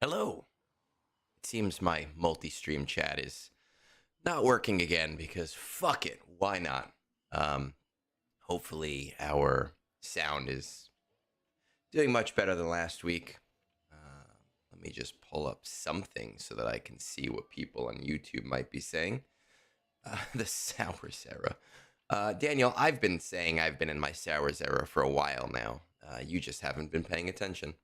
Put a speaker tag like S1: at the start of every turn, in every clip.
S1: Hello. It seems my multi-stream chat is not working again because fuck it, why not? Um, Hopefully our sound is doing much better than last week. Let me just pull up something so that I can see what people on YouTube might be saying. The Sours era. Daniel, I've been saying I've been in my Sours era for a while now. You just haven't been paying attention.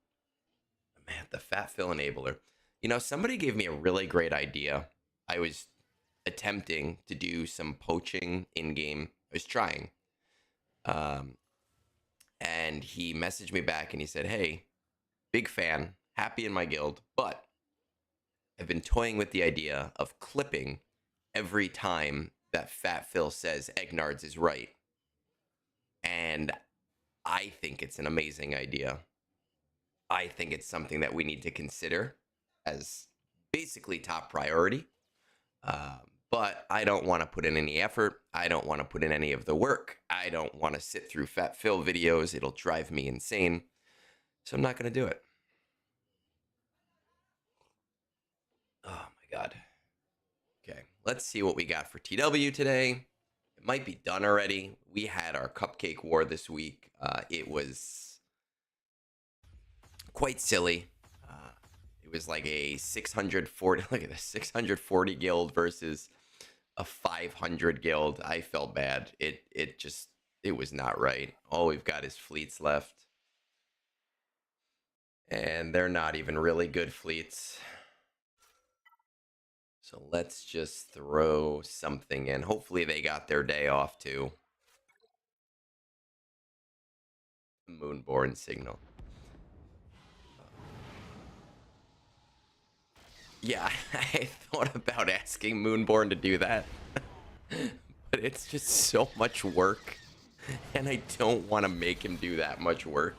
S1: Man, the Fat Fill Enabler. You know, somebody gave me a really great idea. I was attempting to do some poaching in game. I was trying. Um, and he messaged me back and he said, "Hey, big fan, happy in my guild, but I've been toying with the idea of clipping every time that Fat Phil says Egnards is right. And I think it's an amazing idea. I think it's something that we need to consider as basically top priority. But I don't want to put in any effort. I don't want to put in any of the work. I don't want to sit through Fat Phil videos. It'll drive me insane. So I'm not going to do it. Oh my God. Okay, let's see what we got for TW today. It might be done already. We had our cupcake war this week. It was quite silly. It was like a 640, look at this, 640 guild versus a 500 guild. I felt bad. It was not right. All we've got is fleets left. And they're not even really good fleets. So let's just throw something in. Hopefully they got their day off too. Moonborn signal. Yeah, I thought about asking Moonborn to do that. But it's just so much work. And I don't want to make him do that much work.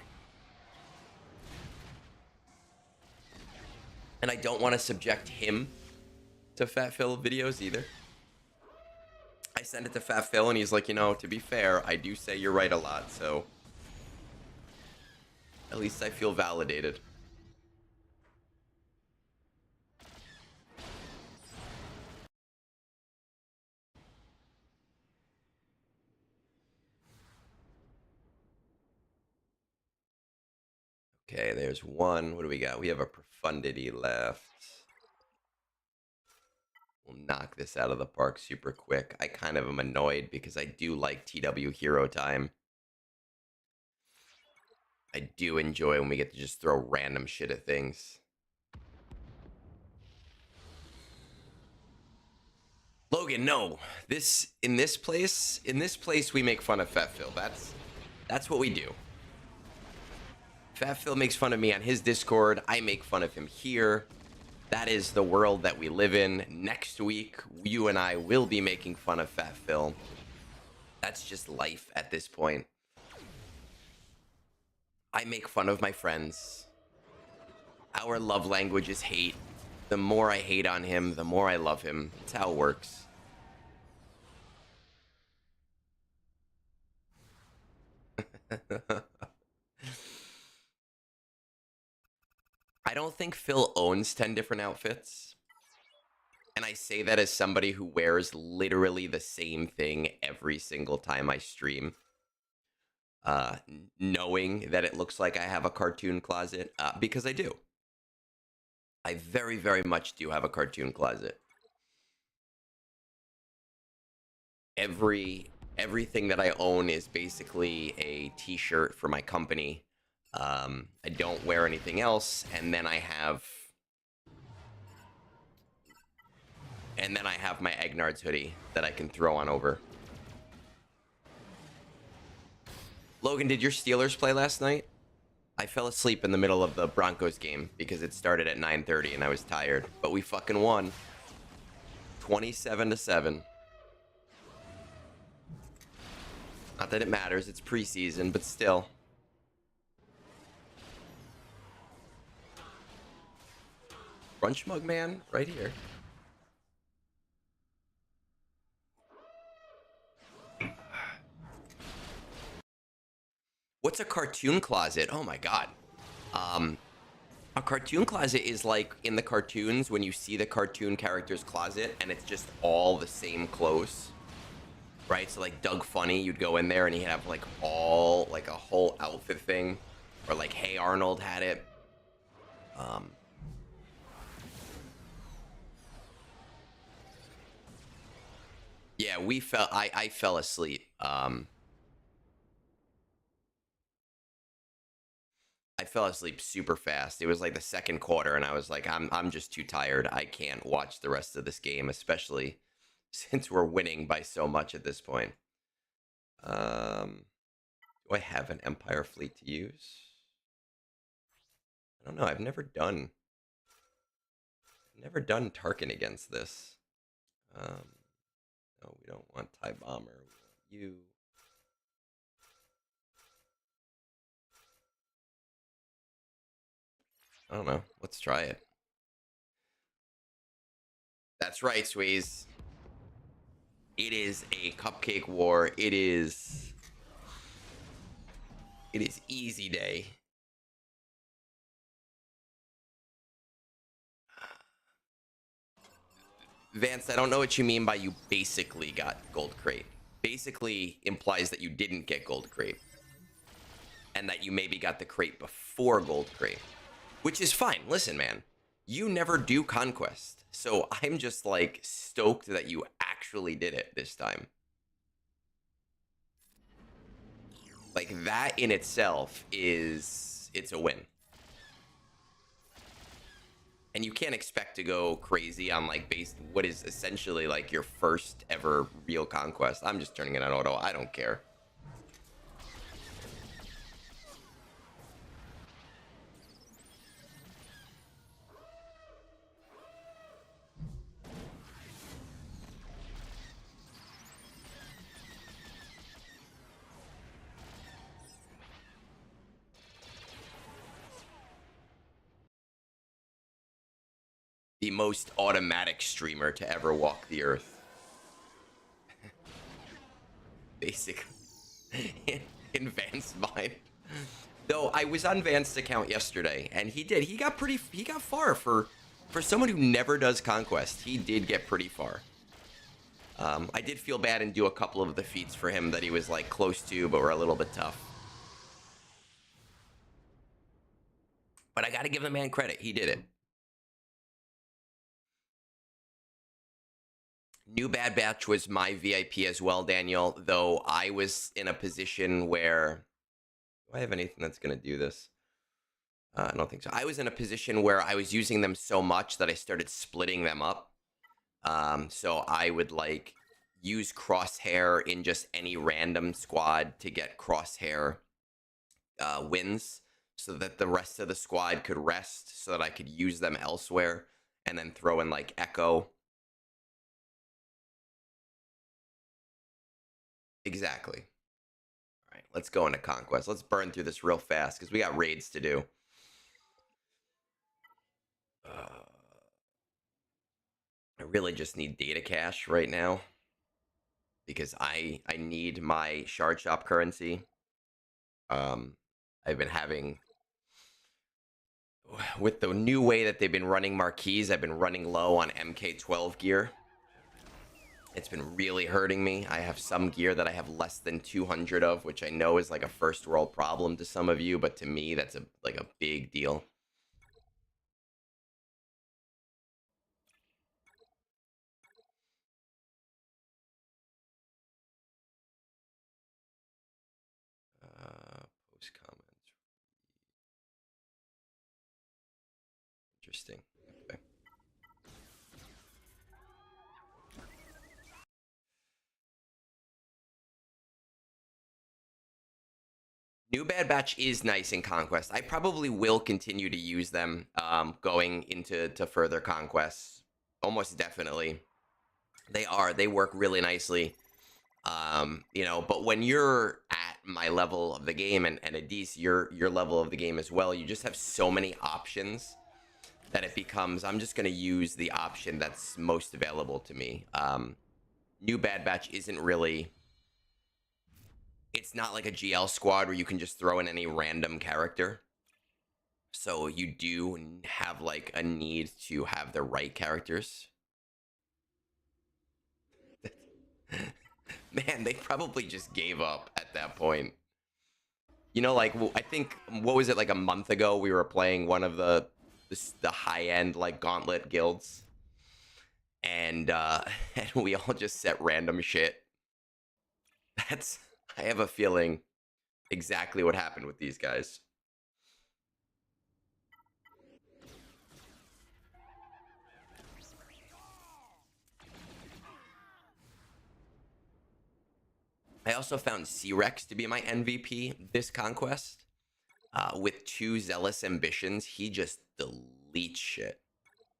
S1: And I don't want to subject him to Fat Phil videos either. I sent it to Fat Phil and he's like, you know, to be fair, I do say you're right a lot, so at least I feel validated. Okay, there's one. What do we got? We have a profundity left. We'll knock this out of the park super quick. I kind of am annoyed because I do like TW hero time. I do enjoy when we get to just throw random shit at things. Logan, no. In this place we make fun of Fat Phil. That's what we do. Fat Phil makes fun of me on his Discord. I make fun of him here. That is the world that we live in. Next week, you and I will be making fun of Fat Phil. That's just life at this point. I make fun of my friends. Our love language is hate. The more I hate on him, the more I love him. That's how it works. I don't think Phil owns 10 different outfits. And I say that as somebody who wears literally the same thing every single time I stream. Knowing that it looks like I have a cartoon closet, because I do. I very, very much do have a cartoon closet. Everything that I own is basically a t-shirt for my company. I don't wear anything else, and then I have my Egnards hoodie that I can throw on over. Logan, did your Steelers play last night? I fell asleep in the middle of the Broncos game because it started at 9:30 and I was tired, but we fucking won. 27-7. Not that it matters, it's preseason, but still. Brunch mug man, right here. What's a cartoon closet? Oh my god. A cartoon closet is like in the cartoons when you see the cartoon character's closet and it's just all the same clothes, right? So like Doug Funny, you'd go in there and he'd have like all like a whole outfit thing, or like Hey Arnold had it. Yeah, we fell. I fell asleep. I fell asleep super fast. It was like the second quarter, and I was like, I'm just too tired. I can't watch the rest of this game, especially since we're winning by so much at this point. Do I have an Empire fleet to use? I don't know. I've never done Tarkin against this. No, we don't want TIE Bomber. We want you. I don't know. Let's try it. That's right, Sways. It is a cupcake war. It is easy day. Vance, I don't know what you mean by you basically got gold crate. Basically implies that you didn't get gold crate. And that you maybe got the crate before gold crate. Which is fine. Listen, man. You never do Conquest. So I'm just like stoked that you actually did it this time. Like that in itself it's a win. And you can't expect to go crazy on like what is essentially like your first ever real Conquest. I'm just turning it on auto. I don't care. The most automatic streamer to ever walk the earth. Basically. In Vance's mind. Though I was on Vance's account yesterday, and he got far for someone who never does Conquest. He did get pretty far. I did feel bad and do a couple of the feats for him that he was like close to, but were a little bit tough. But I gotta give the man credit. He did it. New Bad Batch was my VIP as well, Daniel, though I was in a position where... Do I have anything that's going to do this? I don't think so. I was in a position where I was using them so much that I started splitting them up. So I would like use Crosshair in just any random squad to get Crosshair wins so that the rest of the squad could rest so that I could use them elsewhere and then throw in like Echo. Exactly. All right, let's go into Conquest. Let's burn through this real fast because we got raids to do. I really just need data cache right now because I need my shard shop currency. I've been having, with the new way that they've been running marquees, I've been running low on MK12 gear. It's been really hurting me. I have some gear that I have less than 200 of, which I know is like a first world problem to some of you, but to me, that's like a big deal. Post comments. Interesting. Okay. New Bad Batch is nice in Conquest. I probably will continue to use them going into further conquests. Almost definitely. They work really nicely. You know, but when you're at my level of the game and Adis, your level of the game as well, you just have so many options that it becomes, I'm just going to use the option that's most available to me. New Bad Batch isn't really... It's not like a GL squad where you can just throw in any random character. So you do have like a need to have the right characters. Man, they probably just gave up at that point. You know, like I think what was it, like a month ago we were playing one of the high end like gauntlet guilds, and and we all just set random shit. That's I have a feeling exactly what happened with these guys. I also found C-Rex to be my MVP this conquest. With 2 zealous ambitions, he just deletes shit.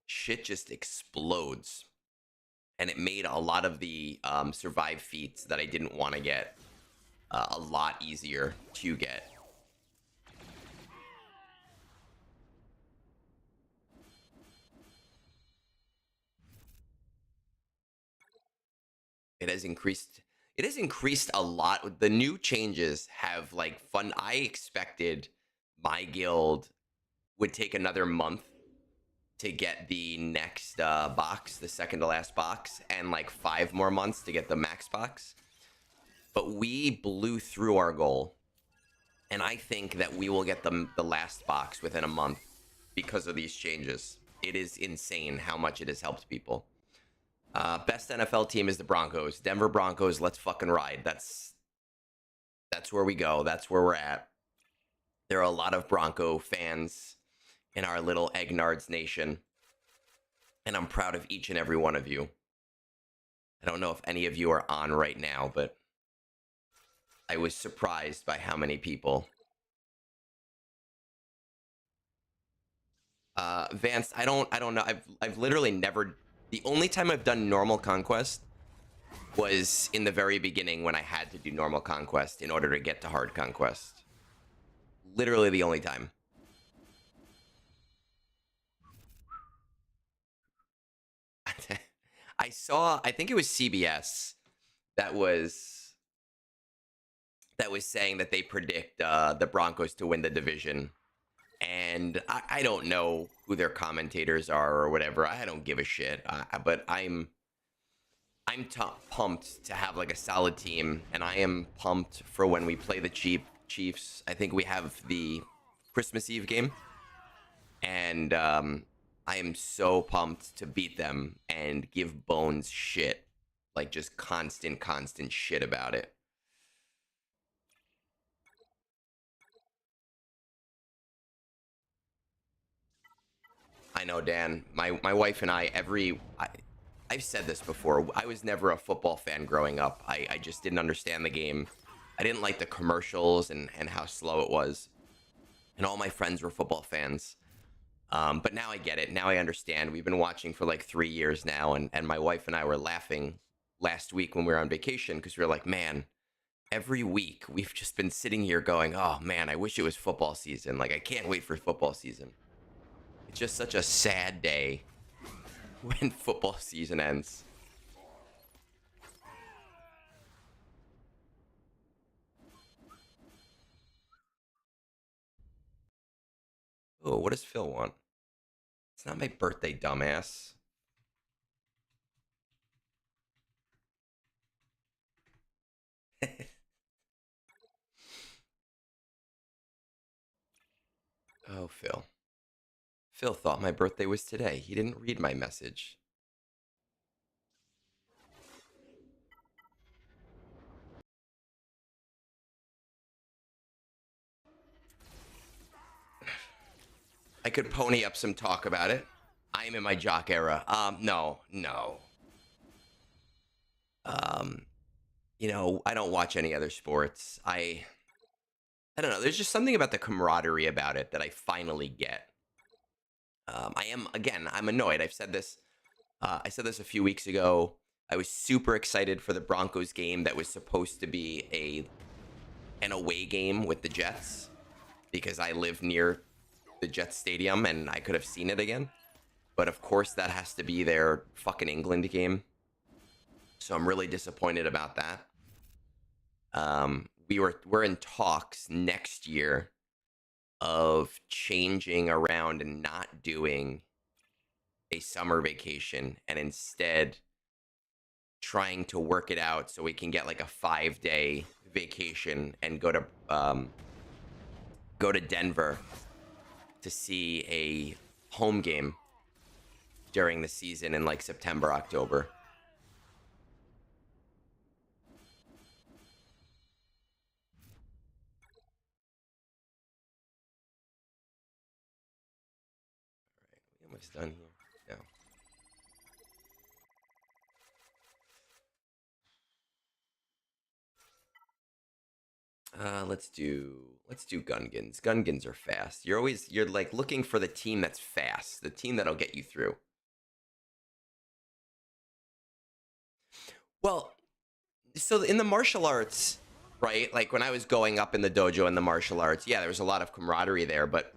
S1: Shit just explodes. And it made a lot of the survive feats that I didn't want to get a lot easier to get. It has increased. It has increased a lot. The new changes have like fun. I expected my guild would take another month to get the next box, the second to last box, and like 5 more months to get the max box. But we blew through our goal, and I think that we will get the last box within a month because of these changes. It is insane how much it has helped people. Best NFL team is the Broncos. Denver Broncos, let's fucking ride. That's where we go. That's where we're at. There are a lot of Bronco fans in our little Egnards nation, and I'm proud of each and every one of you. I don't know if any of you are on right now, but I was surprised by how many people. Vance, I don't know. I've literally never. The only time I've done normal conquest was in the very beginning when I had to do normal conquest in order to get to hard conquest. Literally the only time. I think it was CBS that was saying that they predict the Broncos to win the division. And I don't know who their commentators are or whatever. I don't give a shit. But I'm pumped to have like a solid team, and I am pumped for when we play the Chiefs. I think we have the Christmas Eve game, and I am so pumped to beat them and give Bones shit, like just constant shit about it. I know, Dan. My wife and I've said this before. I was never a football fan growing up. I just didn't understand the game. I didn't like the commercials and how slow it was. And all my friends were football fans. But now I get it. Now I understand. We've been watching for like 3 years now, and my wife and I were laughing last week when we were on vacation because we were like, man, every week we've just been sitting here going, oh man, I wish it was football season. Like I can't wait for football season. It's just such a sad day when football season ends. Oh, what does Phil want? It's not my birthday, dumbass. Oh, Phil. Phil thought my birthday was today. He didn't read my message. I could pony up some talk about it. I am in my jock era. No, no. Um, I don't watch any other sports. I don't know. There's just something about the camaraderie about it that I finally get. I am again. I'm annoyed. I've said this. I said this a few weeks ago. I was super excited for the Broncos game that was supposed to be an away game with the Jets because I live near the Jets stadium and I could have seen it again. But of course, that has to be their fucking England game. So I'm really disappointed about that. We're in talks next year of changing around and not doing a summer vacation and instead trying to work it out so we can get like a 5-day vacation and go to Denver to see a home game during the season in like September, October. All right, we almost done here. No. Let's do Gungans. Gungans are fast. You're like looking for the team that's fast, the team that'll get you through. Well, so in the martial arts, right? Like when I was going up in the dojo in the martial arts, yeah, there was a lot of camaraderie there, but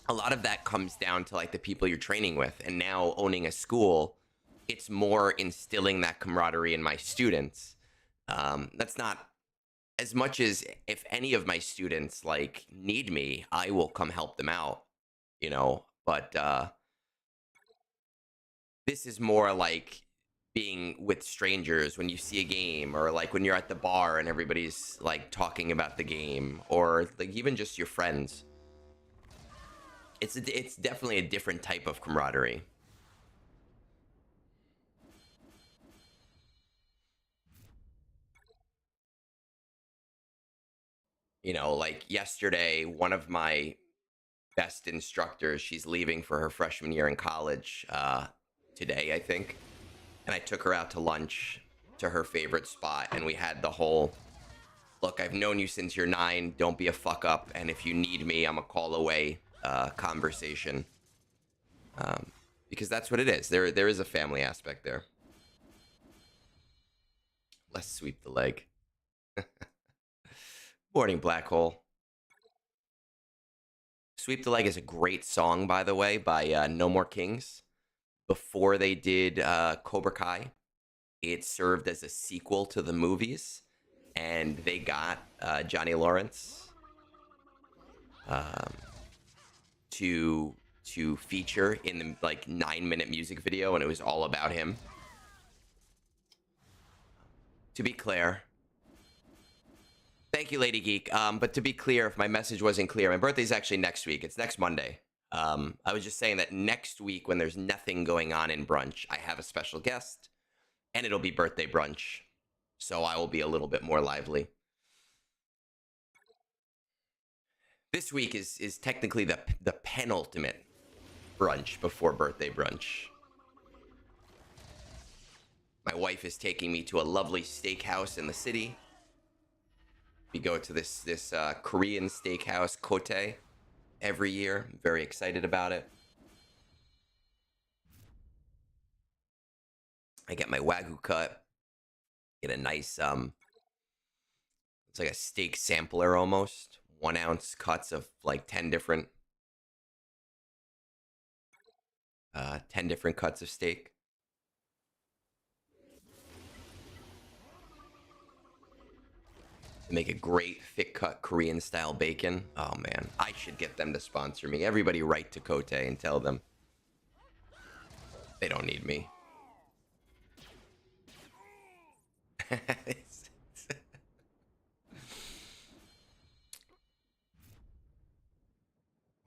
S1: a lot of that comes down to like the people you're training with. And now owning a school, it's more instilling that camaraderie in my students. That's not as much as if any of my students like need me, I will come help them out, you know. But this is more like being with strangers when you see a game, or like when you're at the bar and everybody's like talking about the game, or like even just your friends. It's definitely a different type of camaraderie. You know, like yesterday, one of my best instructors, she's leaving for her freshman year in college today, I think. And I took her out to lunch to her favorite spot, and we had the whole, look, I've known you since you're 9, don't be a fuck up, and if you need me, I'm a call away conversation. Because that's what it is. There is a family aspect there. Let's sweep the leg. Morning, Black Hole. Sweep the Leg is a great song, by the way, by No More Kings. Before they did Cobra Kai, it served as a sequel to the movies, and they got Johnny Lawrence um, to feature in the like 9-minute music video, and it was all about him. To be clear, thank you, Lady Geek. But to be clear, if my message wasn't clear, my birthday's actually next week. It's next Monday. I was just saying that next week, when there's nothing going on in brunch, I have a special guest, and it'll be birthday brunch, so I will be a little bit more lively. This week is technically the penultimate brunch before birthday brunch. My wife is taking me to a lovely steakhouse in the city. We go to this Korean steakhouse, Kote, every year. I'm very excited about it. I get my Wagyu cut. Get a nice it's like a steak sampler almost. 1-ounce cuts of like 10 different 10 different cuts of steak. To make a great thick cut Korean style bacon. Oh man, I should get them to sponsor me. Everybody write to Kote and tell them they don't need me.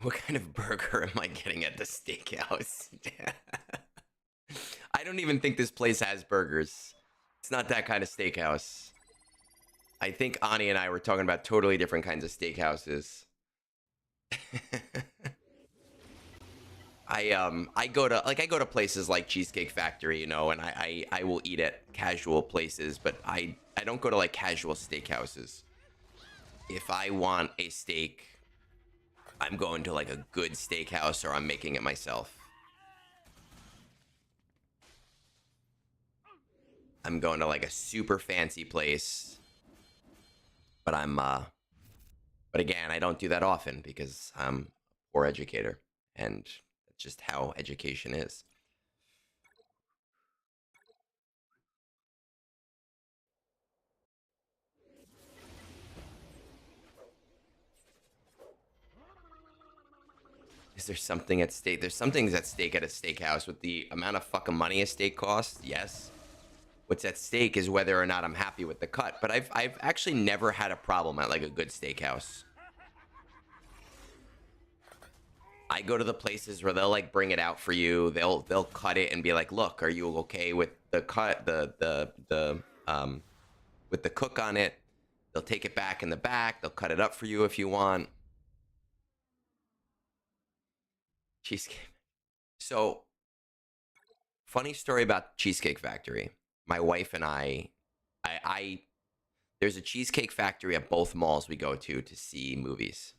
S1: What kind of burger am I getting at the steakhouse? I don't even think this place has burgers. It's not that kind of steakhouse. I think Ani and I were talking about totally different kinds of steakhouses. I go to places like Cheesecake Factory, you know, and I will eat at casual places, but I don't go to like casual steakhouses. If I want a steak, I'm going to like a good steakhouse, or I'm making it myself. I'm going to like a super fancy place, but but again, I don't do that often because I'm a poor educator, and that's just how education is. there's something at stake. There's some things at stake at a steakhouse with the amount of fucking money a steak costs. Yes. What's at stake is whether or not I'm happy with the cut. But I've actually never had a problem at like a good steakhouse. I go to the places where they'll like bring it out for you. They'll cut it and be like, "Look, are you okay with the cut? With the cook on it?" They'll take it back in the back. They'll cut it up for you if you want. Cheesecake. So, funny story about Cheesecake Factory. My wife and I there's a Cheesecake Factory at both malls we go to see movies.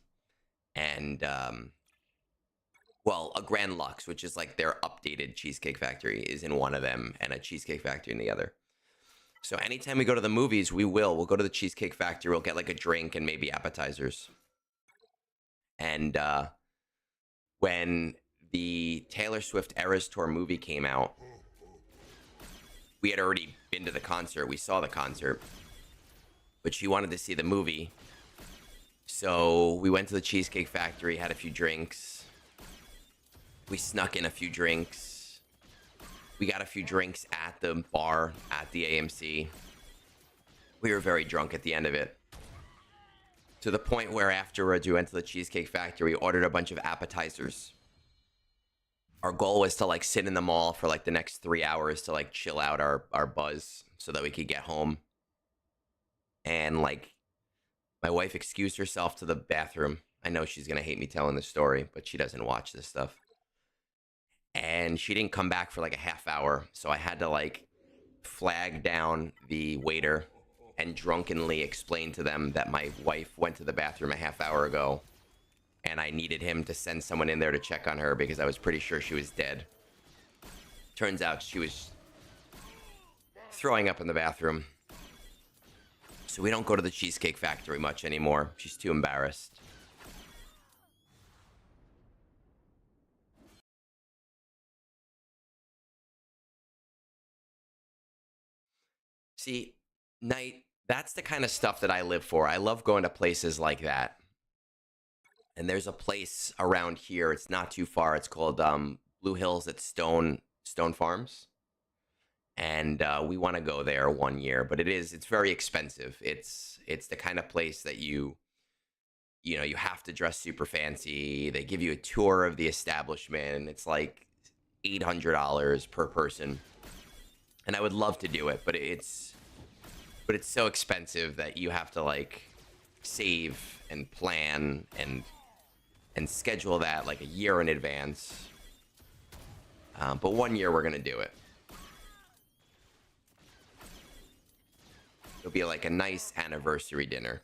S1: And well, a Grand Lux, which is like their updated Cheesecake Factory, is in one of them, and a Cheesecake Factory in the other. So anytime we go to the movies, we'll go to the Cheesecake Factory. We'll get like a drink and maybe appetizers. And when the Taylor Swift Eras Tour movie came out, we had already been to the concert. We saw the concert, but she wanted to see the movie. So we went to the Cheesecake Factory, had a few drinks. We snuck in a few drinks. We got a few drinks at the bar at the AMC. We were very drunk at the end of it. To the point where afterwards we went to the Cheesecake Factory, ordered a bunch of appetizers. Our goal was to like sit in the mall for like the next 3 hours to like chill out our buzz so that we could get home. And like my wife excused herself to the bathroom. I know she's going to hate me telling this story, but she doesn't watch this stuff. And she didn't come back for like a half hour. So I had to like flag down the waiter and drunkenly explain to them that my wife went to the bathroom a half hour ago and I needed him to send someone in there to check on her because I was pretty sure she was dead. Turns out she was throwing up in the bathroom. So we don't go to the Cheesecake Factory much anymore. She's too embarrassed. See, Knight, that's the kind of stuff that I live for. I love going to places like that. And there's a place around here. It's not too far. It's called Blue Hills at Stone Farms. And we want to go there one year, but it's very expensive. It's the kind of place that you have to dress super fancy. They give you a tour of the establishment. It's like $800 per person. And I would love to do it, but it's so expensive that you have to like save and plan and schedule that like a year in advance. But one year we're gonna do it. It'll be like a nice anniversary dinner.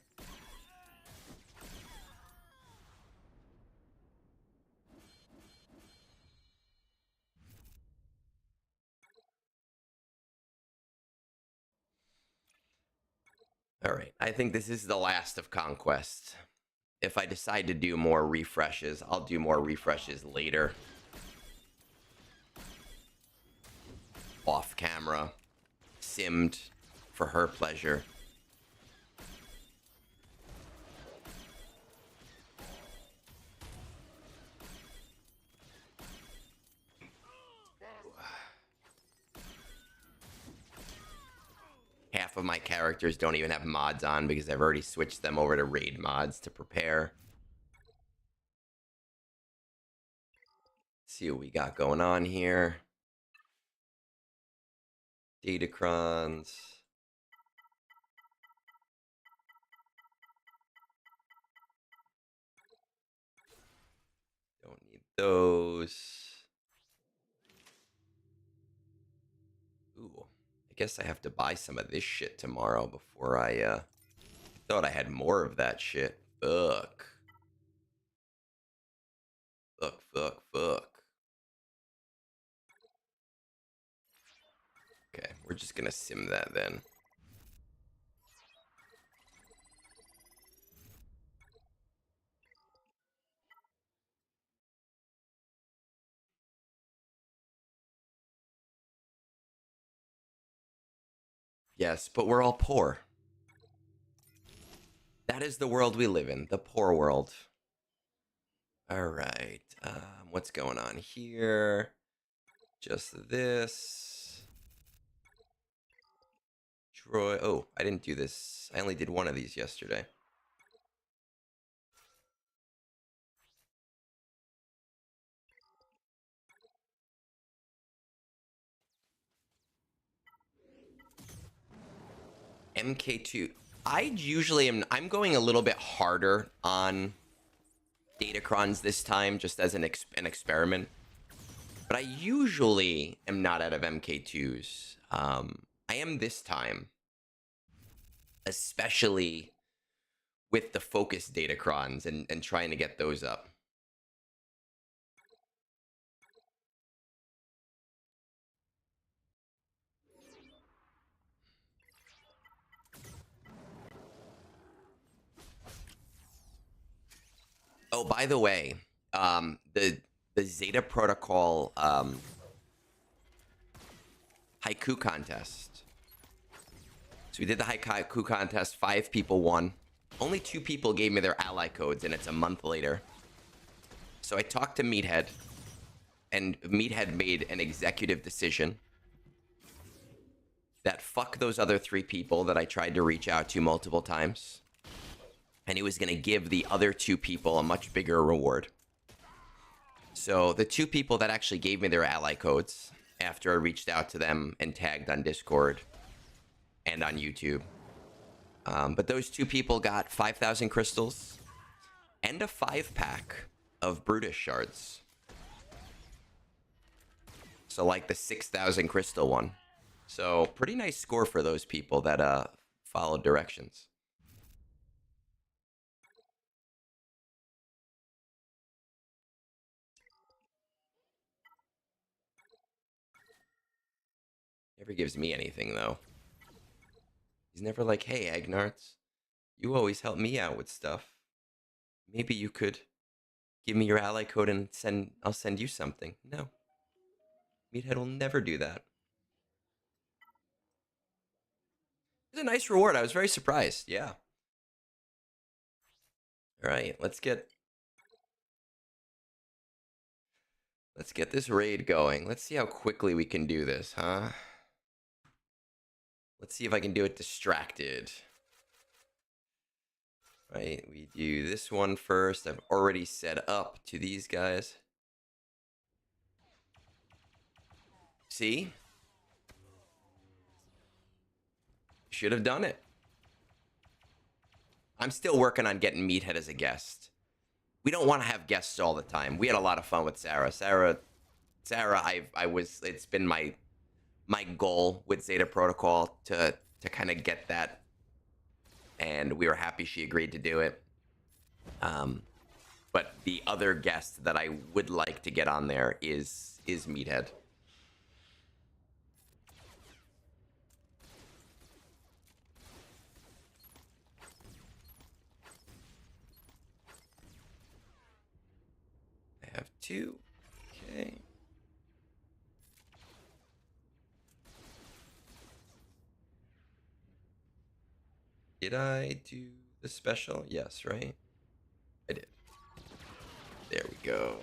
S1: All right, I think this is the last of Conquest. If I decide to do more refreshes, I'll do more refreshes later. Off camera. Simmed for her pleasure. Half of my characters don't even have mods on because I've already switched them over to raid mods to prepare. Let's see what we got going on here. Datacrons. Don't need those. Ooh. I guess I have to buy some of this shit tomorrow before I thought I had more of that shit. Fuck. Fuck. Okay, we're just gonna sim that then. Yes, but we're all poor. That is the world we live in, the poor world. All right. What's going on here? Just this. Troy. Oh, I didn't do this. I only did one of these yesterday. MK2. I'm going a little bit harder on Datacrons this time, just as an experiment. But I usually am not out of MK2s. I am this time, especially with the focus Datacrons and trying to get those up. Oh, by the way, the Zeta Protocol haiku contest. So we did the haiku contest. 5 people won. Only 2 people gave me their ally codes, and it's a month later. So I talked to Meathead, and Meathead made an executive decision that fuck those other 3 people that I tried to reach out to multiple times. And he was going to give the other 2 people a much bigger reward. So the 2 people that actually gave me their ally codes after I reached out to them and tagged on Discord and on YouTube. But those 2 people got 5,000 crystals and a 5-pack of Brutus shards. So like the 6,000 crystal one. So pretty nice score for those people that followed directions. Never gives me anything, though. He's never like, hey, Agnarts, you always help me out with stuff. Maybe you could give me your ally code and I'll send you something. No. Meathead will never do that. It's a nice reward. I was very surprised. Yeah. All right, let's get this raid going. Let's see how quickly we can do this, huh? Let's see if I can do it distracted. Right, we do this one first. I've already set up to these guys. See? Should have done it. I'm still working on getting Meathead as a guest. We don't want to have guests all the time. We had a lot of fun with Sarah. Sarah, it's been my goal with Zeta Protocol to kind of get that, and we were happy she agreed to do it. But the other guest that I would like to get on there is Meathead. I have 2. Okay. Did I do the special? Yes, right? I did. There we go.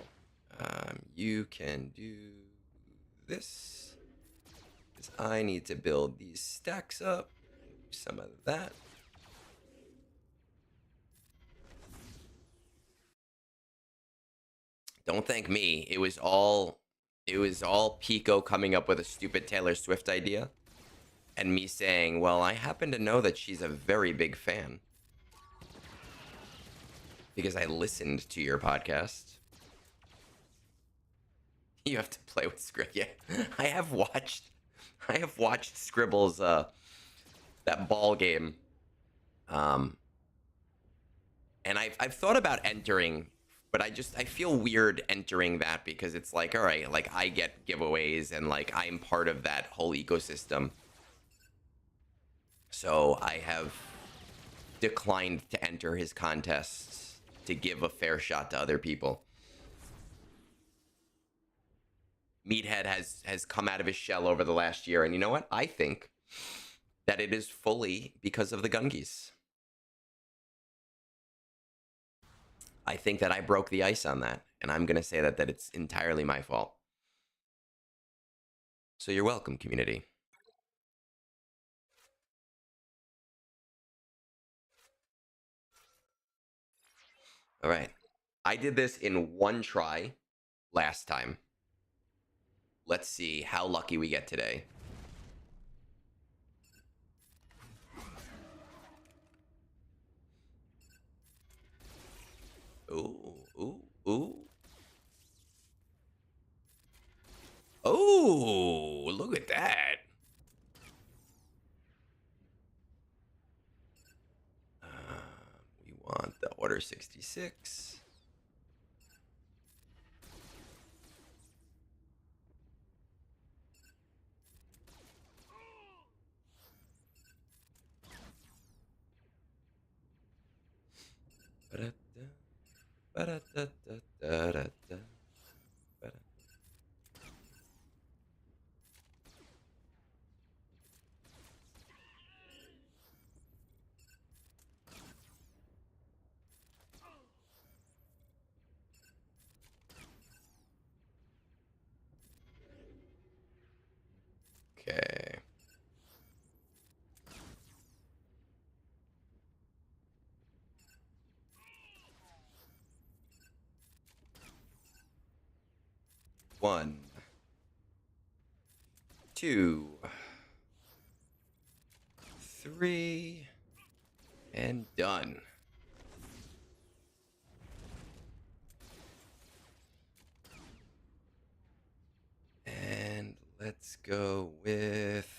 S1: You can do this. Because I need to build these stacks up. Some of that. Don't thank me. It was all Pico coming up with a stupid Taylor Swift idea. And me saying, well, I happen to know that she's a very big fan. Because I listened to your podcast. You have to play with Scribble. Yeah, I have watched Scribble's that ball game. And I've thought about entering, but I feel weird entering that because it's like, all right, like I get giveaways and like I'm part of that whole ecosystem. So I have declined to enter his contests to give a fair shot to other people. Meathead has come out of his shell over the last year, and you know what? I think that it is fully because of the Gungies. I think that I broke the ice on that, and I'm going to say that it's entirely my fault. So you're welcome, community. All right. I did this in one try last time. Let's see how lucky we get today. Ooh, ooh, ooh. Oh, look at that. We want the Order 66. Okay. One, two, three, and done. And let's go with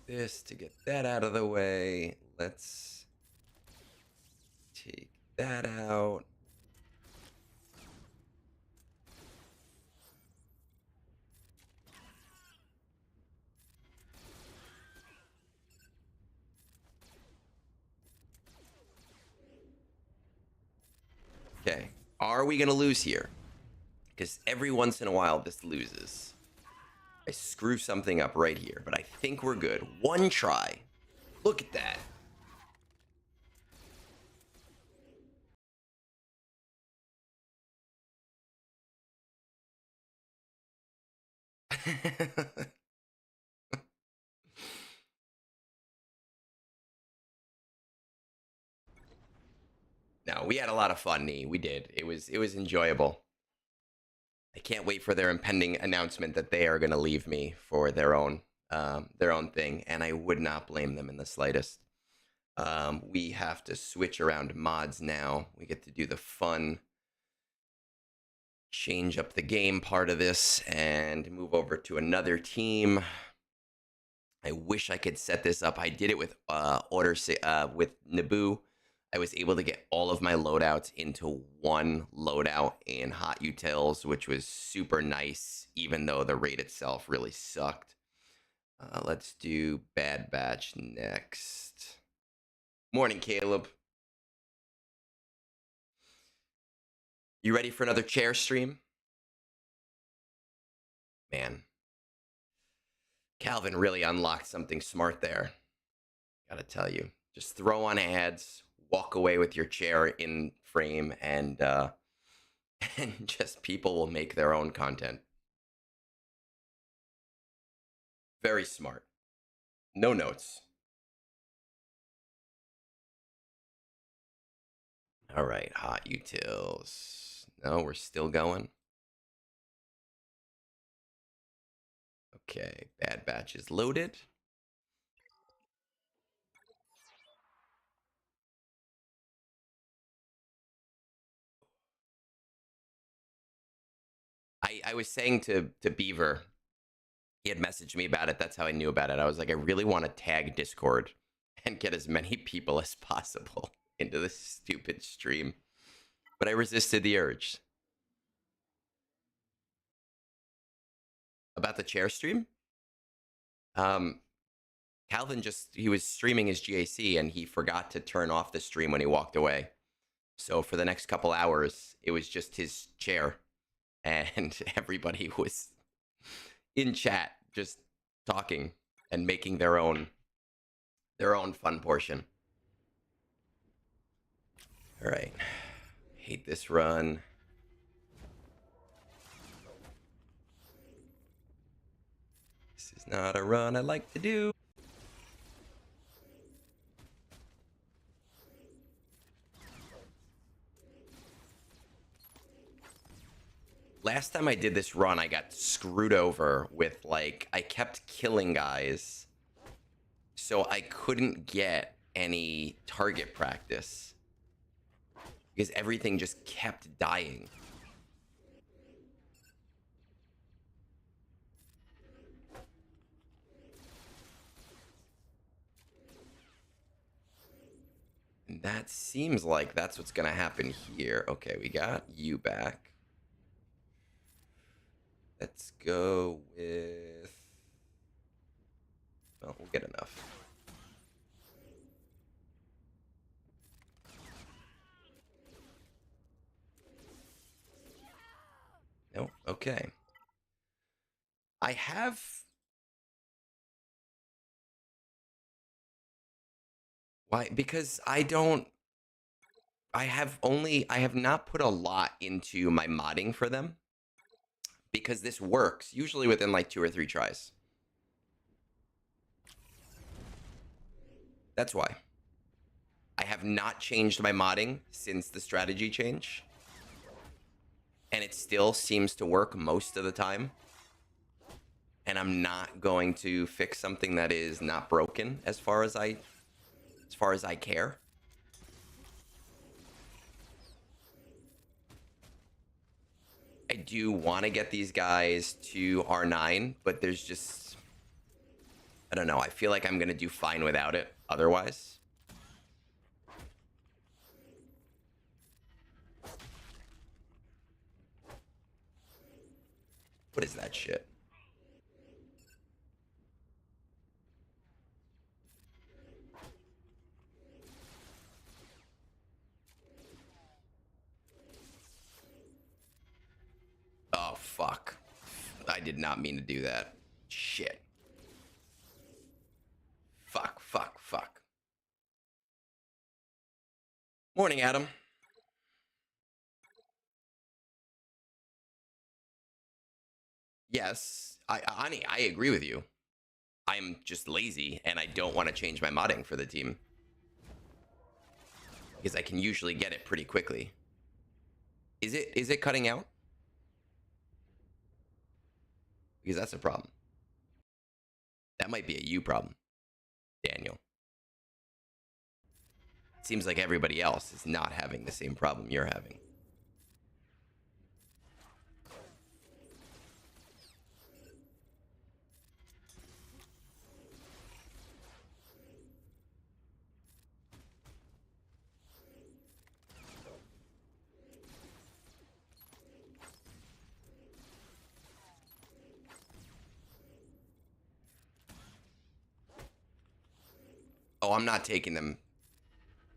S1: this to get that out of the way. Let's take that out. Okay. Are we going to lose here? Because every once in a while this loses. I screw something up right here, but I think we're good. One try. Look at that. No, we had a lot of fun, Nee. We did. It was enjoyable. I can't wait for their impending announcement that they are going to leave me for their own thing, and I would not blame them in the slightest. We have to switch around mods now. We get to do the fun, change up the game part of this, and move over to another team. I wish I could set this up. I did it with with Naboo. I was able to get all of my loadouts into one loadout in Hot Utils, which was super nice, even though the raid itself really sucked. Let's do Bad Batch next. Morning, Caleb. You ready for another chair stream? Man, Calvin really unlocked something smart there. Gotta tell you. Just throw on ads, walk away with your chair in frame, and and just people will make their own content. Very smart. No notes. All right, Hot Utils. No, we're still going. Okay, Bad Batch is loaded. I was saying to Beaver, he had messaged me about it. That's how I knew about it. I was like, I really want to tag Discord and get as many people as possible into this stupid stream. But I resisted the urge. About the chair stream? Calvin he was streaming his GAC and he forgot to turn off the stream when he walked away. So for the next couple hours, it was just his chair and everybody was in chat just talking and making their own fun portion. All right. Hate this run. This is not a run I like to do. Last time I did this run, I got screwed over with, like, I kept killing guys, so I couldn't get any target practice because everything just kept dying. And that seems like that's what's gonna happen here. Okay, we got you back. Let's go with... Well, we'll get enough. No, okay. I have... Why? Because I don't... I have not put a lot into my modding for them. Because this works, usually within like 2 or 3 tries. That's why. I have not changed my modding since the strategy change. And it still seems to work most of the time. And I'm not going to fix something that is not broken as far as I care. I do want to get these guys to R9, but there's just... I don't know. I feel like I'm going to do fine without it otherwise. What is that shit? Oh, fuck. I did not mean to do that. Shit. Fuck, fuck, fuck. Morning, Adam. Yes, I agree with you. I'm just lazy, and I don't want to change my modding for the team. Because I can usually get it pretty quickly. Is it cutting out? Because that's a problem. That might be a you problem, Daniel. It seems like everybody else is not having the same problem you're having. Oh, I'm not taking them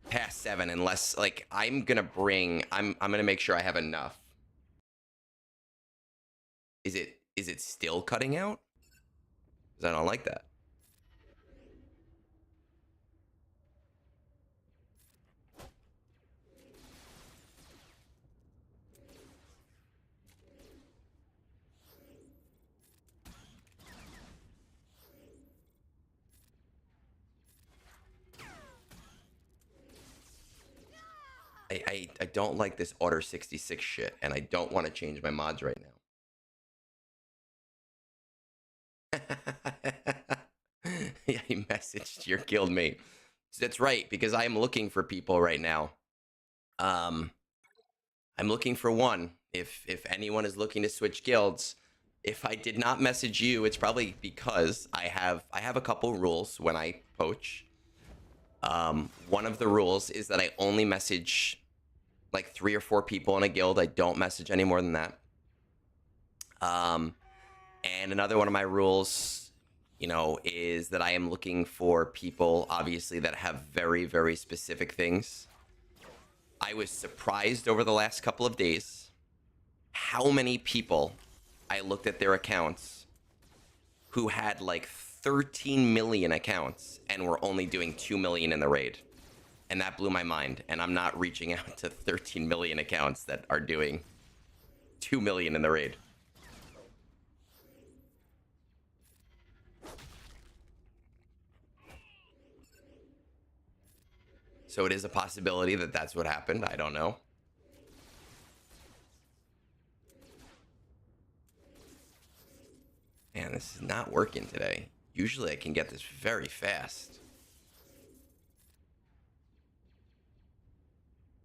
S1: past 7 unless, like, I'm gonna make sure I have enough. Is it still cutting out? Because I don't like that. I don't like this Order 66 shit, and I don't want to change my mods right now. Yeah, he messaged your guildmate. That's right, because I am looking for people right now. I'm looking for one. If anyone is looking to switch guilds, if I did not message you, it's probably because I have a couple rules when I poach. One of the rules is that I only message like 3 or 4 people in a guild. I don't message any more than that. And another one of my rules, you know, is that I am looking for people, obviously, that have very, very specific things. I was surprised over the last couple of days how many people I looked at their accounts who had like 13 million accounts and were only doing 2 million in the raid. And that blew my mind. And I'm not reaching out to 13 million accounts that are doing 2 million in the raid. So it is a possibility that that's what happened. I don't know. Man, this is not working today. Usually I can get this very fast.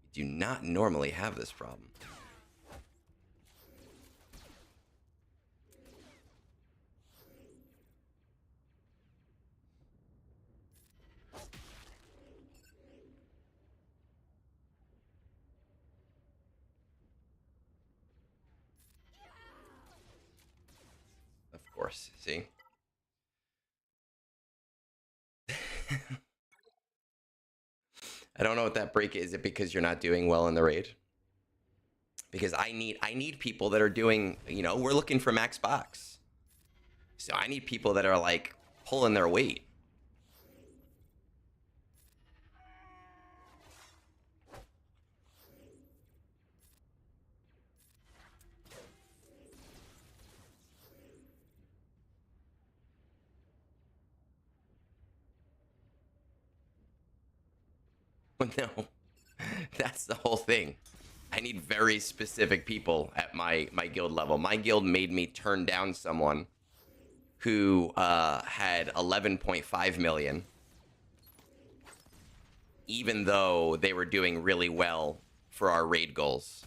S1: We do not normally have this problem. Of course, see? I don't know what that break is. Is it because you're not doing well in the raid? Because I need people that are doing, you know, we're looking for max box. So I need people that are like pulling their weight. No, that's the whole thing. I need very specific people at my guild level. My guild made me turn down someone who had 11.5 million, even though they were doing really well for our raid goals.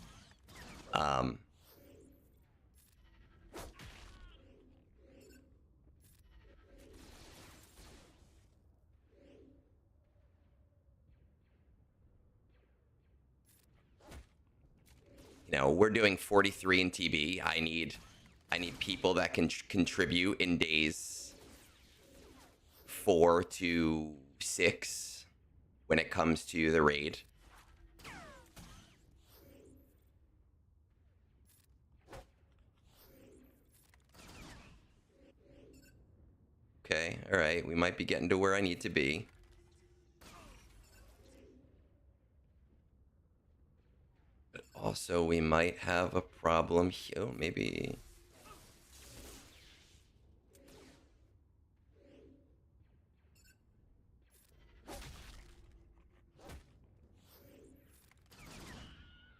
S1: You know, we're doing 43 in TB. I need people that can contribute in days 4 to 6 when it comes to the raid. Okay, all right. We might be getting to where I need to be. But also, we might have a problem here. Oh, maybe...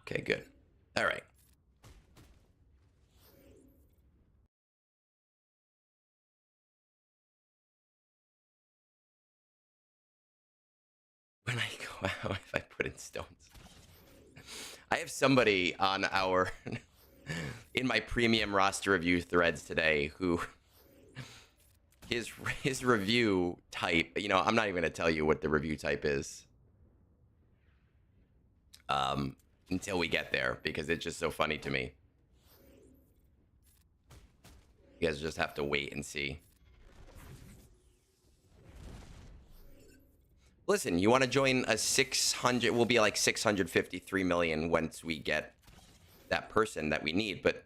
S1: Okay, good. All right. When I go out, if I put in stones. I have somebody on our... in my premium roster review threads today who... His review type... You know, I'm not even going to tell you what the review type is. Until we get there, because it's just so funny to me. You guys just have to wait and see. Listen, you want to join a 600... We'll be like 653 million once we get that person that we need. But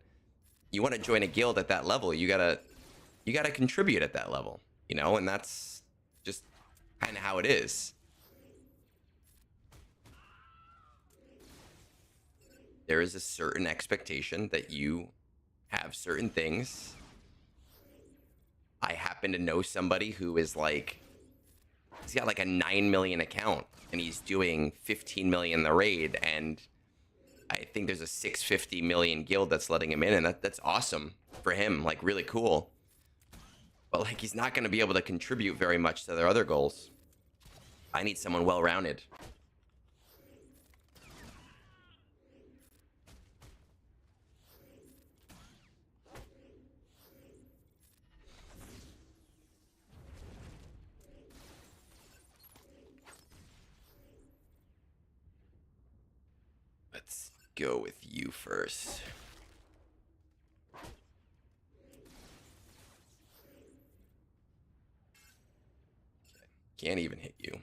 S1: you want to join a guild at that level, you gotta contribute at that level, you know, and that's just kind of how it is. There is a certain expectation that you have certain things. I happen to know somebody who is like, he's got like a 9 million account and he's doing 15 million in the raid, and I think there's a 650 million guild that's letting him in, and that's awesome for him, like really cool. But like, he's not going to be able to contribute very much to their other goals. I need someone well-rounded. Let's go with you first. Can't even hit you.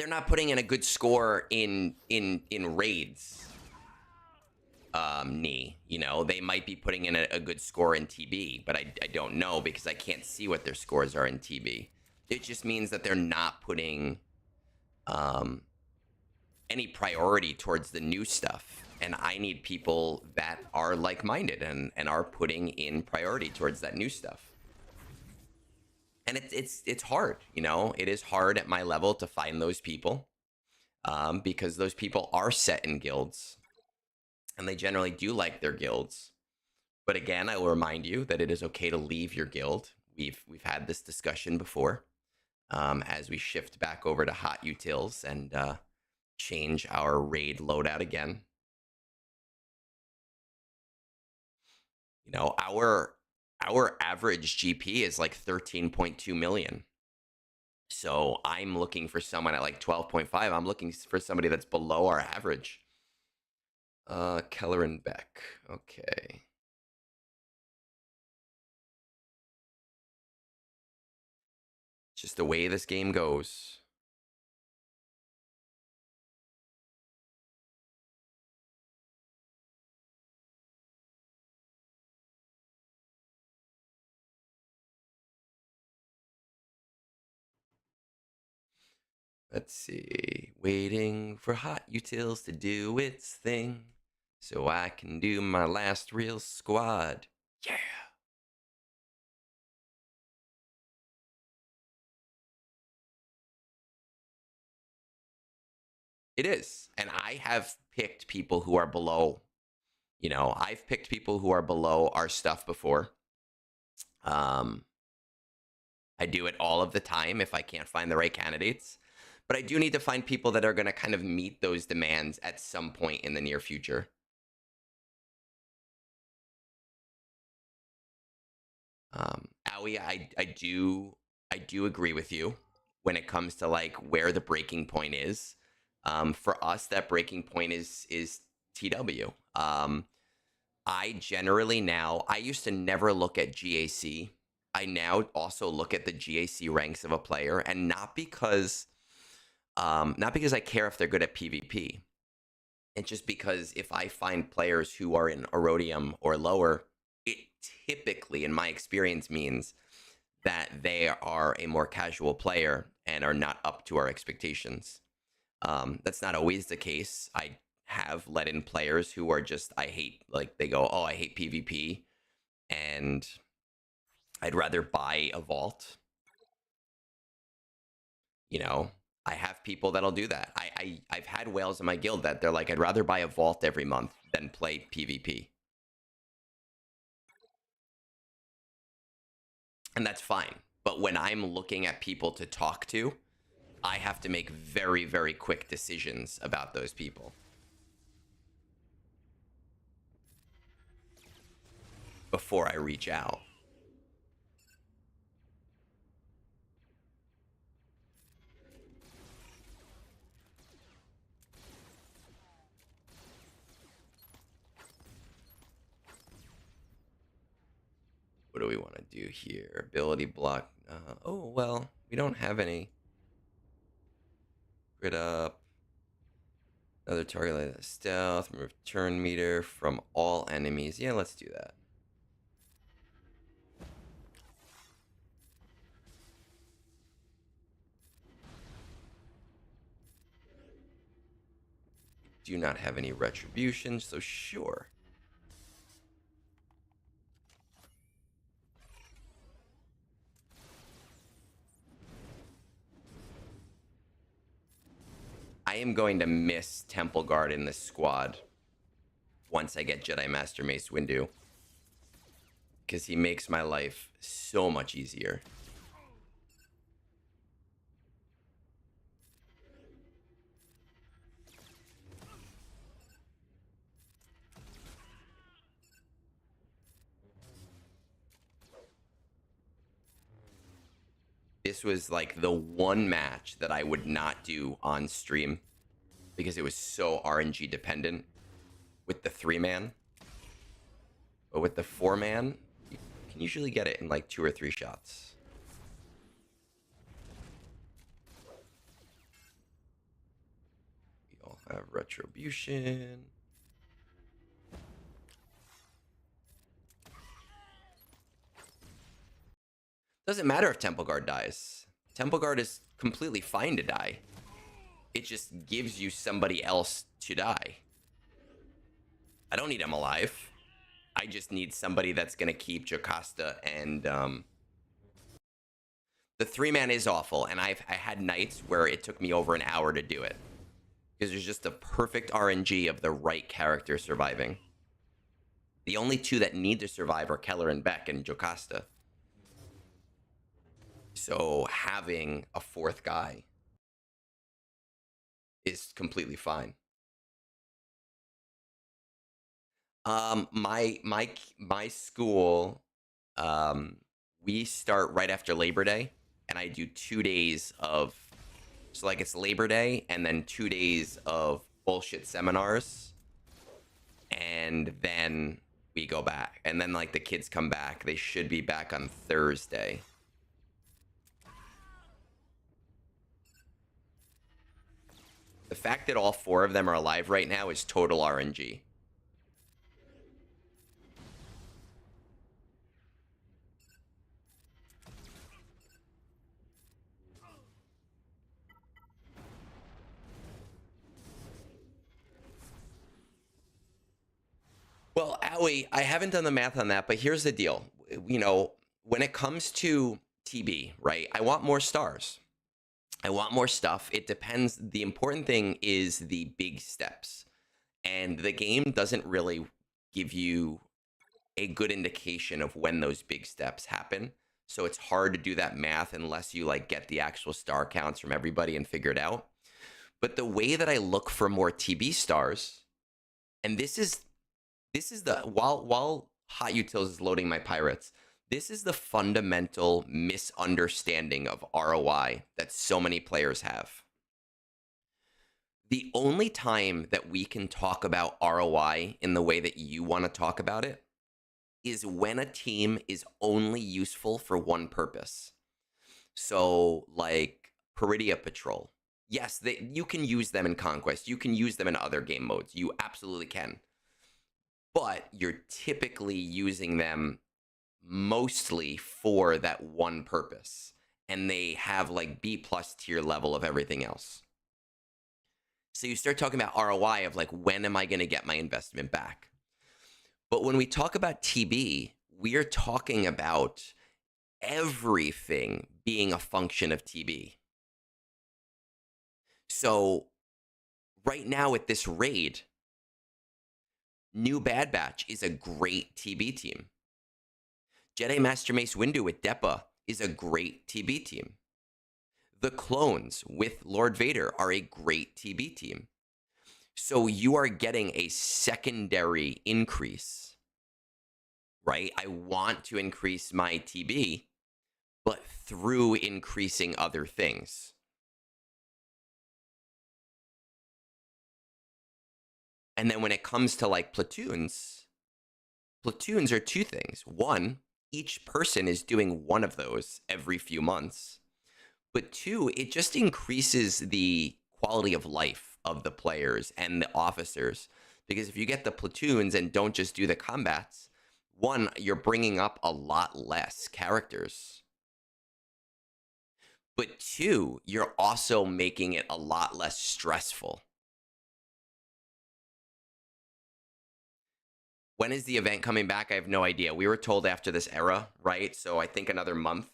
S1: they're not putting in a good score in raids. You know, they might be putting in a good score in TB, but I don't know because I can't see what their scores are in TB. It just means that they're not putting any priority towards the new stuff. And I need people that are like-minded and are putting in priority towards that new stuff. And it's hard, you know, it is hard at my level to find those people because those people are set in guilds and they generally do like their guilds. But again, I will remind you that it is okay to leave your guild. We've had this discussion before as we shift back over to hot utils and change our raid loadout again. You know, our average GP is like 13.2 million. So I'm looking for someone at like 12.5. I'm looking for somebody that's below our average. Keller and Beck. Okay. Just the way this game goes. Let's see. Waiting for hot utils to do its thing so I can do my last real squad. Yeah. It is. And I have picked people who are below, you know, I've picked people who are below our stuff before. I do it all of the time if I can't find the right candidates. But I do need to find people that are going to kind of meet those demands at some point in the near future. Owie, I do agree with you when it comes to like where the breaking point is. For us, that breaking point is TW. I generally now, I used to never look at GAC. I now also look at the GAC ranks of a player, and not because I care if they're good at PvP. It's just because if I find players who are in Erodium or lower, it typically, in my experience, means that they are a more casual player and are not up to our expectations. That's not always the case. I have let in players who are just, I hate, like, they go, oh, I hate PvP, and I'd rather buy a vault. You know, I have people that'll do that. I've had whales in my guild that they're like, I'd rather buy a vault every month than play PvP. And that's fine. But when I'm looking at people to talk to, I have to make very, very quick decisions about those people before I reach out. What do we want to do here? Ability block. Oh, well, we don't have any. Grid up. Another target like that. Stealth. Remove turn meter from all enemies. Yeah, let's do that. Do not have any retribution, so sure. I am going to miss Temple Guard in this squad once I get Jedi Master Mace Windu, because he makes my life so much easier. This was like the one match that I would not do on stream because it was so RNG dependent with the 3-man. But with the 4-man, you can usually get it in like 2 or 3 shots. Retribution. Doesn't matter if Temple Guard dies. Temple Guard is completely fine to die. It just gives you somebody else to die. I don't need him alive. I just need somebody that's going to keep Jocasta and... The 3-man is awful, and I had nights where it took me over an hour to do it. Because there's just a perfect RNG of the right character surviving. The only two that need to survive are Keller and Beck and Jocasta. So having a 4th guy is completely fine. My school, we start right after Labor Day, and I do 2 days of, so like it's Labor Day and then 2 days of bullshit seminars, and then we go back, and then like the kids come back. They should be back on Thursday. The fact that all 4 of them are alive right now is total RNG. Well, Owie, I haven't done the math on that, but here's the deal. You know, when it comes to TB, right, I want more stars. I want more stuff. It depends. The important thing is the big steps. And the game doesn't really give you a good indication of when those big steps happen. So it's hard to do that math unless you like get the actual star counts from everybody and figure it out. But the way that I look for more TB stars, and this is the, while Hot Utils is loading my pirates, this is the fundamental misunderstanding of ROI that so many players have. The only time that we can talk about ROI in the way that you want to talk about it is when a team is only useful for one purpose. So like Peridia Patrol. Yes, you can use them in Conquest. You can use them in other game modes. You absolutely can. But you're typically using them mostly for that one purpose. And they have like B+ tier level of everything else. So you start talking about ROI of like, when am I going to get my investment back? But when we talk about TB, we are talking about everything being a function of TB. So right now with this raid, New Bad Batch is a great TB team. Jedi Master Mace Windu with Depa is a great TB team. The clones with Lord Vader are a great TB team. So you are getting a secondary increase, right? I want to increase my TB, but through increasing other things. And then when it comes to like platoons are 2 things. One, each person is doing one of those every few months. But 2, it just increases the quality of life of the players and the officers. Because if you get the platoons and don't just do the combats, 1, you're bringing up a lot less characters. But 2, you're also making it a lot less stressful. When is the event coming back? I have no idea. We were told after this era, right? So I think another month.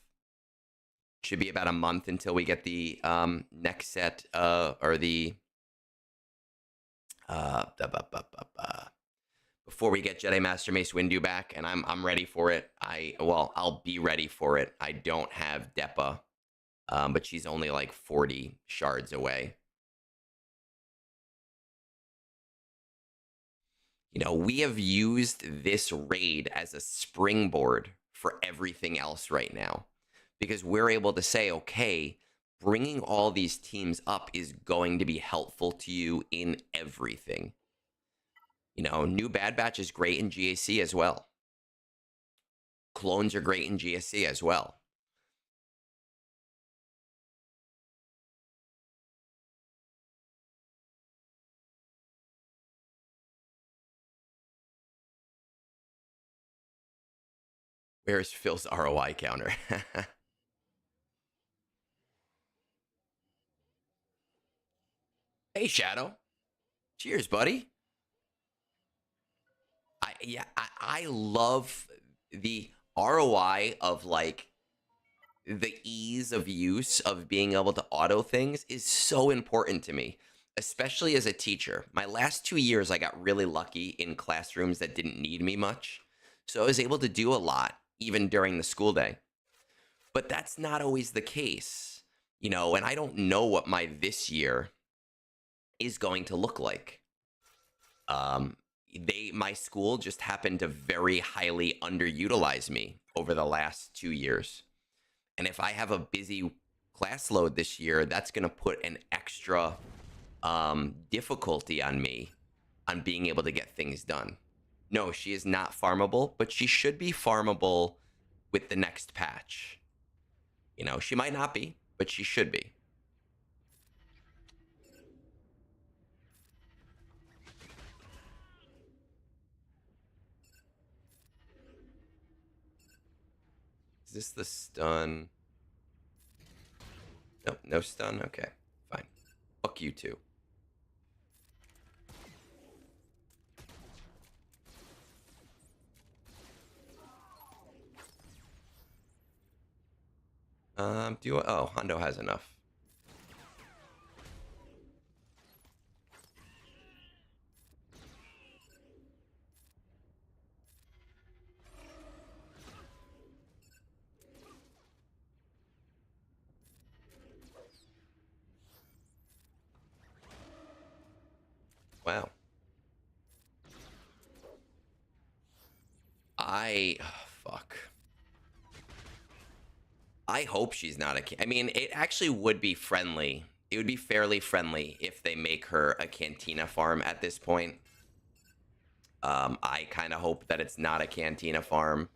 S1: Should be about a month until we get the next set, or the before we get Jedi Master Mace Windu back, and I'm ready for it. I'll be ready for it. I don't have Depa, but she's only like 40 shards away. You know, we have used this raid as a springboard for everything else right now, because we're able to say, okay, bringing all these teams up is going to be helpful to you in everything. You know, New Bad Batch is great in GAC as well. Clones are great in GSC as well. Where's Phil's ROI counter? Hey, Shadow. Cheers, buddy. I love the ROI of like the ease of use of being able to auto things is so important to me, especially as a teacher. My last 2 years, I got really lucky in classrooms that didn't need me much. So I was able to do a lot even during the school day. But that's not always the case, you know, and I don't know what my this year is going to look like. Um, my school just happened to very highly underutilize me over the last 2 years. And if I have a busy class load this year, that's going to put an extra difficulty on me on being able to get things done. No, she is not farmable, but she should be farmable with the next patch. You know, she might not be, but she should be. Is this the stun? Nope, no stun. Okay, fine. Fuck you too. Oh, Hondo has enough. Wow. Fuck. I hope she's not a. I mean, it actually would be friendly. It would be fairly friendly if they make her a Cantina farm at this point. I kind of hope that it's not a Cantina farm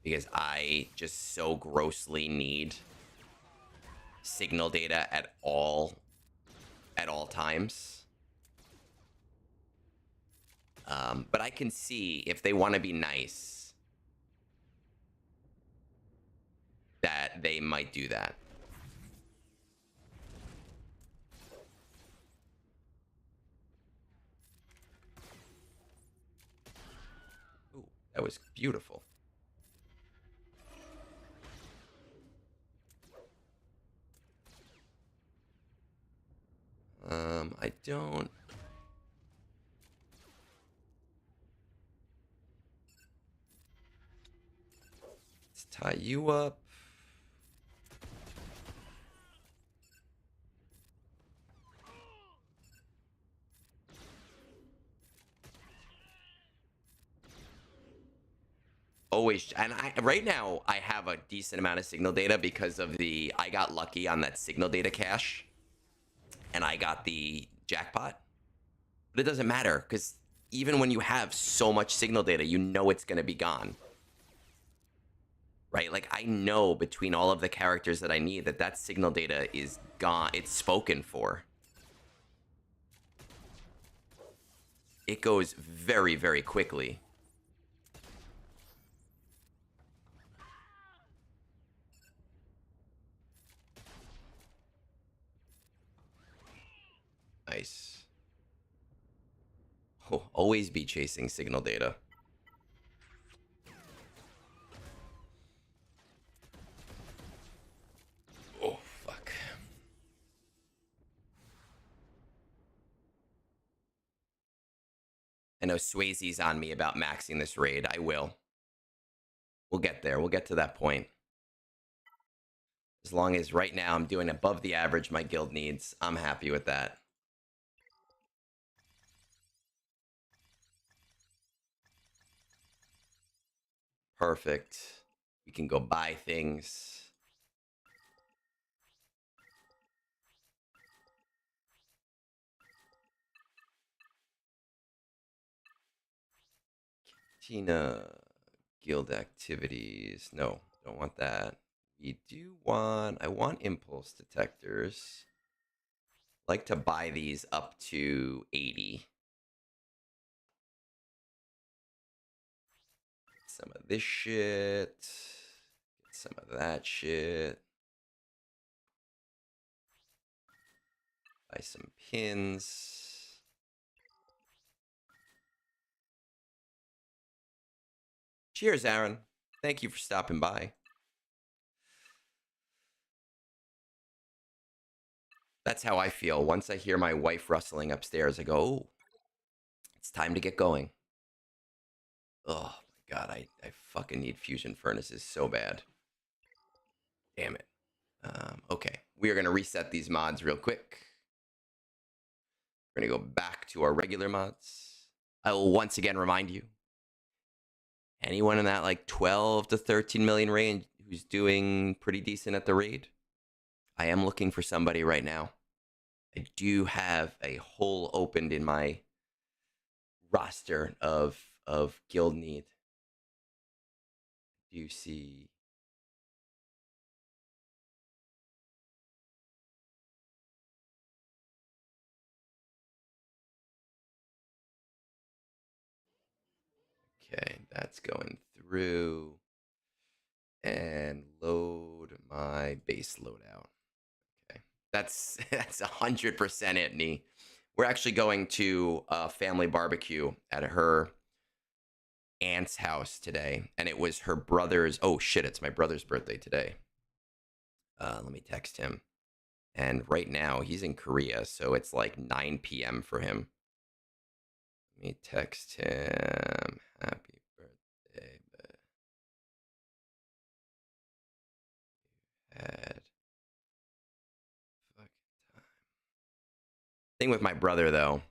S1: because I just so grossly need signal data at all times. But I can see if they want to be nice that they might do that. Ooh, that was beautiful. I don't. Let's tie you up. Always, and right now I have a decent amount of signal data because of I got lucky on that signal data cache and I got the jackpot. But it doesn't matter because even when you have so much signal data, you know it's going to be gone. Right? Like I know between all of the characters that I need that signal data is gone. It's spoken for. It goes very, very quickly. Nice. Oh, always be chasing signal data. Oh, fuck. I know Swayze's on me about maxing this raid. I will. We'll get there. We'll get to that point. As long as right now I'm doing above the average my guild needs, I'm happy with that. Perfect. We can go buy things. Tina, guild activities. No, don't want that. I want impulse detectors. Like to buy these up to 80. some of this shit. Get some of that shit. Buy some pins. Cheers, Aaron. Thank you for stopping by. That's how I feel. Once I hear my wife rustling upstairs, I go, oh, it's time to get going. Oh, my God. I fucking need fusion furnaces so bad. Damn it. Okay. We are going to reset these mods real quick. We're going to go back to our regular mods. I will once again remind you, anyone in that like 12 to 13 million range who's doing pretty decent at the raid, I am looking for somebody right now. I do have a hole opened in my roster of guild need. Do you see? Okay, that's going through. And load my base loadout. Okay, that's 100% it, Nee. We're actually going to a family barbecue at her aunt's house today, and it was her brother's. Oh shit! It's my brother's birthday today. Let me text him. And right now he's in Korea, so it's like 9 p.m. for him. Let me text him. Happy birthday. Had fucking time. Thing with my brother though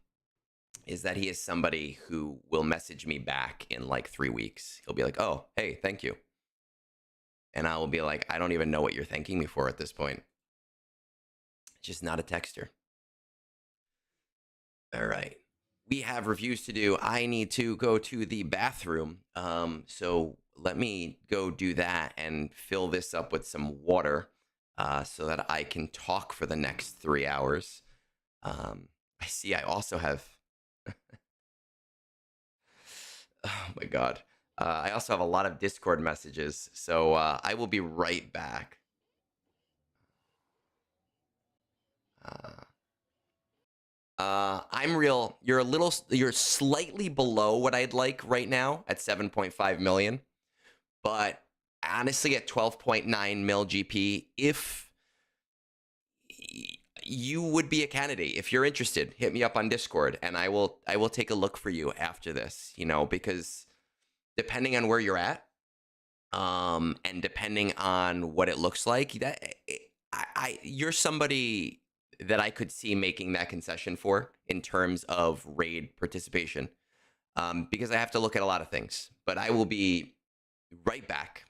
S1: is that he is somebody who will message me back in like 3 weeks. He'll be like, "Oh, hey, thank you," and I will be like, "I don't even know what you're thanking me for at this point." Just not a texter. All right, we have reviews to do. I need to go to the bathroom, so let me go do that and fill this up with some water, so that I can talk for the next 3 hours. I see I also have oh my God. I also have a lot of Discord messages, so I will be right back. You're slightly below what I'd like right now at 7.5 million, but honestly at 12.9 mil GP, if you would be a candidate, if you're interested, hit me up on Discord and I will take a look for you after this, because depending on where you're at, and depending on what it looks like, you're somebody that I could see making that concession for in terms of raid participation, because I have to look at a lot of things. But I will be right back.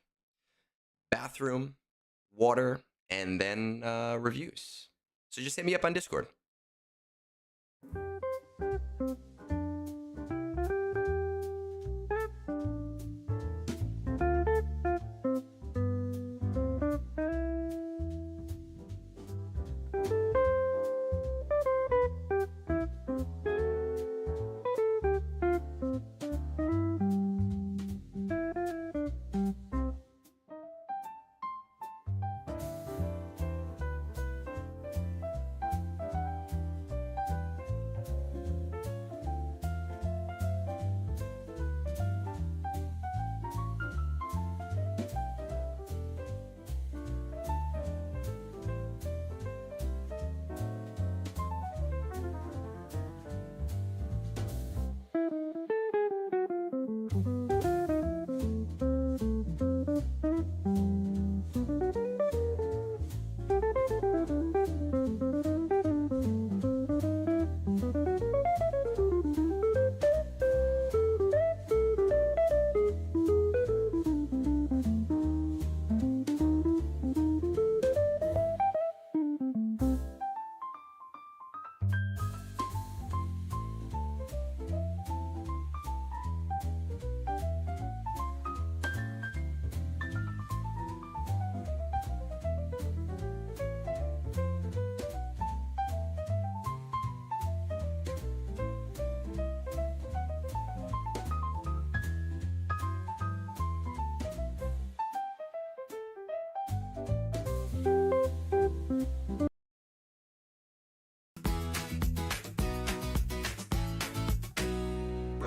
S1: Bathroom, water, and then reviews. So just hit me up on Discord.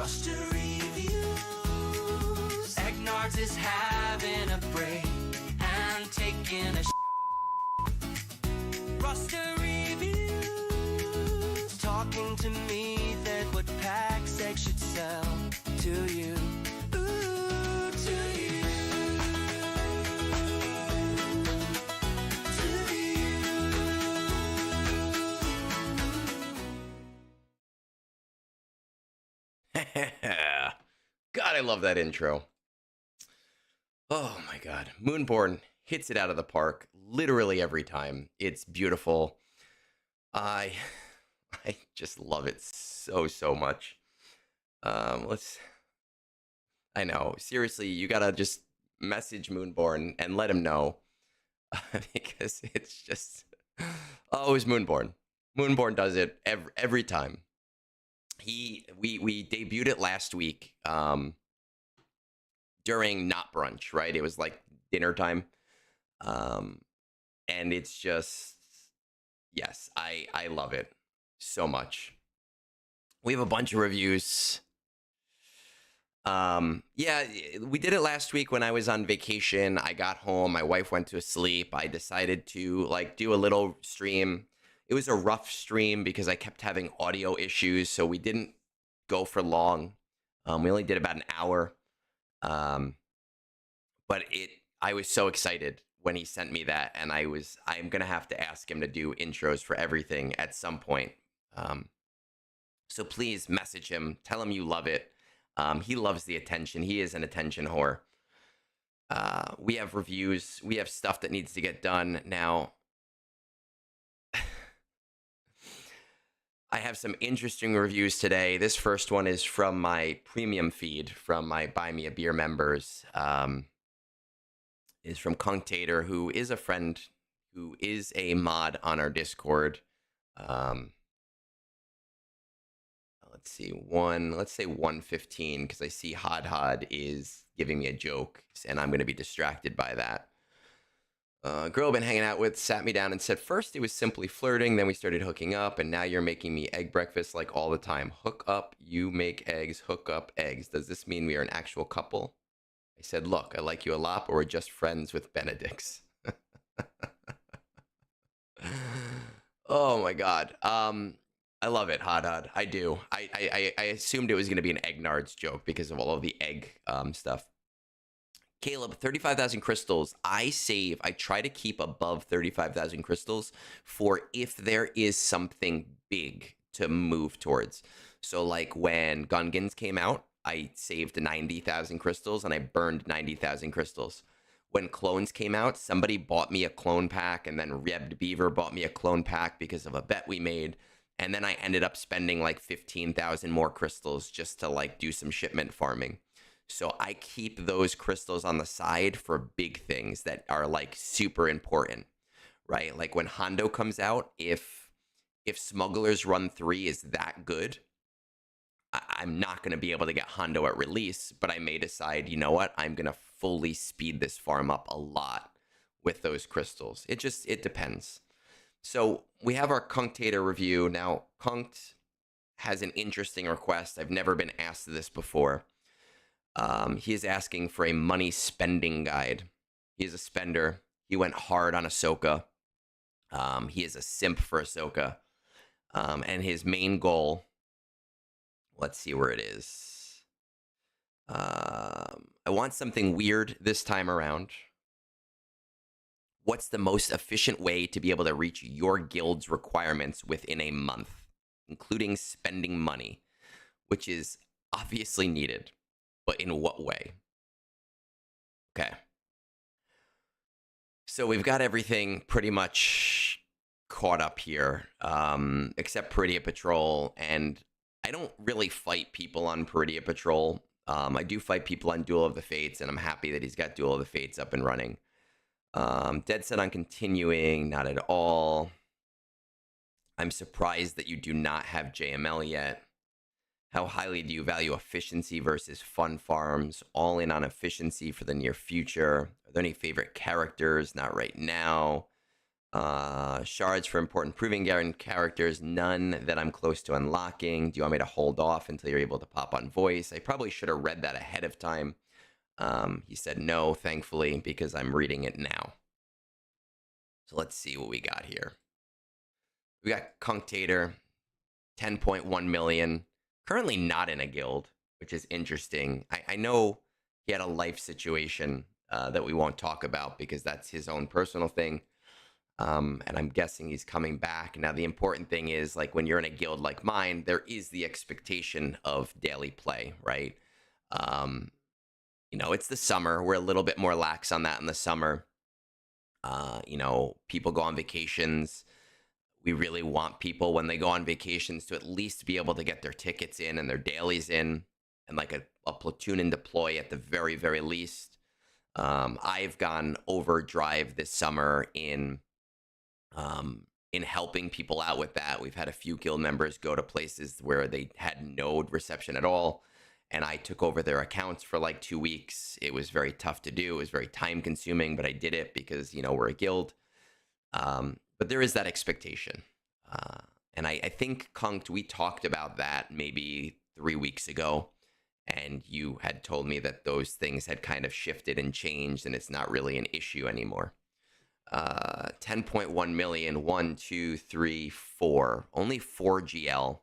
S2: Roster reviews. Egnards is having a break and taking a Roster reviews. Talking to me that what pack sex should sell to you. Ooh, to you. To you.
S1: God, I love that intro. Oh my God. Moonborn hits it out of the park literally every time. It's beautiful. I just love it so much. I know, seriously, you gotta just message Moonborn and let him know because it's just, oh, it was Moonborn. Moonborn does it every time. We debuted it last week during not brunch, right? It was like dinner time. And it's just, yes, I love it so much. We have a bunch of reviews. Yeah, we did it last week when I was on vacation. I got home, my wife went to sleep. I decided to like do a little stream. It was a rough stream because I kept having audio issues, so we didn't go for long. We only did about an hour. But I was so excited when he sent me that, and I'm gonna have to ask him to do intros for everything at some point. So please message him, tell him you love it. He loves the attention. He is an attention whore. We have reviews. We have stuff that needs to get done. Now, I have some interesting reviews today. This first one is from my premium feed, from my Buy Me a Beer members. Is from Cunctator, who is a friend, who is a mod on our Discord. Let's see, let's say 115, because I see Hod is giving me a joke, and I'm going to be distracted by that. Girl I've been hanging out with sat me down and said, first it was simply flirting, then we started hooking up, and now you're making me egg breakfast like all the time. Hook up, you make eggs, hook up, eggs. Does this mean we are an actual couple? I said, look, I like you a lot, but we're just friends with Benedicts. Oh my God. I love it, Hod. I do. I assumed it was going to be an Egnards joke because of all of the egg stuff. Caleb, 35,000 crystals. I try to keep above 35,000 crystals for if there is something big to move towards. So like when Gungans came out, I saved 90,000 crystals and I burned 90,000 crystals. When clones came out, somebody bought me a clone pack, and then Rebbed Beaver bought me a clone pack because of a bet we made. And then I ended up spending like 15,000 more crystals just to like do some shipment farming. So I keep those crystals on the side for big things that are like super important, right? Like when Hondo comes out, if Smuggler's Run 3 is that good, I'm not going to be able to get Hondo at release, but I may decide, you know what, I'm going to fully speed this farm up a lot with those crystals. It depends. So we have our Cunctator review. Now, Cunct has an interesting request. I've never been asked this before. He is asking for a money spending guide. He is a spender. He went hard on Ahsoka. He is a simp for Ahsoka. And his main goal, let's see where it is. I want something weird this time around. What's the most efficient way to be able to reach your guild's requirements within a month, including spending money, which is obviously needed, but in what way? Okay. So we've got everything pretty much caught up here, except Peridia Patrol, and I don't really fight people on Peridia Patrol. I do fight people on Duel of the Fates, and I'm happy that he's got Duel of the Fates up and running. Dead set on continuing, not at all. I'm surprised that you do not have JML yet. How highly do you value efficiency versus fun farms? All in on efficiency for the near future. Are there any favorite characters? Not right now. Shards for important proving ground characters, none that I'm close to unlocking. Do you want me to hold off until you're able to pop on voice? I probably should have read that ahead of time. He said no, thankfully, because I'm reading it now. So let's see what we got here. We got Cunctator, 10.1 million. Currently not in a guild, which is interesting. I know he had a life situation that we won't talk about because that's his own personal thing. And I'm guessing he's coming back. Now, the important thing is, like, when you're in a guild like mine, there is the expectation of daily play, right? You know, it's the summer. We're a little bit more lax on that in the summer. You know, people go on vacations. We really want people when they go on vacations to at least be able to get their tickets in and their dailies in, and like a platoon and deploy at the very, very least. I've gone overdrive this summer in helping people out with that. We've had a few guild members go to places where they had no reception at all, and I took over their accounts for like 2 weeks. It was very tough to do. It was very time consuming, but I did it because, you know, we're a guild. But there is that expectation. And I think, Kunked, we talked about that maybe 3 weeks ago, and you had told me that those things had kind of shifted and changed, and it's not really an issue anymore. 10.1 million, 1, 2, 3, 4, only 4 GL,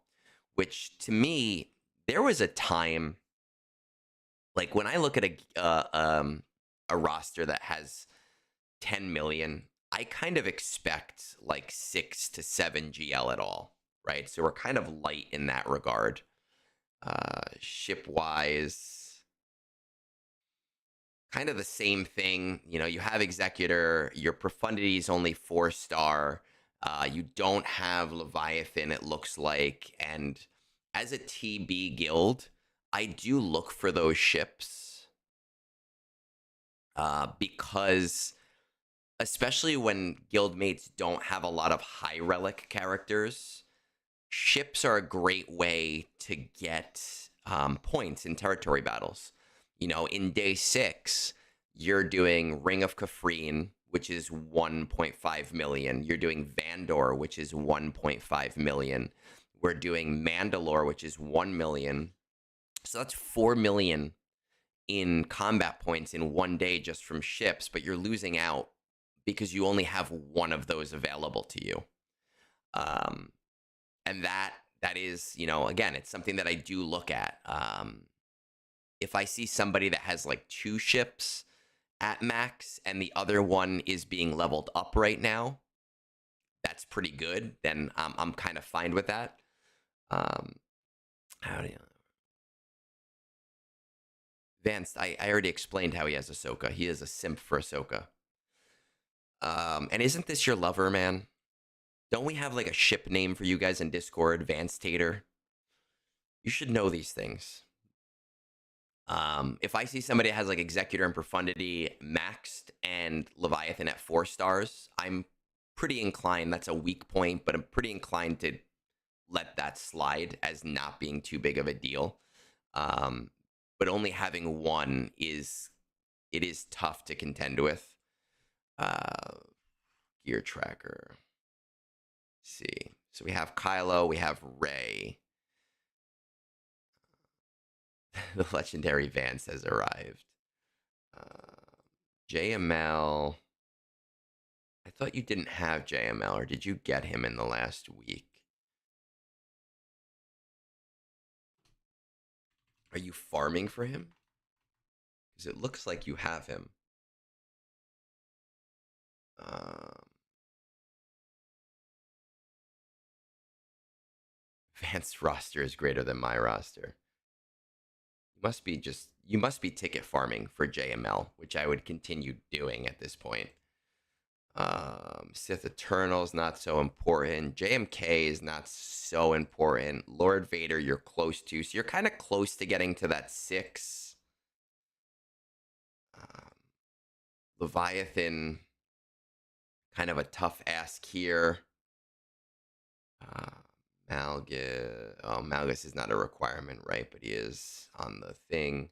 S1: which to me, there was a time, like when I look at a roster that has 10 million, I kind of expect like 6 to 7 GL at all, right? So we're kind of light in that regard. Ship wise, kind of the same thing. You know, you have Executor, your Profundity is only 4-star. You don't have Leviathan, it looks like. And as a TB guild, I do look for those ships because, especially when guildmates don't have a lot of high relic characters, ships are a great way to get points in territory battles. You know, in day 6, you're doing Ring of Kafrine, which is 1.5 million. You're doing Vandor, which is 1.5 million. We're doing Mandalore, which is 1 million. So that's 4 million in combat points in one day just from ships, but you're losing out because you only have one of those available to you. And that is, you know, again, it's something that I do look at. If I see somebody that has like 2 ships at max and the other one is being leveled up right now, that's pretty good. Then I'm kind of fine with that. How do you... Vance, I already explained how he has Ahsoka. He is a simp for Ahsoka. And isn't this your lover, man? Don't we have like a ship name for you guys in Discord, Vancetator? You should know these things. If I see somebody that has like Executor and Profundity maxed and Leviathan at 4 stars, I'm pretty inclined, that's a weak point, but I'm pretty inclined to let that slide as not being too big of a deal. But only having one is tough to contend with. Gear tracker. Let's see. So we have Kylo, we have Rey. The legendary Vance has arrived. JML. I thought you didn't have JML, or did you get him in the last week? Are you farming for him? Because it looks like you have him. Vance's roster is greater than my roster. You must be ticket farming for JML, which I would continue doing at this point. Sith Eternal is not so important. JMK is not so important. Lord Vader, you're close to. So you're kind of close to getting to that 6. Leviathan, kind of a tough ask here. Malgus. Oh, Malgus is not a requirement, right? But he is on the thing.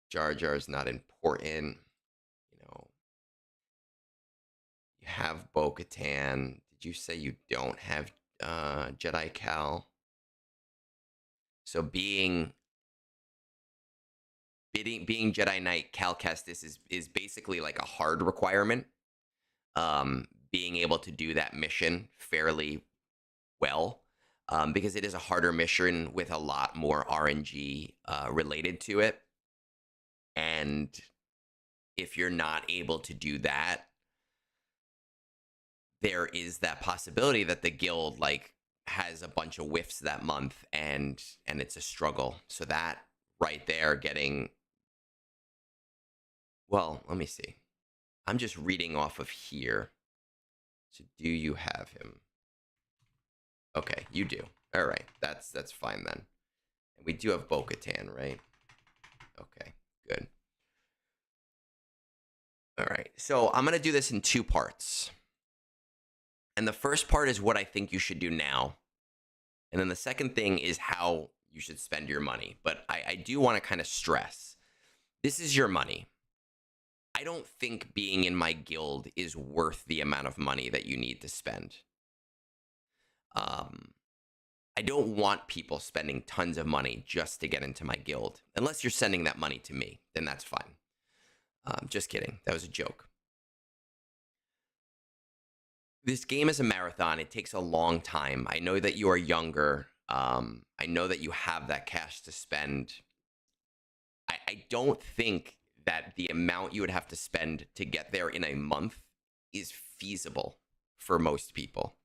S1: Jar Jar is not important. You know, you have Bo-Katan. Did you say you don't have Jedi Cal? So being Jedi Knight Cal Kestis is basically like a hard requirement. Being able to do that mission fairly well, because it is a harder mission with a lot more RNG related to it. And if you're not able to do that, there is that possibility that the guild like has a bunch of whiffs that month, and it's a struggle. So that right there getting, well, let me see. I'm just reading off of here. So do you have him? Okay, you do. All right, that's fine then. And we do have Bo-Katan, right? Okay, good. All right, so I'm gonna do this in 2 parts. And the first part is what I think you should do now. And then the second thing is how you should spend your money. But I do want to kind of stress, this is your money. I don't think being in my guild is worth the amount of money that you need to spend. I don't want people spending tons of money just to get into my guild. Unless you're sending that money to me, then that's fine. Just kidding. That was a joke. This game is a marathon. It takes a long time. I know that you are younger. I know that you have that cash to spend. I don't think that the amount you would have to spend to get there in a month is feasible for most people.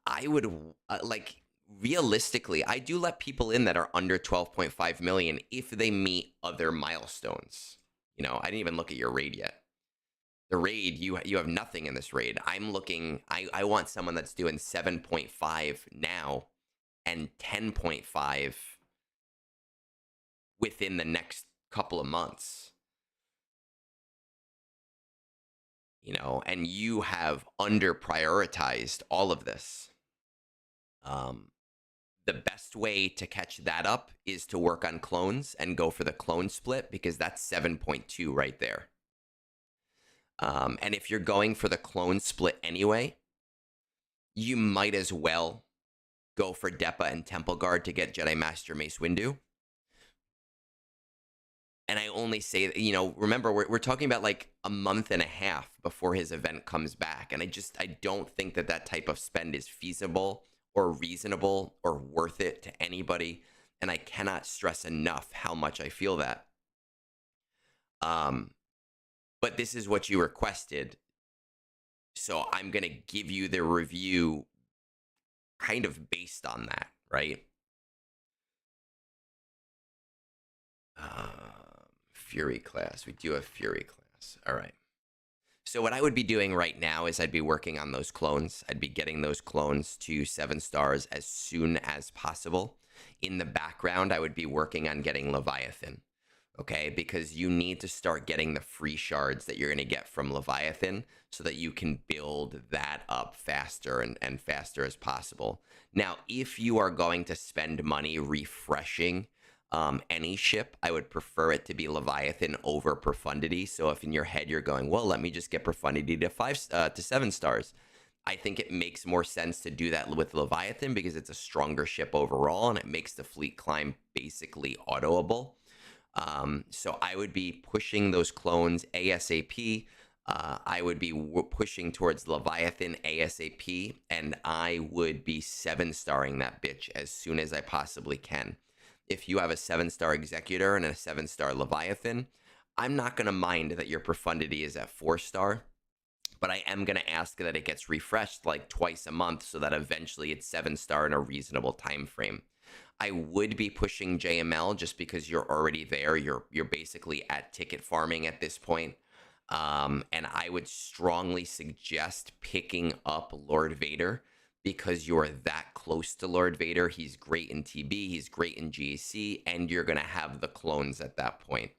S1: I would, like, realistically, I do let people in that are under 12.5 million if they meet other milestones. You know, I didn't even look at your raid yet. The raid, you have nothing in this raid. I'm looking, I want someone that's doing 7.5 now and 10.5 within the next couple of months. You know, and you have under prioritized all of this. The best way to catch that up is to work on clones and go for the clone split, because that's 7.2 right there. And if you're going for the clone split anyway, you might as well go for Depa and Temple Guard to get Jedi Master Mace Windu. And I only say, you know, remember, we're talking about like a month and a half before his event comes back. And I don't think that that type of spend is feasible or reasonable or worth it to anybody. And I cannot stress enough how much I feel that. But this is what you requested. So I'm going to give you the review kind of based on that, right? Fury class. We do have Fury class. All right. So what I would be doing right now is I'd be working on those clones. I'd be getting those clones to 7 stars as soon as possible. In the background, I would be working on getting Leviathan. Okay, because you need to start getting the free shards that you're going to get from Leviathan so that you can build that up faster and faster as possible. Now, if you are going to spend money refreshing any ship, I would prefer it to be Leviathan over Profundity. So if in your head you're going, well, let me just get Profundity to 7 stars. I think it makes more sense to do that with Leviathan because it's a stronger ship overall and it makes the fleet climb basically autoable. So I would be pushing those clones ASAP. I would be pushing towards Leviathan ASAP, and I would be 7-starring that bitch as soon as I possibly can. If you have a 7-star Executor and a 7-star Leviathan, I'm not going to mind that your Profundity is at 4-star, but I am going to ask that it gets refreshed like twice a month so that eventually it's 7-star in a reasonable time frame. I would be pushing JML just because you're already there. You're basically at ticket farming at this point. And I would strongly suggest picking up Lord Vader because you're that close to Lord Vader. He's great in TB, he's great in GAC, and you're going to have the clones at that point.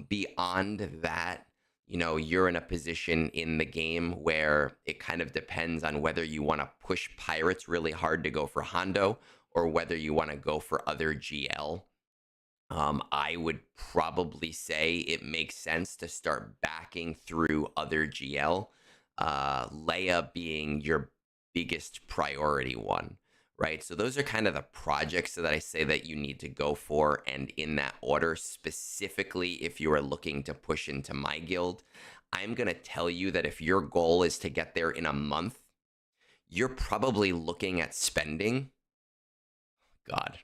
S1: Beyond that, you know, you're in a position in the game where it kind of depends on whether you want to push pirates really hard to go for Hondo or whether you want to go for other GL. I would probably say it makes sense to start backing through other GL, Leia being your biggest priority one, right? So those are kind of the projects that I say that you need to go for, and in that order, specifically if you are looking to push into my guild. I'm going to tell you that if your goal is to get there in a month, you're probably looking at spending, God,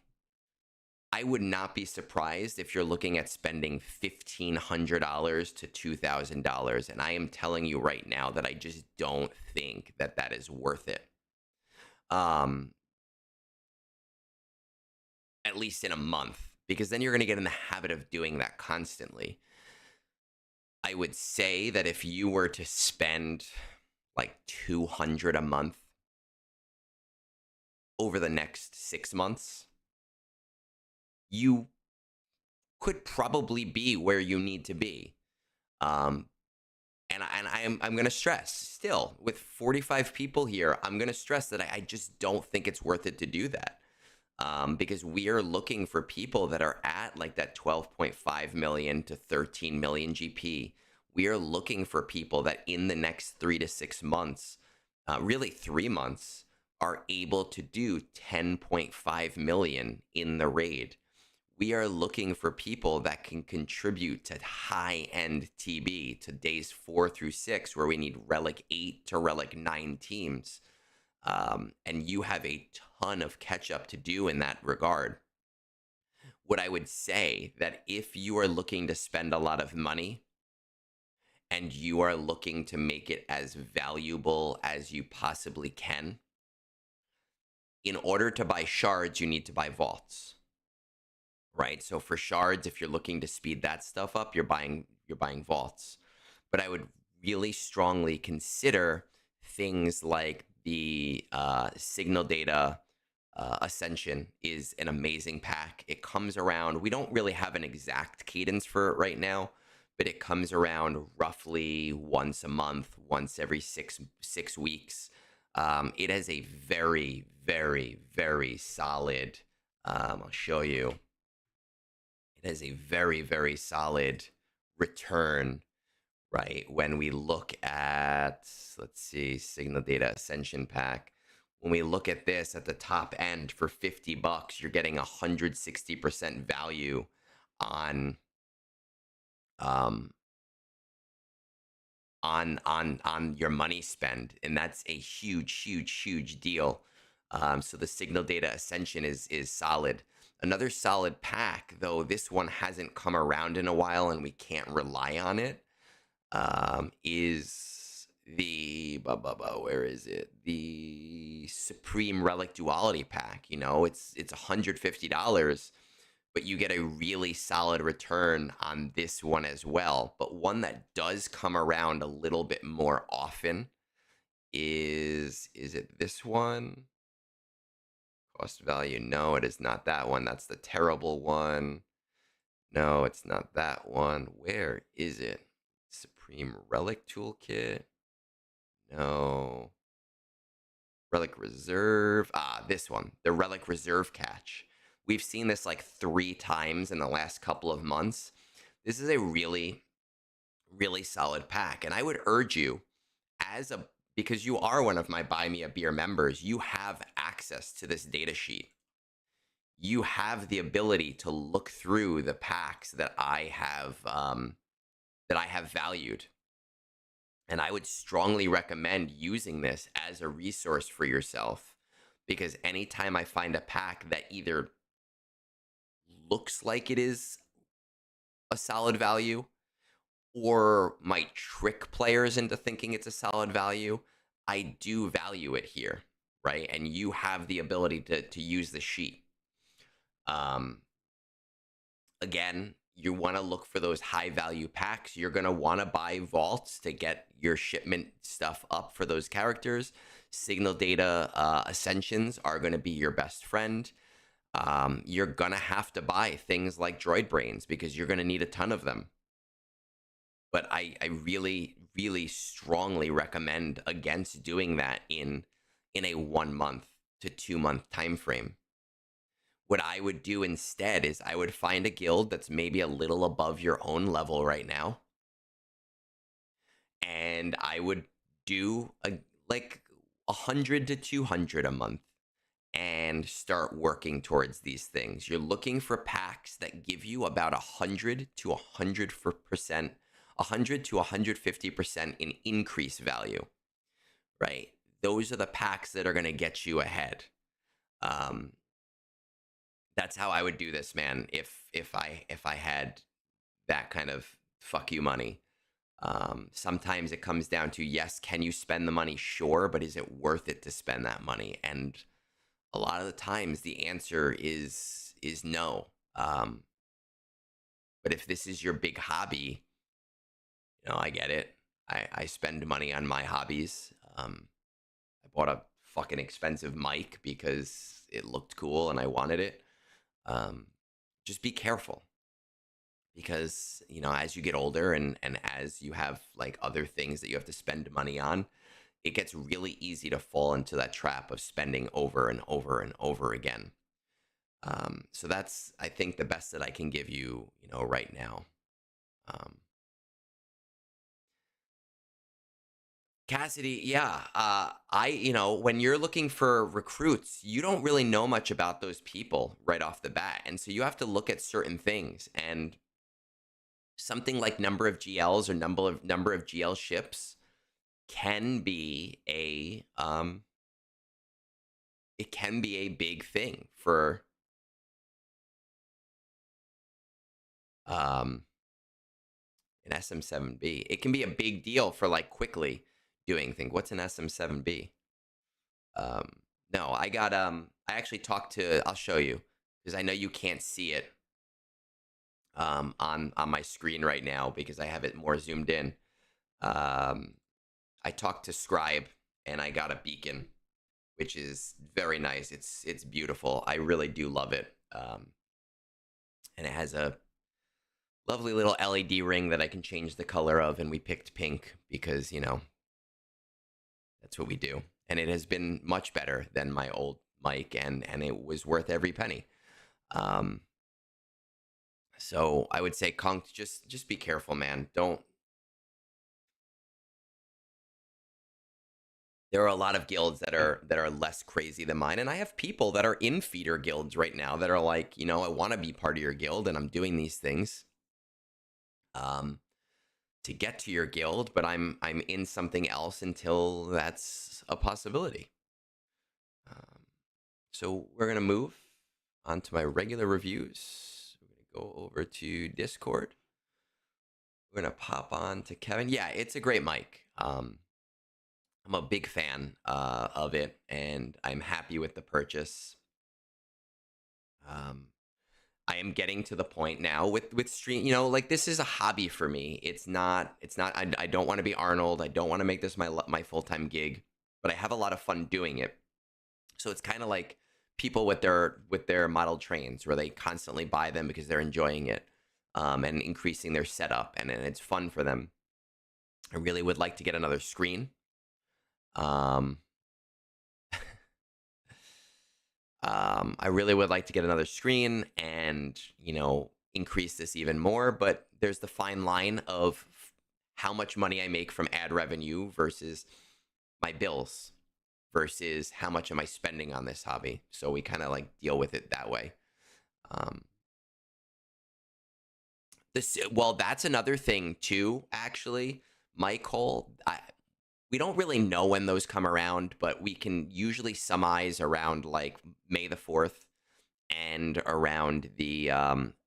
S1: I would not be surprised if you're looking at spending $1,500 to $2,000. And I am telling you right now that I just don't think that that is worth it. At least in a month, because then you're going to get in the habit of doing that constantly. I would say that if you were to spend like $200 a month over the next 6 months, you could probably be where you need to be. And I'm going to stress still with 45 people here, I'm going to stress that I just don't think it's worth it to do that. Because we are looking for people that are at like that 12.5 million to 13 million GP. We are looking for people that in the next 3 to 6 months, really 3 months, are able to do 10.5 million in the raid. We are looking for people that can contribute to high-end TB, to days 4 through 6, where we need Relic 8 to Relic 9 teams. And you have a ton of catch-up to do in that regard. What I would say that if you are looking to spend a lot of money and you are looking to make it as valuable as you possibly can, in order to buy shards, you need to buy vaults. Right? So for shards, if you're looking to speed that stuff up, you're buying vaults. But I would really strongly consider things like the signal data Ascension is an amazing pack. It comes around, we don't really have an exact cadence for it right now, but it comes around roughly once a month, once every six weeks. It has a very, very, very solid, I'll show you. It has a very, very solid return, right? When we look at, let's see, Signal Data Ascension Pack. When we look at this at the top end for $50, you're getting 160% value on your money spend, and that's a huge deal. So the Signal Data Ascension is solid. Another solid pack, though this one hasn't come around in a while and we can't rely on it, is the where is it? The Supreme Relic Duality pack. You know, it's $150, but you get a really solid return on this one as well. But one that does come around a little bit more often is it this one? Cost value? No, it is not that one. That's the terrible one. No, it's not that one. Where is it? Supreme Relic Toolkit? No. Relic Reserve. Ah, this one. The Relic Reserve Catch. We've seen this like 3 times in the last couple of months. This is a really, really solid pack. And I would urge you, because you are one of my Buy Me a Beer members, you have access to this data sheet. You have the ability to look through the packs that I have valued. And I would strongly recommend using this as a resource for yourself, because anytime I find a pack that either looks like it is a solid value or might trick players into thinking it's a solid value, I do value it here, right? And you have the ability to use the sheet. Again, you want to look for those high value packs. You're going to want to buy vaults to get your shipment stuff up for those characters. Signal Data Ascensions are going to be your best friend. You're going to have to buy things like Droid Brains because you're going to need a ton of them. But I really, really strongly recommend against doing that in a 1 month to 2 month time frame. what I would do instead is I would find a guild that's maybe a little above your own level right now, and I would do like 100 to 200 a month and start working towards these things. You're looking for packs that give you about 100 to 100%, 100 to 150% in increase value, right? Those are the packs that are going to get you ahead. That's how I would do this, man. If I had that kind of fuck you money. Sometimes it comes down to, yes, can you spend the money? Sure, but is it worth it to spend that money? And a lot of the times the answer is no. But if this is your big hobby, I get it. I spend money on my hobbies. I bought a fucking expensive mic because it looked cool and I wanted it. Just be careful, because as you get older and as you have like other things that you have to spend money on, it gets really easy to fall into that trap of spending over and over and over again. So that's, I think, the best that I can give you, right now. Cassidy, yeah. When you're looking for recruits, you don't really know much about those people right off the bat. And so you have to look at certain things, and something like number of GLs or number of GL ships can be a it can be a big thing for an SM7B. It can be a big deal for like quickly doing things. What's an SM7B? No, I actually talked to, I'll show you, because I know you can't see it on my screen right now because I have it more zoomed in. I talked to Scribe and I got a beacon, which is very nice. It's beautiful. I really do love it. And it has a lovely little LED ring that I can change the color of, and we picked pink because, that's what we do. And it has been much better than my old mic, and it was worth every penny. So I would say, Conk, just be careful, man. There are a lot of guilds that are less crazy than mine, and I have people that are in feeder guilds right now that are like, I want to be part of your guild, and I'm doing these things to get to your guild, but I'm in something else until that's a possibility. So we're gonna move on to my regular reviews. We're gonna go over to Discord. We're gonna pop on to Kevin. Yeah, it's a great mic. I'm a big fan of it, and I'm happy with the purchase. I am getting to the point now with stream, like, this is a hobby for me. It's not, I don't want to be Arnold. I don't want to make this my full-time gig, but I have a lot of fun doing it. So it's kind of like people with their model trains, where they constantly buy them because they're enjoying it, and increasing their setup, and it's fun for them. I really would like to get another screen. I really would like to get another screen and, increase this even more. But there's the fine line of how much money I make from ad revenue versus my bills versus how much am I spending on this hobby. So we kind of like deal with it that way. Well, that's another thing too, actually, Michael. We don't really know when those come around, but we can usually surmise around like May the 4th and around the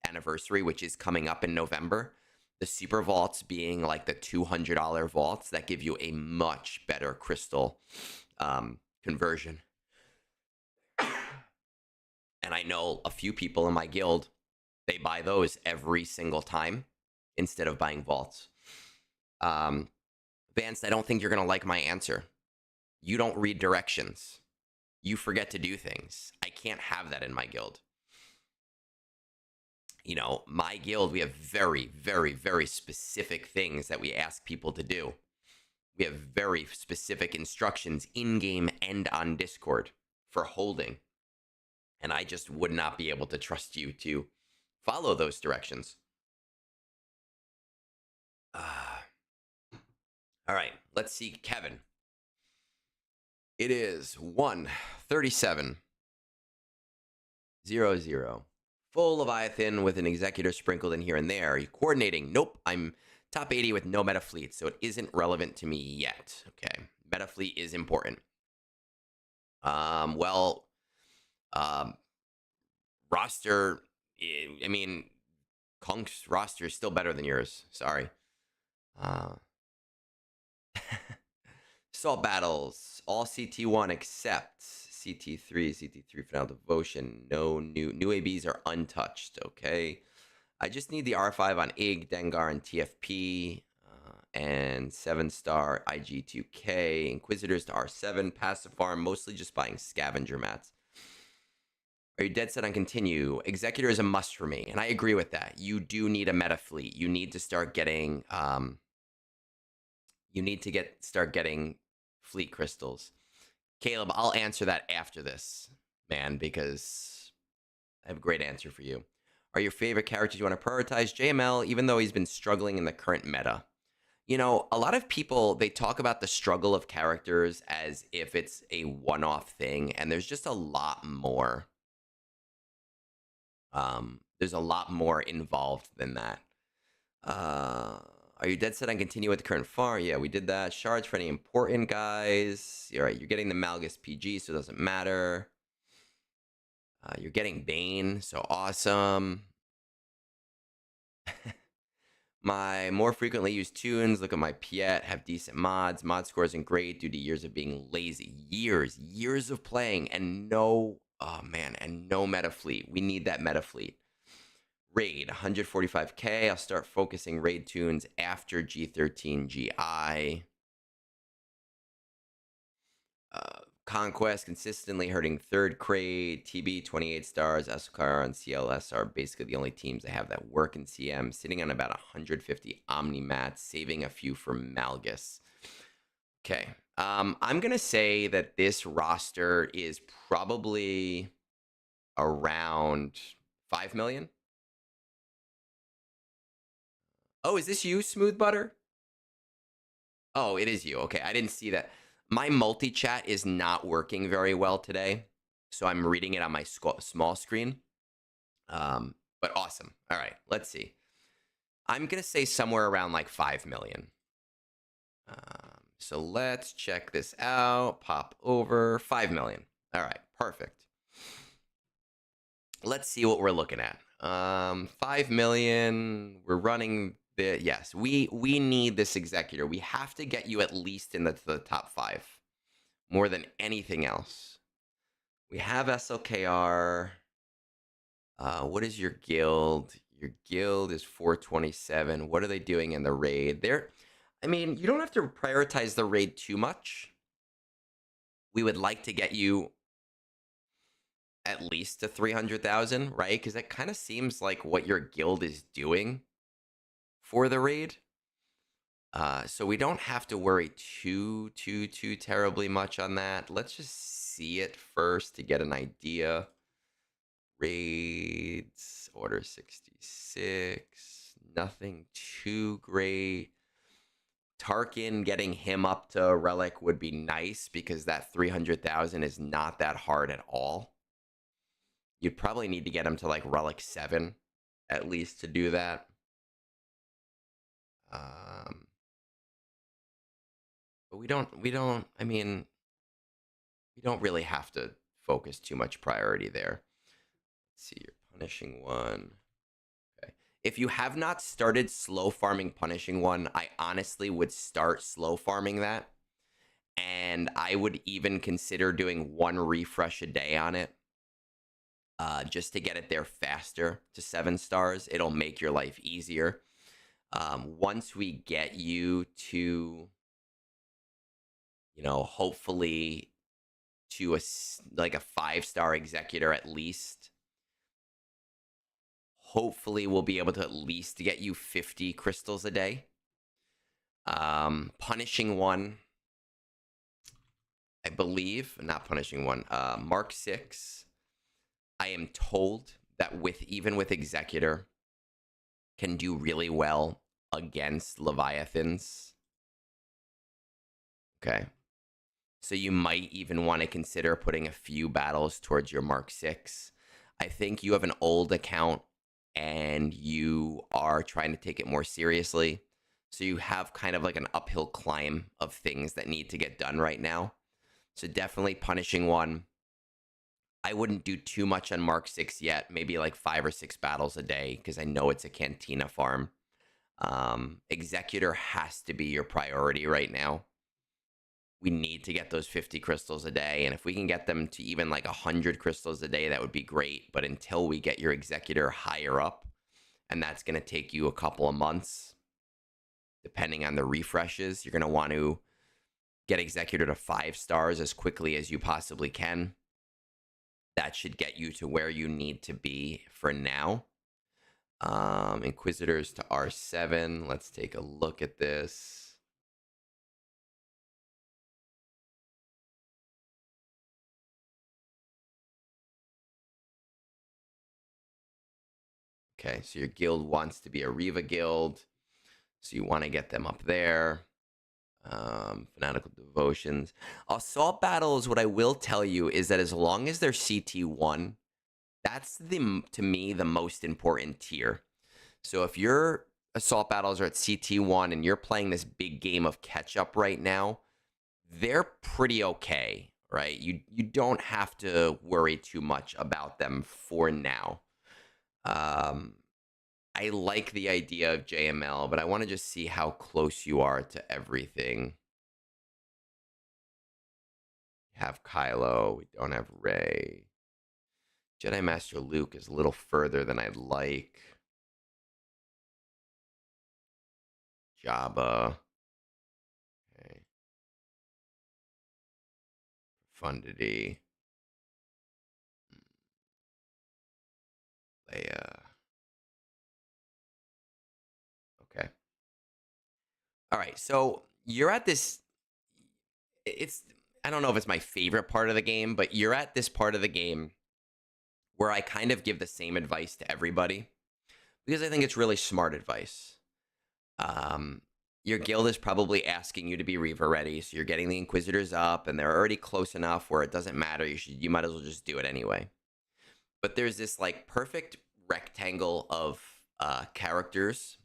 S1: anniversary, which is coming up in November. The super vaults being like the $200 vaults that give you a much better crystal conversion. And I know a few people in my guild, they buy those every single time instead of buying vaults. Vance, I don't think you're going to like my answer. You don't read directions. You forget to do things. I can't have that in my guild. My guild, we have very, very, very specific things that we ask people to do. We have very specific instructions in-game and on Discord for holding. And I just would not be able to trust you to follow those directions. All right, let's see, Kevin. It is 137 00. Full Leviathan with an executor sprinkled in here and there. Are you coordinating? Nope. I'm top 80 with no meta fleet, so it isn't relevant to me yet. Okay. Meta fleet is important. Roster, I mean, Kunk's roster is still better than yours. Sorry. Assault battles, all CT1 except CT3, CT3 Final Devotion. No new ABs are untouched. Okay. I just need the R5 on IG, Dengar, and TFP, and 7-star IG2K. Inquisitors to R7. Passive farm, mostly just buying scavenger mats. Are you dead set on continue? Executor is a must for me, and I agree with that. You do need a meta fleet. You need to start getting start getting fleet crystals. Caleb, I'll answer that after this, man, because I have a great answer for you. Are your favorite characters you want to prioritize? JML, even though he's been struggling in the current meta. You know, a lot of people, they talk about the struggle of characters as if it's a one-off thing, and there's just a lot more. There's a lot more involved than that. Are you dead set on continue with the current farm? Yeah, we did that. Shards for any important guys. All right, you're getting the Malgus PG, so it doesn't matter. You're getting Bane, so awesome. My more frequently used tunes, look at my Piet, have decent mods. Mod score isn't great due to years of being lazy. Years of playing and no, oh man, and no meta fleet. We need that meta fleet. Raid, 145k. I'll start focusing raid tunes after G13 GI. Conquest, consistently hurting third crate. TB, 28 stars. Escar and CLS are basically the only teams that have that work in CM. Sitting on about 150 Omni mats, saving a few for Malgus. Okay. I'm going to say that this roster is probably around 5 million. Oh, is this you, Smooth Butter? Oh, it is you. Okay, I didn't see that. My multi-chat is not working very well today, so I'm reading it on my small screen. But awesome. All right, let's see. I'm going to say somewhere around like 5 million. So let's check this out. Pop over 5 million. All right, perfect. Let's see what we're looking at. 5 million. We're running the, yes, we need this executor. We have to get you at least in the top 5 more than anything else. We have SLKR. What is your guild? Your guild is 427. What are they doing in the raid? I mean, you don't have to prioritize the raid too much. We would like to get you at least to 300,000, right? Because that kind of seems like what your guild is doing for the raid. So we don't have to worry too terribly much on that. Let's just see it first to get an idea. Raids, order 66, nothing too great. Tarkin, getting him up to Relic would be nice because that 300,000 is not that hard at all. You'd probably need to get him to like Relic 7 at least to do that. But we don't, I mean, we don't really have to focus too much priority there. Let's see, you're punishing one. Okay. If you have not started slow farming punishing one, I honestly would start slow farming that. And I would even consider doing 1 refresh a day on it. Just to get it there faster to 7 stars. It'll make your life easier. Once we get you to, you know, hopefully to a 5-star executor at least, hopefully we'll be able to at least get you 50 crystals a day. Punishing one, I believe, not punishing one, Mark 6. I am told that even with Executor, can do really well against Leviathans. Okay. So you might even want to consider putting a few battles towards your Mark 6. I think you have an old account and you are trying to take it more seriously. So you have kind of like an uphill climb of things that need to get done right now. So definitely punishing one. I wouldn't do too much on Mark 6 yet. Maybe like 5 or 6 battles a day because I know it's a Cantina farm. Executor has to be your priority right now. We need to get those 50 crystals a day. And if we can get them to even like 100 crystals a day, that would be great. But until we get your Executor higher up, and that's going to take you a couple of months, depending on the refreshes, you're going to want to get Executor to 5 stars as quickly as you possibly can. That should get you to where you need to be for now. Inquisitors to R7. Let's take a look at this. Okay, so your guild wants to be a Riva guild. So you want to get them up there. Fanatical devotions. Assault battles, what I will tell you is that as long as they're CT1, that's to me the most important tier. So if your assault battles are at CT1 and you're playing this big game of catch up right now, they're pretty okay, right? You don't have to worry too much about them for now. I like the idea of JML, but I want to just see how close you are to everything. We have Kylo. We don't have Rey. Jedi Master Luke is a little further than I'd like. Jabba. Okay. Profundity. Leia. Okay. All right. So you're at this. I don't know if it's my favorite part of the game, but you're at this part of the game where I kind of give the same advice to everybody because I think it's really smart advice. Your guild is probably asking you to be Reaver ready, so you're getting the Inquisitors up, and they're already close enough where it doesn't matter. You might as well just do it anyway. But there's this like perfect rectangle of characters.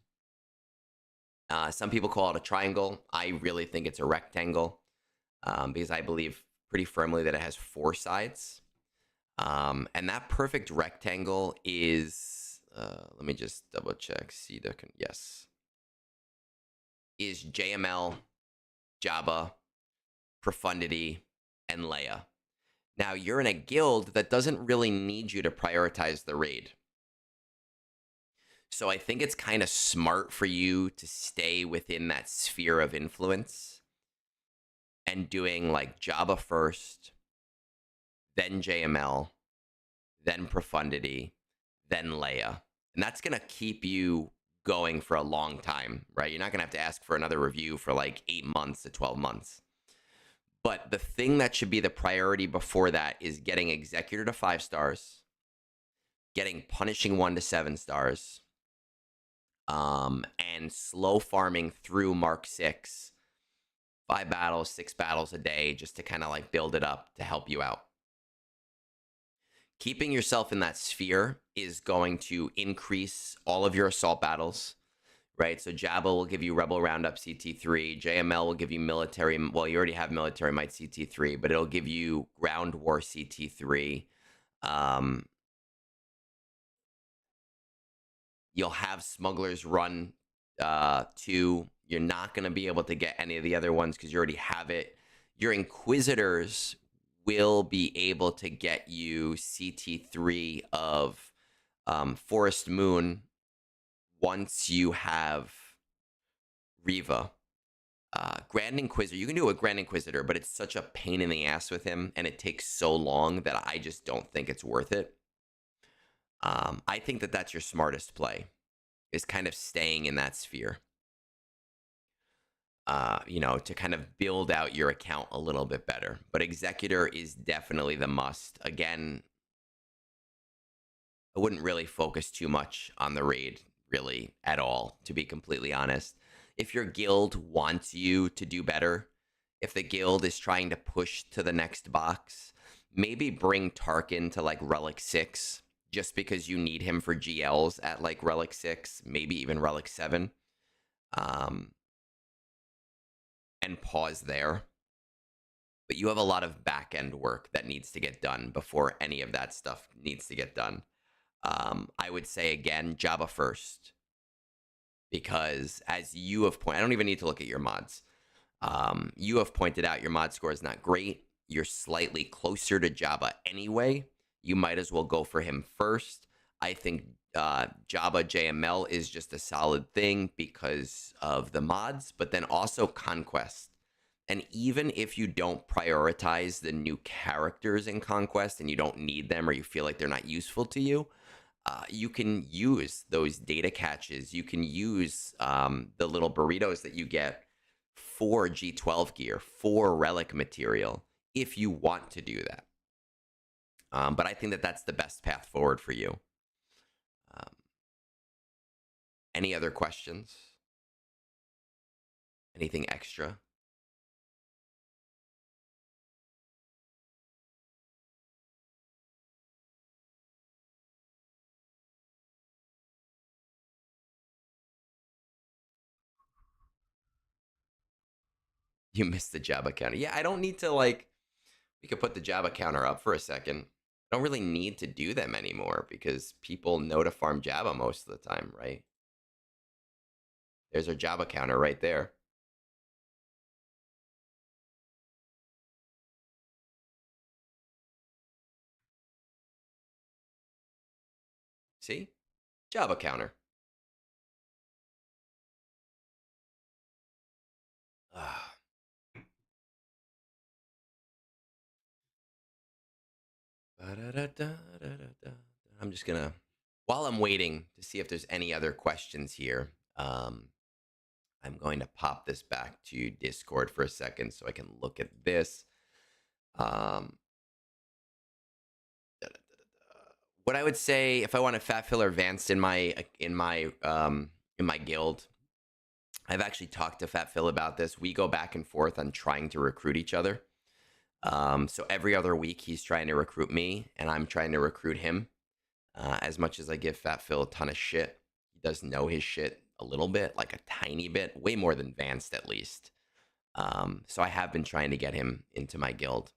S1: Some people call it a triangle. I really think it's a rectangle because I believe pretty firmly that it has 4 sides. And that perfect rectangle is, let me just double check. Yes. Is JML, Jabba, Profundity, and Leia. Now, you're in a guild that doesn't really need you to prioritize the raid. So I think it's kind of smart for you to stay within that sphere of influence and doing like Jabba first, then JML, then Profundity, then Leia. And that's going to keep you going for a long time, right? You're not going to have to ask for another review for like 8 months to 12 months. But the thing that should be the priority before that is getting Executor to 5 stars, getting Punishing 1 to 7 stars, and slow farming through Mark 6, 5 battles, 6 battles a day, just to kind of like build it up to help you out. Keeping yourself in that sphere is going to increase all of your assault battles, right? So Jabba will give you Rebel Roundup CT3. JML will give you military. Well, you already have military might CT3, but it'll give you Ground War CT3. You'll have Smugglers Run 2. You're not going to be able to get any of the other ones because you already have it. Your Inquisitors will be able to get you CT3 of Forest Moon once you have Riva. Grand Inquisitor, you can do a Grand Inquisitor, but it's such a pain in the ass with him, and it takes so long that I just don't think it's worth it. I think that that's your smartest play, is kind of staying in that sphere. To kind of build out your account a little bit better. But Executor is definitely the must. Again, I wouldn't really focus too much on the raid, really, at all, to be completely honest. If your guild wants you to do better, if the guild is trying to push to the next box, maybe bring Tarkin to like Relic 6 just because you need him for GLs at like Relic 6, maybe even Relic 7. Um, and pause there. But you have a lot of back end work that needs to get done before any of that stuff needs to get done. I would say again, Java first, because as you have pointed, I don't even need to look at your mods. You have pointed out your mod score is not great. You're slightly closer to Java anyway. You might as well go for him first. I think Java JML is just a solid thing because of the mods, but then also Conquest. And even if you don't prioritize the new characters in Conquest and you don't need them or you feel like they're not useful to you, you can use those data catches. You can use the little burritos that you get for G12 gear, for relic material, if you want to do that. But I think that that's the best path forward for you. Any other questions? Anything extra? You missed the Jabba counter. Yeah, I don't need to like, we could put the Jabba counter up for a second. I don't really need to do them anymore because people know to farm Jabba most of the time, right? There's our Jabba counter right there. See? Jabba counter. Ah. I'm just gonna, while I'm waiting to see if there's any other questions here, I'm going to pop this back to Discord for a second so I can look at this. Um, what I would say if I want a fat filler advanced in my guild, I've actually talked to Fat Phil about this. We go back and forth on trying to recruit each other. So every other week he's trying to recruit me and I'm trying to recruit him. As much as I give Fat Phil a ton of shit, he does know his shit a little bit, like a tiny bit, way more than Vanced at least. So I have been trying to get him into my guild.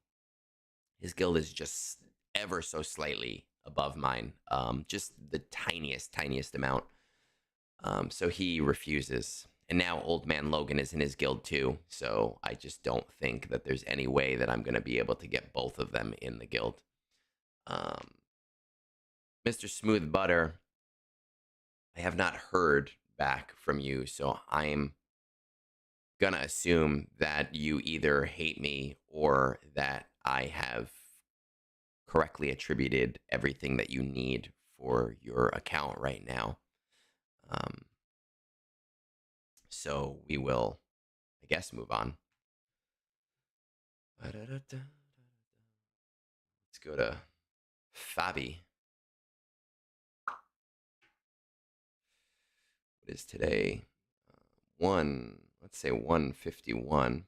S1: His guild is just ever so slightly above mine, just the tiniest amount. So he refuses. And now Old Man Logan is in his guild too. So I just don't think that there's any way that I'm going to be able to get both of them in the guild. Mr. Smooth Butter, I have not heard back from you. So I'm going to assume that you either hate me or that I have correctly attributed everything that you need for your account right now. So we will, I guess, move on. Let's go to Fabi. What is today? Let's say 151.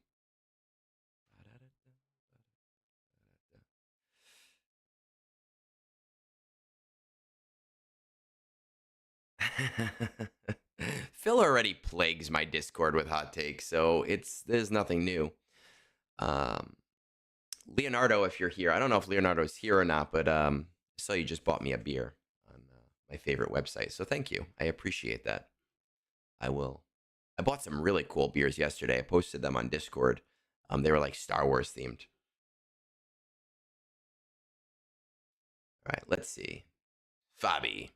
S1: Phil already plagues my Discord with hot takes, so there's nothing new. Leonardo, if you're here, I don't know if Leonardo's here or not, but I saw you just bought me a beer on my favorite website, so thank you. I appreciate that. I bought some really cool beers yesterday. I posted them on Discord. They were like Star Wars themed. All right, let's see. Fabi.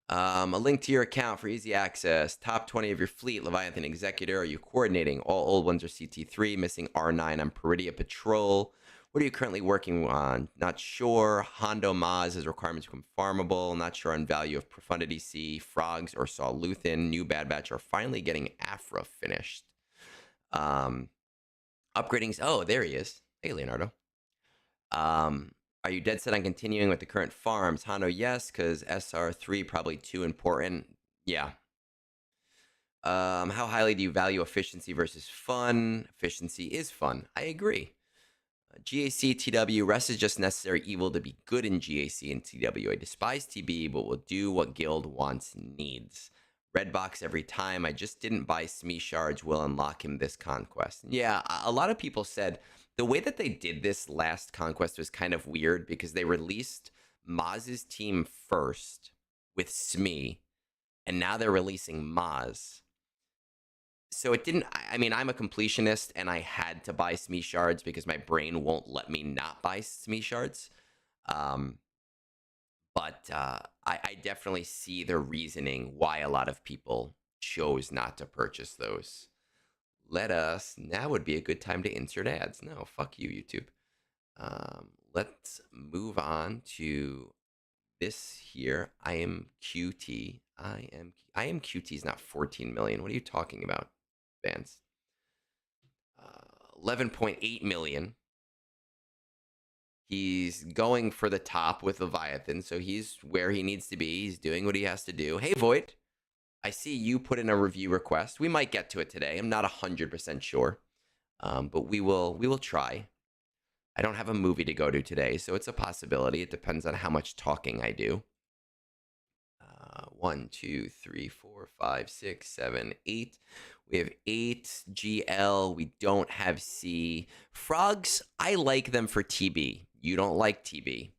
S1: A link to your account for easy access. Top 20 of your fleet, Leviathan Executor. Are you coordinating? All old ones are CT3, missing R9 on Peridia Patrol. What are you currently working on? Not sure. Hondo Maz has requirements become farmable. Not sure on value of Profundity Sea. Frogs or Saw Luthen. New Bad Batch are finally getting Afra finished. Upgrading. Oh, there he is. Hey, Leonardo. Are Are you dead set on continuing with the current farms? Hondo, yes, because SR3 probably too important. Yeah. How highly do you value efficiency versus fun? Efficiency is fun. I agree. GAC, TW, rest is just necessary evil to be good in GAC and TW. I despise TB, but will do what guild wants, needs. Red box every time. I just didn't buy Smee shards. Will unlock him this conquest. Yeah, a lot of people said the way that they did this last conquest was kind of weird because they released Maz's team first with Smee, and now they're releasing Maz. So it didn't. I mean, I'm a completionist, and I had to buy Smee shards because my brain won't let me not buy Smee shards. But I definitely see the reasoning why a lot of people chose not to purchase those. Let us. Now would be a good time to insert ads. No, fuck you, YouTube. Let's move on to this here. I am QT. I am QT is not 14 million. What are you talking about, fans? 11.8 million. He's going for the top with Leviathan, so he's where he needs to be. He's doing what he has to do. Hey, Void, I see you put in a review request. We might get to it today. I'm not 100% sure, but we will try. I don't have a movie to go to today, so it's a possibility. It depends on how much talking I do. 1, 2, 3, 4, 5, 6, 7, 8. We have 8 GL. We don't have C. Frogs, I like them for TB. You don't like TB.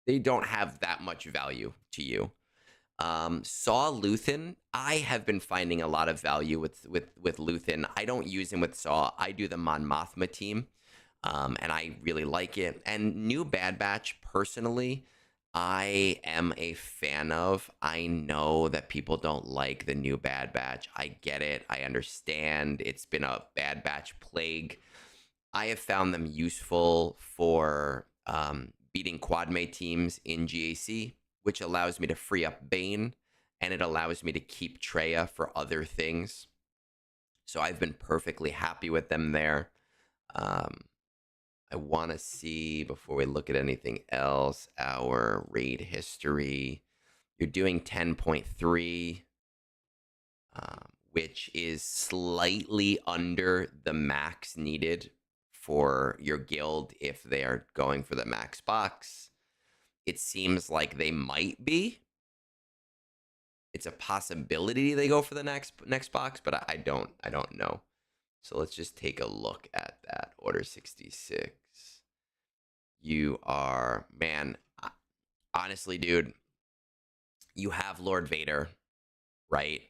S1: They don't have that much value to you. Saw Luthen, I have been finding a lot of value with Luthen. I don't use him with Saw. I do the Mon Mothma team, and I really like it. And New Bad Batch, personally, I am a fan of. I know that people don't like the New Bad Batch. I get it. I understand. It's been a Bad Batch plague. I have found them useful for beating quad-mate teams in GAC, which allows me to free up Bane, and it allows me to keep Treya for other things. So I've been perfectly happy with them there. I want to see, before we look at anything else, our raid history. You're doing 10.3, which is slightly under the max needed for your guild if they are going for the max box. It seems like they might be. It's a possibility they go for the next box, but I don't know. So let's just take a look at that. Order 66. You are, man, honestly, dude, you have Lord Vader, right?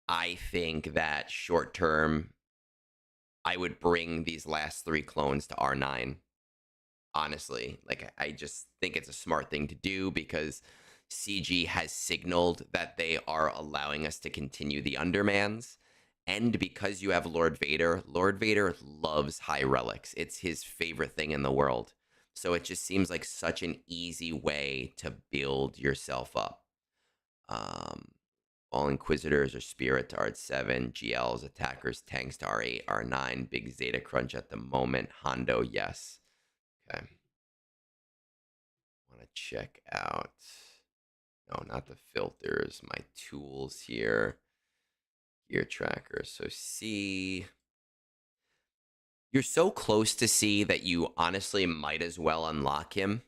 S1: I think that short term, I would bring these last 3 clones to R9. Honestly, like, I just think it's a smart thing to do because CG has signaled that they are allowing us to continue the Undermans. And because you have Lord Vader loves high relics. It's his favorite thing in the world. So it just seems like such an easy way to build yourself up. All Inquisitors or Spirit to R7, GLs, Attackers, Tanks to R8, R9, Big Zeta Crunch at the moment. Hondo, yes. Okay. Want to check out... No, not the filters. My tools here. Gear tracker. So C. You're so close to C that you honestly might as well unlock him.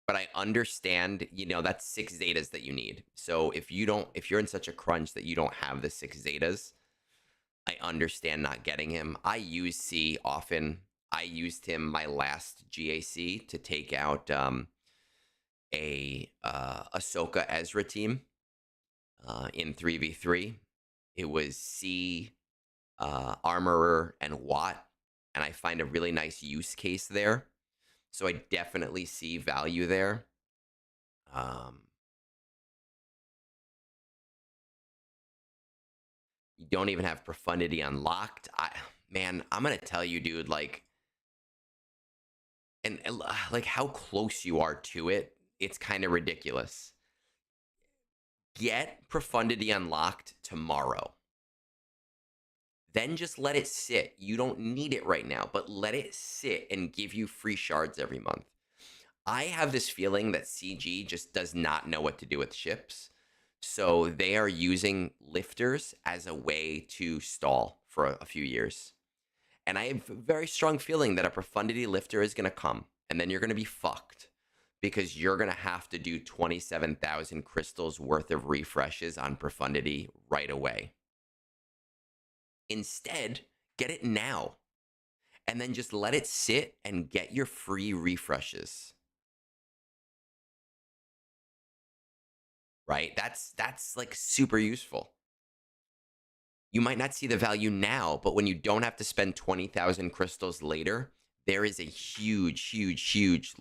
S1: But I understand, you know, that's 6 Zetas that you need. So if you're in such a crunch that you don't have the 6 Zetas, I understand not getting him. I use C often. I used him my last GAC to take out a Ahsoka Ezra team in 3v3. It was C, Armorer, and Watt, and I find a really nice use case there. So I definitely see value there. You don't even have Profundity unlocked. Man, I'm gonna tell you, dude, like, and like how close you are to it, it's kind of ridiculous. Get Profundity unlocked tomorrow. Then just let it sit. You don't need it right now, but let it sit and give you free shards every month. I have this feeling that CG just does not know what to do with ships. So they are using lifters as a way to stall for a few years. And I have a very strong feeling that a profundity lifter is going to come, and then you're going to be fucked because you're going to have to do 27,000 crystals worth of refreshes on profundity right away. Instead, get it now and then just let it sit and get your free refreshes. Right? That's like super useful. You might not see the value now, but when you don't have to spend 20,000 crystals later, there is a huge, huge, huge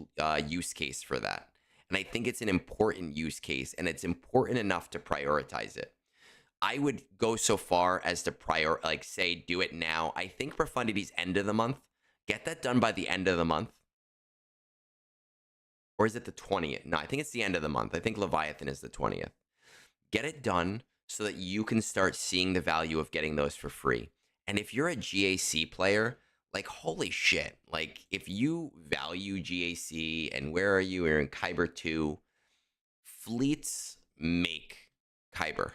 S1: use case for that. And I think it's an important use case, and it's important enough to prioritize it. I would go so far as to say, do it now. I think Profundity's end of the month. Get that done by the end of the month. Or is it the 20th? No, I think it's the end of the month. I think Leviathan is the 20th. Get it done so that you can start seeing the value of getting those for free. And if you're a GAC player, like, holy shit. Like, if you value GAC, and where are you? You're in Kyber 2. Fleets make Kyber.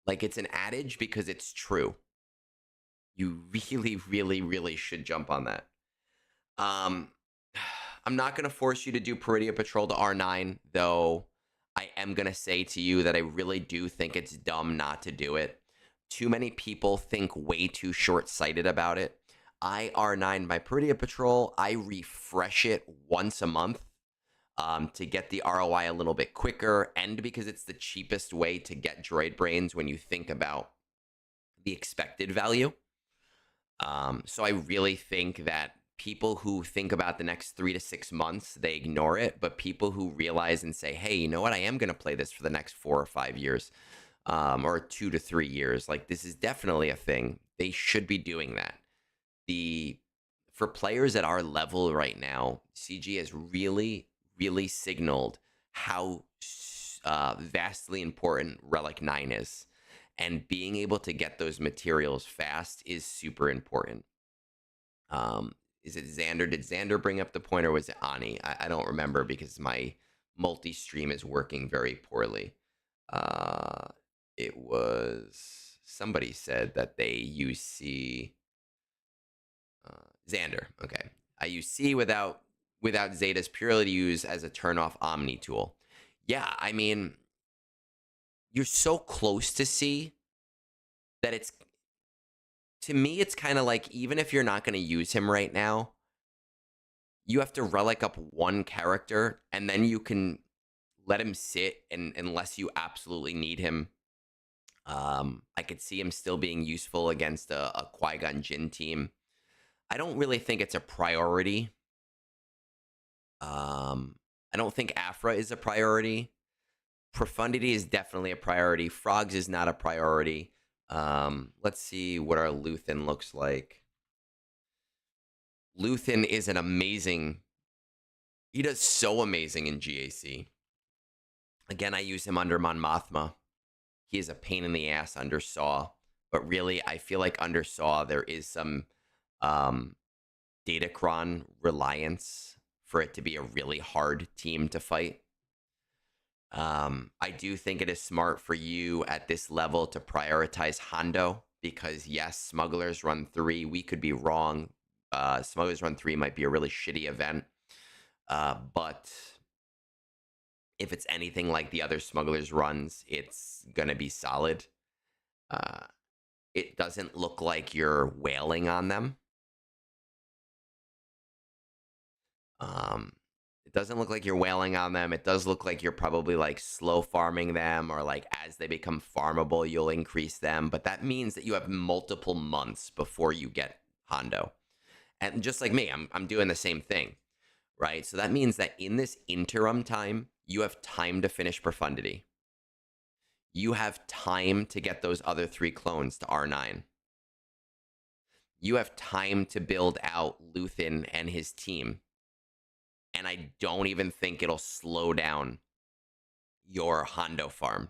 S1: Like, it's an adage because it's true. You really, really, really should jump on that. I'm not going to force you to do Peridia Patrol to R9, though I am going to say to you that I really do think it's dumb not to do it. Too many people think way too short-sighted about it. I R9 my Peridia Patrol. I refresh it once a month to get the ROI a little bit quicker, and because it's the cheapest way to get droid brains when you think about the expected value. So I really think that people who think about the next 3 to 6 months, they ignore it. But people who realize and say, hey, you know what? I am going to play this for the next 4 or 5 years, or 2 to 3 years. Like, this is definitely a thing. They should be doing that. For players at our level right now, CG has really, really signaled how vastly important Relic 9 is. And being able to get those materials fast is super important. Is it Xander? Did Xander bring up the point, or was it Ani? I don't remember because my multi-stream is working very poorly. It was... Somebody said that they use C... Xander, okay. I use C without Zeta's purely to use as a turn-off Omni tool. Yeah, I mean... You're so close to C that it's... To me, it's kind of like, even if you're not going to use him right now, you have to relic up one character, and then you can let him sit, and unless you absolutely need him. I could see him still being useful against a Qui-Gon Jinn team. I don't really think it's a priority. I don't think Afra is a priority. Profundity is definitely a priority. Frogs is not a priority. Let's see what our Luthen looks like. Luthen is an amazing... He does so amazing in GAC. Again, I use him under Mon Mothma. He is a pain in the ass under Saw. But really, I feel like under Saw, there is some Datacron reliance for it to be a really hard team to fight. I do think it is smart for you at this level to prioritize Hondo, because yes, Smugglers Run 3, we could be wrong. Smugglers Run 3 might be a really shitty event. But if it's anything like the other Smugglers Runs, it's going to be solid. It doesn't look like you're wailing on them. It doesn't look like you're wailing on them. It does look like you're probably like slow farming them, or like as they become farmable, you'll increase them. But that means that you have multiple months before you get Hondo. And just like me, I'm doing the same thing, right? So that means that in this interim time, you have time to finish Profundity. You have time to get those other 3 clones to R9. You have time to build out Luthen and his team. And I don't even think it'll slow down your Hondo farm.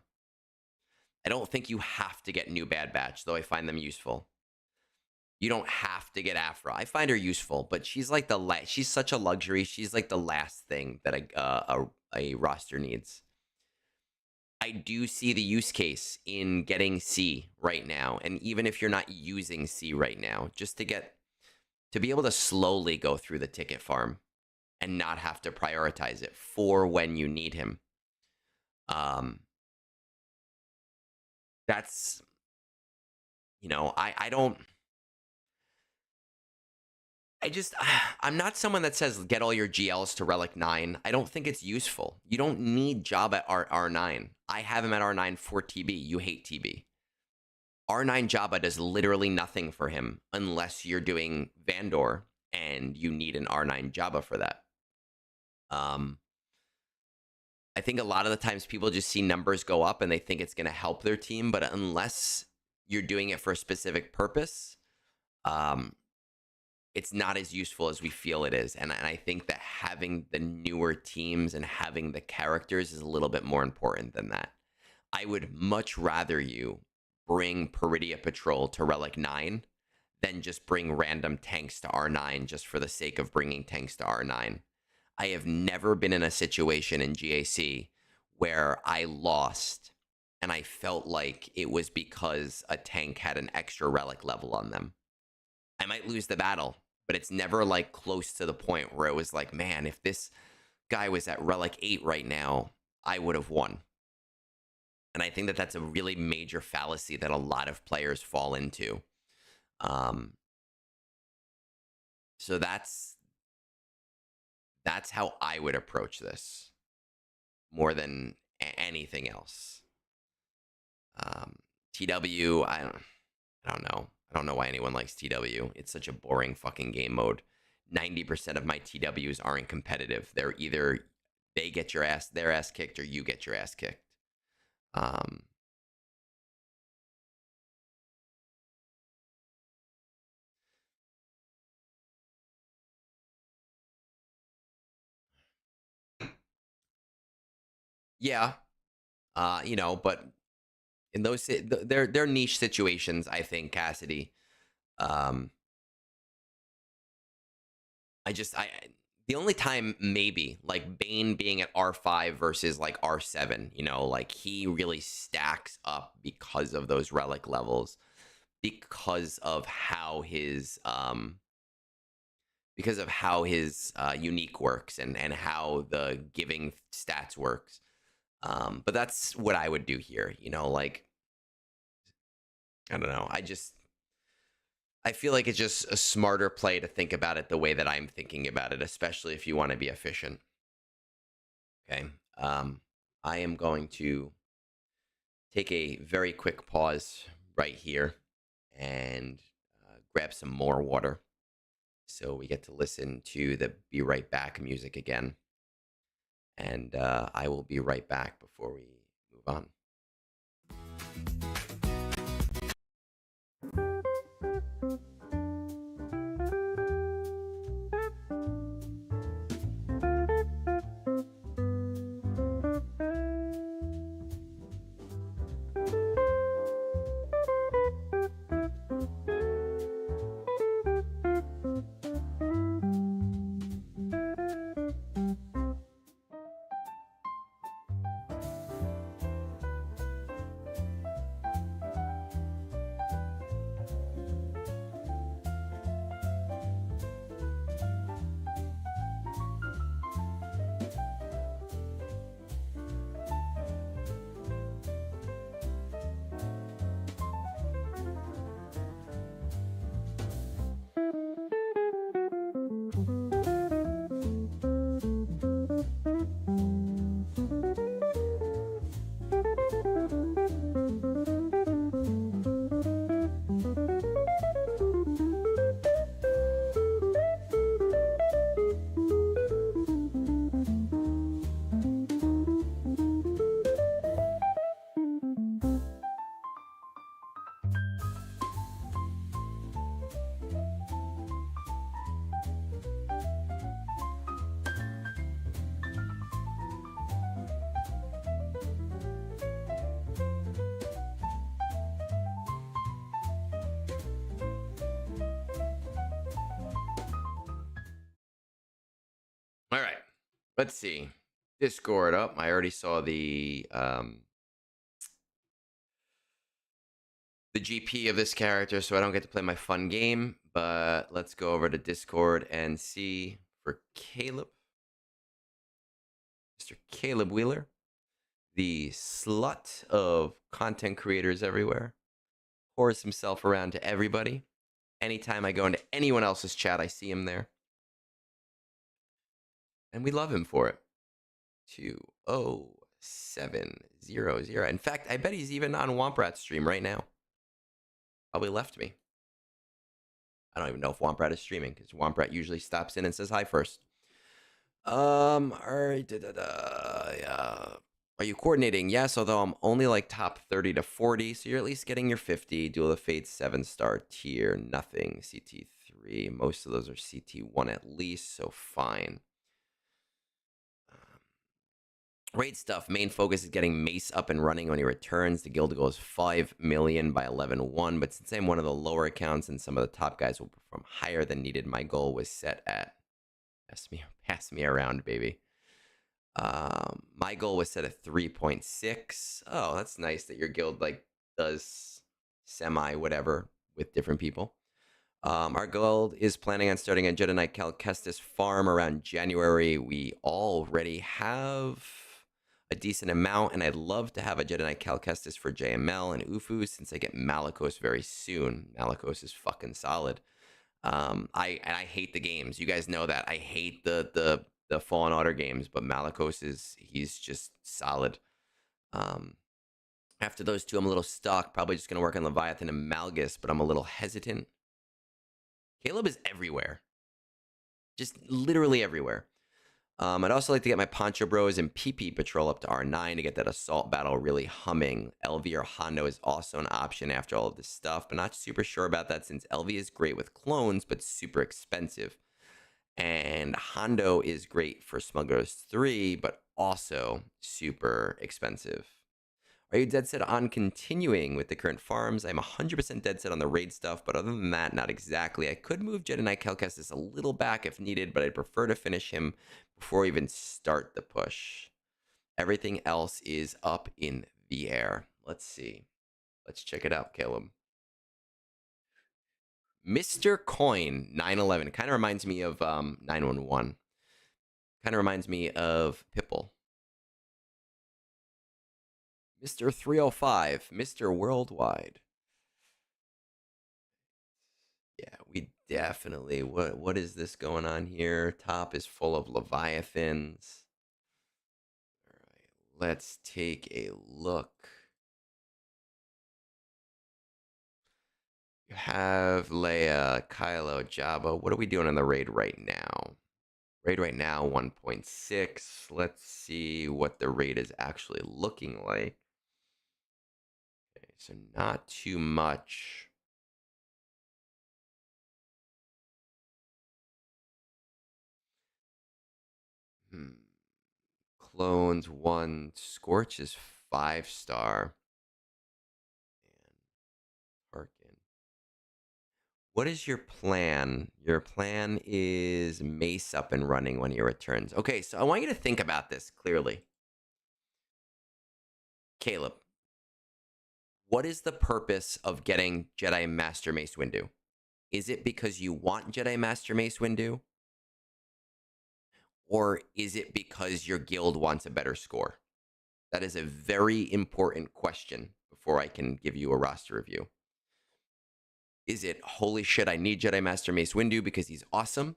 S1: I don't think you have to get new Bad Batch, though I find them useful. You don't have to get Afra. I find her useful, but she's like she's such a luxury. She's like the last thing that a roster needs. I do see the use case in getting C right now, and even if you're not using C right now, just to be able to slowly go through the ticket farm and not have to prioritize it for when you need him. That's, I don't. I'm not someone that says get all your GLs to Relic 9. I don't think it's useful. You don't need Job at R9. I have him at R9 for TB. You hate TB. R9 Jabba does literally nothing for him unless you're doing Vandor and you need an R9 Jabba for that. I think a lot of the times people just see numbers go up and they think it's going to help their team, but unless you're doing it for a specific purpose, it's not as useful as we feel it is. And I think that having the newer teams and having the characters is a little bit more important than that. I would much rather you bring Peridia Patrol to Relic 9 than just bring random tanks to R9 just for the sake of bringing tanks to R9. I have never been in a situation in GAC where I lost and I felt like it was because a tank had an extra relic level on them. I might lose the battle, but it's never like close to the point where it was like, man, if this guy was at Relic 8 right now, I would have won. And I think that that's a really major fallacy that a lot of players fall into. So that's how I would approach this more than anything else. TW, I don't know. I don't know why anyone likes TW. It's such a boring fucking game mode. 90% of my TWs aren't competitive. They're either they get their ass kicked, or you get your ass kicked. Yeah, but in those they're niche situations, I think, Cassidy. The only time maybe like Bane being at R5 versus like R7, like he really stacks up because of those relic levels, because of how his unique works and how the giving stats works. But that's what I would do here, like I don't know. I feel like it's just a smarter play to think about it the way that I'm thinking about it, especially if you want to be efficient. Okay. I am going to take a very quick pause right here and grab some more water so we get to listen to the Be Right Back music again. And I will be right back before we move on. All right. Let's see. Discord up. I already saw the GP of this character, so I don't get to play my fun game. But let's go over to Discord and see for Caleb. Mr. Caleb Wheeler, the slut of content creators everywhere, pours himself around to everybody. Anytime I go into anyone else's chat, I see him there. And we love him for it. 20700. In fact, I bet he's even on Womprat's stream right now. Probably left me. I don't even know if Womprat is streaming because Womprat usually stops in and says hi first. All right. Yeah. Are you coordinating? Yes, although I'm only like top 30 to 40, so you're at least getting your 50. Duel of Fates 7-star tier, nothing. CT3. Most of those are CT1 at least, so fine. Raid stuff. Main focus is getting Mace up and running when he returns. The guild goal is 5 million by 11-1, but since I'm one of the lower accounts and some of the top guys will perform higher than needed, my goal was set at pass me around, baby. My goal was set at 3.6. Oh, that's nice that your guild like does semi whatever with different people. Our guild is planning on starting a Jedi Knight Cal Kestis farm around January. We already have a decent amount, and I'd love to have a Jedi Knight Cal Kestis for JML and Ufu since I get Malicos very soon. Malicos is fucking solid. I hate the games. You guys know that. I hate the Fallen Order games, but Malicos he's just solid. After those two, I'm a little stuck. Probably just gonna work on Leviathan and Malgus, but I'm a little hesitant. Caleb is everywhere. Just literally everywhere. I'd also like to get my Poncho Bros and PP Patrol up to R9 to get that assault battle really humming. LV or Hondo is also an option after all of this stuff, but not super sure about that since LV is great with clones, but super expensive. And Hondo is great for Smugglers 3, but also super expensive. Are you dead set on continuing with the current farms? I'm 100% dead set on the raid stuff, but other than that, not exactly. I could move Jedi Knight Cal Kestis a little back if needed, but I'd prefer to finish him before we even start the push. Everything else is up in the air. Let's see. Let's check it out, Caleb. Mr. Coin 911 kind of reminds me of 911. Kind of reminds me of Pipple. Mr. 305, Mr. Worldwide. Yeah, we definitely. What is this going on here? Top is full of Leviathans. All right, let's take a look. You have Leia, Kylo, Jabba. What are we doing on the raid right now? Raid right now, 1.6. Let's see what the raid is actually looking like. Okay, so not too much. Clones 1. Scorch is 5-star. And Tarkin. What is your plan? Your plan is Mace up and running when he returns. Okay, so I want you to think about this clearly. Caleb, what is the purpose of getting Jedi Master Mace Windu? Is it because you want Jedi Master Mace Windu? Or is it because your guild wants a better score? That is a very important question before I can give you a roster review. Is it, holy shit, I need Jedi Master Mace Windu because he's awesome?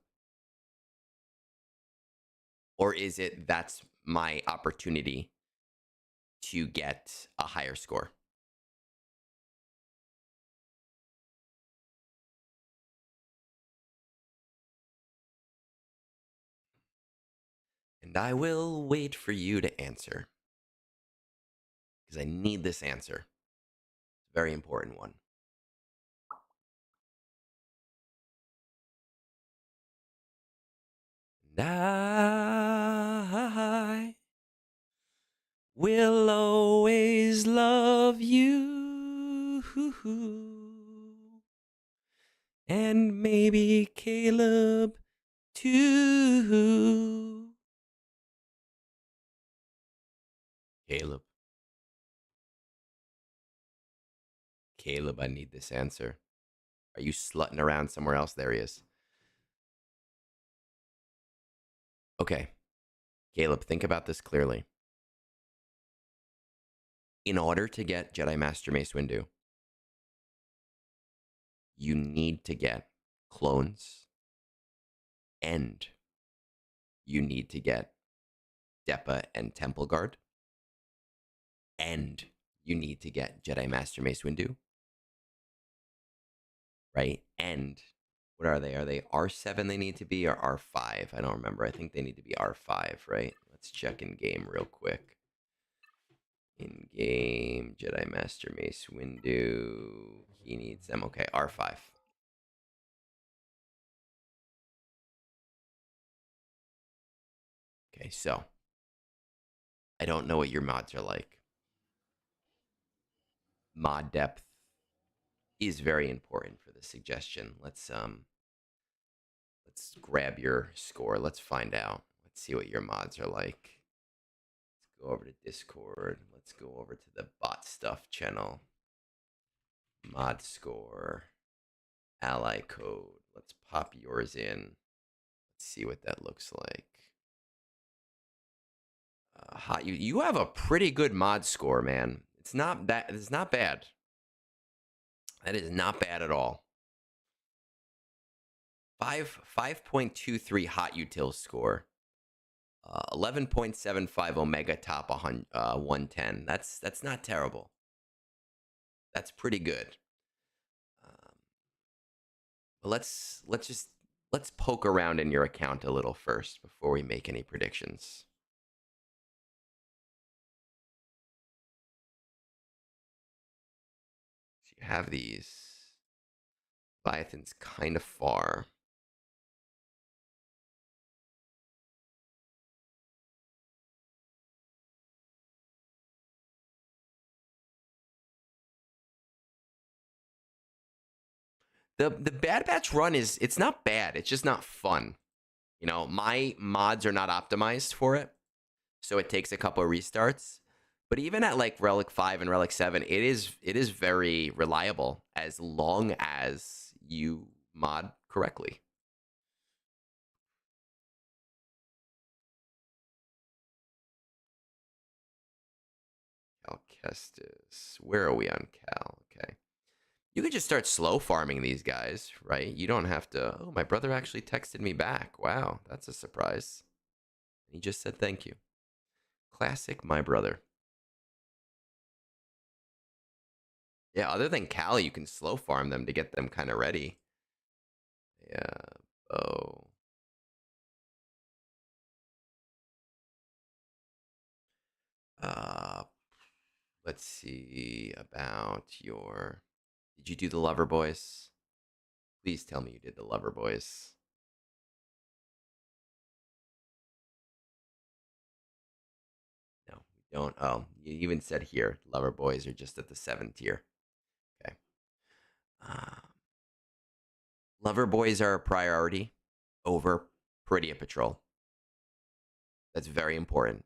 S1: Or is it, that's my opportunity to get a higher score? And I will wait for you to answer. Because I need this answer. It's a very important one. And I will always love you. And maybe Caleb too. Caleb. Caleb, I need this answer. Are you slutting around somewhere else? There he is. Okay. Caleb, think about this clearly. In order to get Jedi Master Mace Windu, you need to get clones and you need to get Depa and Temple Guard and you need to get Jedi Master Mace Windu, right? And what are they? Are they R7 they need to be or R5? I don't remember. I think they need to be R5, right? Let's check in game real quick. In game, Jedi Master Mace Windu. He needs them. Okay, R5. Okay, so I don't know what your mods are like. Mod depth is very important for the suggestion. Let's grab your score. Let's find out. Let's see what your mods are like. Let's go over to Discord. Let's go over to the bot stuff channel. Mod score. Ally code. Let's pop yours in. Let's see what that looks like. You have a pretty good mod score, man. It's not bad. That is not bad at all. 5.23 hot util score. 11.75 Omega top 110. That's not terrible. That's pretty good. But let's poke around in your account a little first before we make any predictions. So you have these. Leviathan's kind of far. The Bad Batch run it's not bad. It's just not fun. You know, my mods are not optimized for it. So it takes a couple of restarts. But even at like Relic 5 and Relic 7, it is very reliable as long as you mod correctly. Cal Kestis. Where are we on Cal? Okay. You could just start slow farming these guys, right? You don't have to. Oh, my brother actually texted me back. Wow, that's a surprise. He just said thank you. Classic my brother. Yeah, other than Cal, you can slow farm them to get them kind of ready. Yeah. Oh. Let's see about your. Did you do the Lover Boys? Please tell me you did the Lover Boys. No, we don't. Oh, you even said here, Lover Boys are just at the 7th tier. Okay. Lover Boys are a priority over Peridia Patrol. That's very important.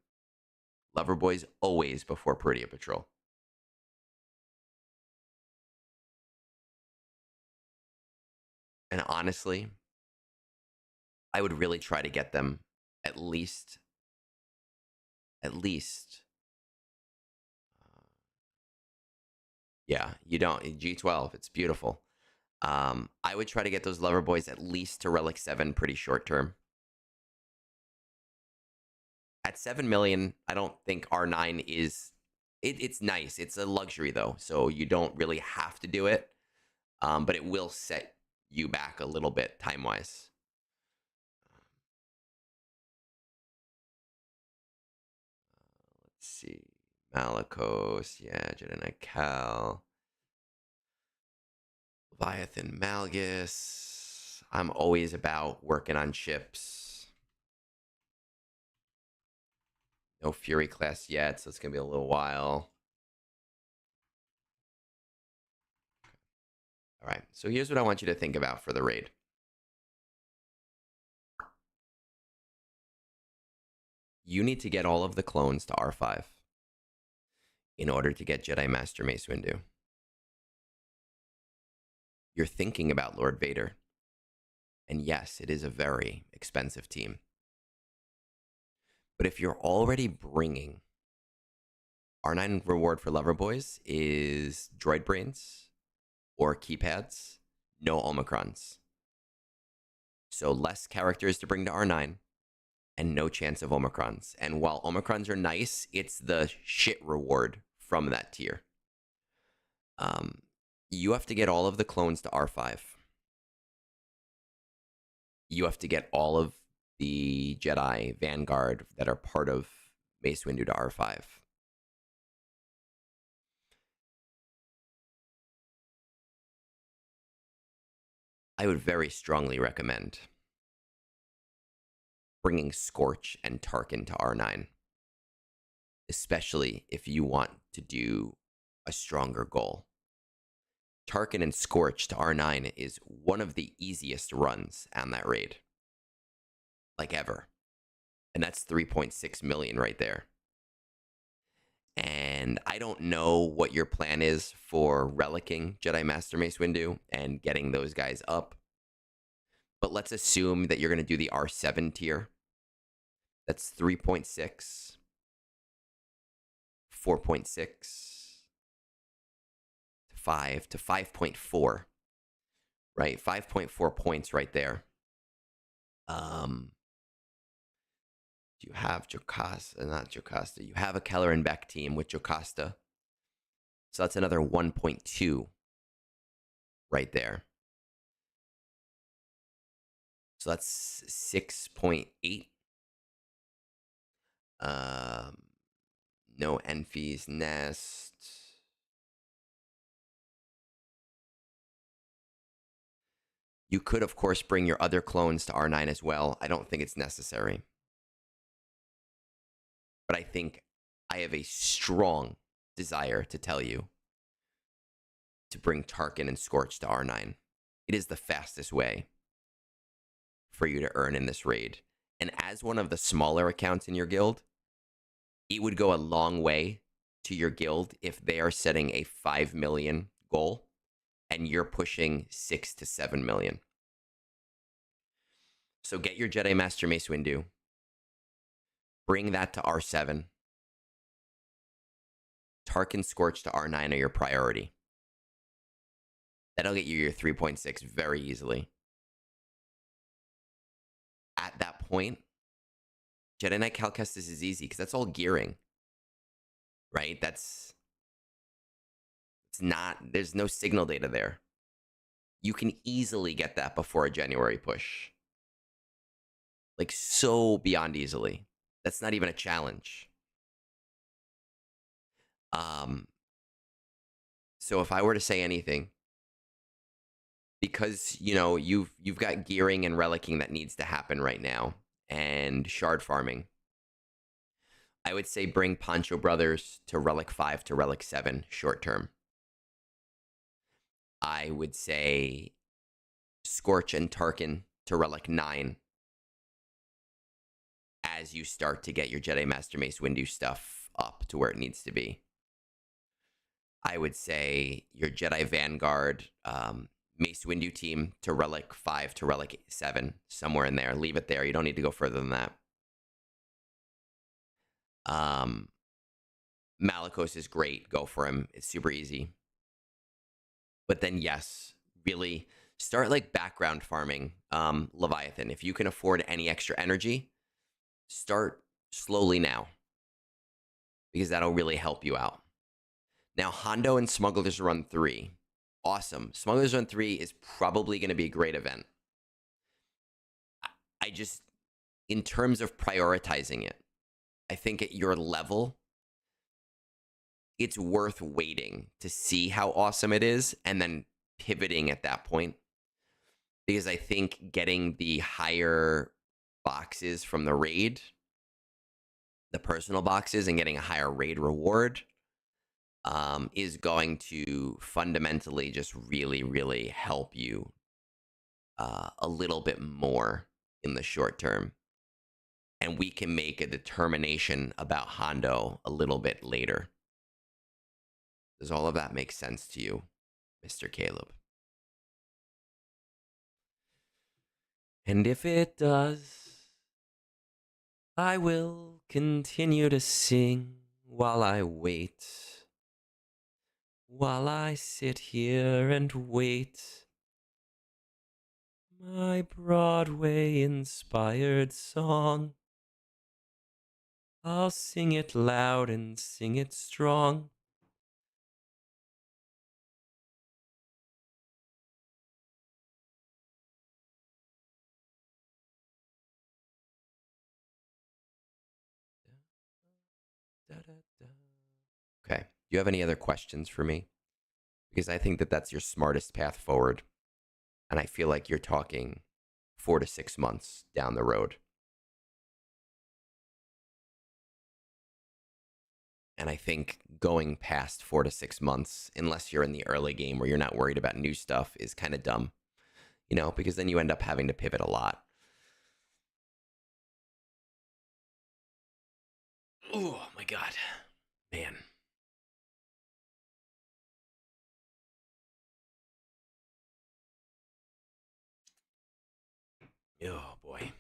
S1: Lover Boys always before Peridia Patrol. And honestly, I would really try to get them at least. Yeah, you don't. G12, it's beautiful. I would try to get those Lover Boys at least to Relic 7 pretty short term. At 7 million, I don't think R9 is. It's nice. It's a luxury, though, so you don't really have to do it. But it will set you back a little bit time-wise. Let's see. Malicos, yeah, Jedi Knight Cal. Leviathan Malgus. I'm always about working on ships. No Fury class yet, so it's going to be a little while. All right, so here's what I want you to think about for the raid. You need to get all of the clones to R5. in order to get Jedi Master Mace Windu. You're thinking about Lord Vader. And yes, it is a very expensive team. But if you're already bringing R9 reward for Lover Boys is droid brains or keypads, no Omicrons. So less characters to bring to R9 and no chance of Omicrons. And while Omicrons are nice, it's the shit reward from that tier. You have to get all of the clones to R5. You have to get all of the Jedi Vanguard that are part of Mace Windu to R5. I would very strongly recommend bringing Scorch and Tarkin to R9, especially if you want to do a stronger goal. Tarkin and Scorch to R9 is one of the easiest runs on that raid, like ever. And that's 3.6 million right there. And I don't know what your plan is for relicking Jedi Master Mace Windu and getting those guys up. But let's assume that you're going to do the R7 tier. That's 3.6, 4.6, 5 to 5.4, right? 5.4 points right there. You have Jocasta, not Jocasta. You have a Keller and Beck team with Jocasta. So that's another 1.2 right there. So that's 6.8. No Enfy's Nest. You could, of course, bring your other clones to R9 as well. I don't think it's necessary. But I think I have a strong desire to tell you to bring Tarkin and Scorch to R9. It is the fastest way for you to earn in this raid. And as one of the smaller accounts in your guild, it would go a long way to your guild if they are setting a 5 million goal and you're pushing 6 to 7 million. So get your Jedi Master Mace Windu. Bring that to R7. Tarkin Scorch to R9 are your priority. That'll get you your 3.6 very easily. At that point, Jedi Knight Cal Kestis is easy because that's all gearing. Right? It's not, there's no signal data there. You can easily get that before a January push. Like, so beyond easily. That's not even a challenge. So if I were to say anything, because, you know, you've got gearing and relicking that needs to happen right now, and shard farming, I would say bring Pancho Brothers to Relic 5 to Relic 7 short term. I would say Scorch and Tarkin to Relic 9 as you start to get your Jedi Master Mace Windu stuff up to where it needs to be. I would say your Jedi Vanguard Mace Windu team to Relic 5 to Relic 7, somewhere in there. Leave it there. You don't need to go further than that. Malicos is great. Go for him. It's super easy. But then, yes, really start like background farming Leviathan. If you can afford any extra energy, start slowly now, because that'll really help you out. Now, Hondo and Smugglers Run 3. Awesome. Smugglers Run 3 is probably going to be a great event. I just, in terms of prioritizing it, I think at your level, it's worth waiting to see how awesome it is and then pivoting at that point. Because I think getting the higher boxes from the raid, the personal boxes, and getting a higher raid reward is going to fundamentally just really, really help you a little bit more in the short term. And we can make a determination about Hondo a little bit later. Does all of that make sense to you, Mr. Caleb? And if it does, I will continue to sing while I wait. While I sit here and wait. My Broadway-inspired song. I'll sing it loud and sing it strong. Okay. Do you have any other questions for me? Because I think that that's your smartest path forward. And I feel like you're talking 4 to 6 months down the road. And I think going past 4 to 6 months, unless you're in the early game where you're not worried about new stuff, is kind of dumb. You know, because then you end up having to pivot a lot. Oh my God. Man. Oh boy.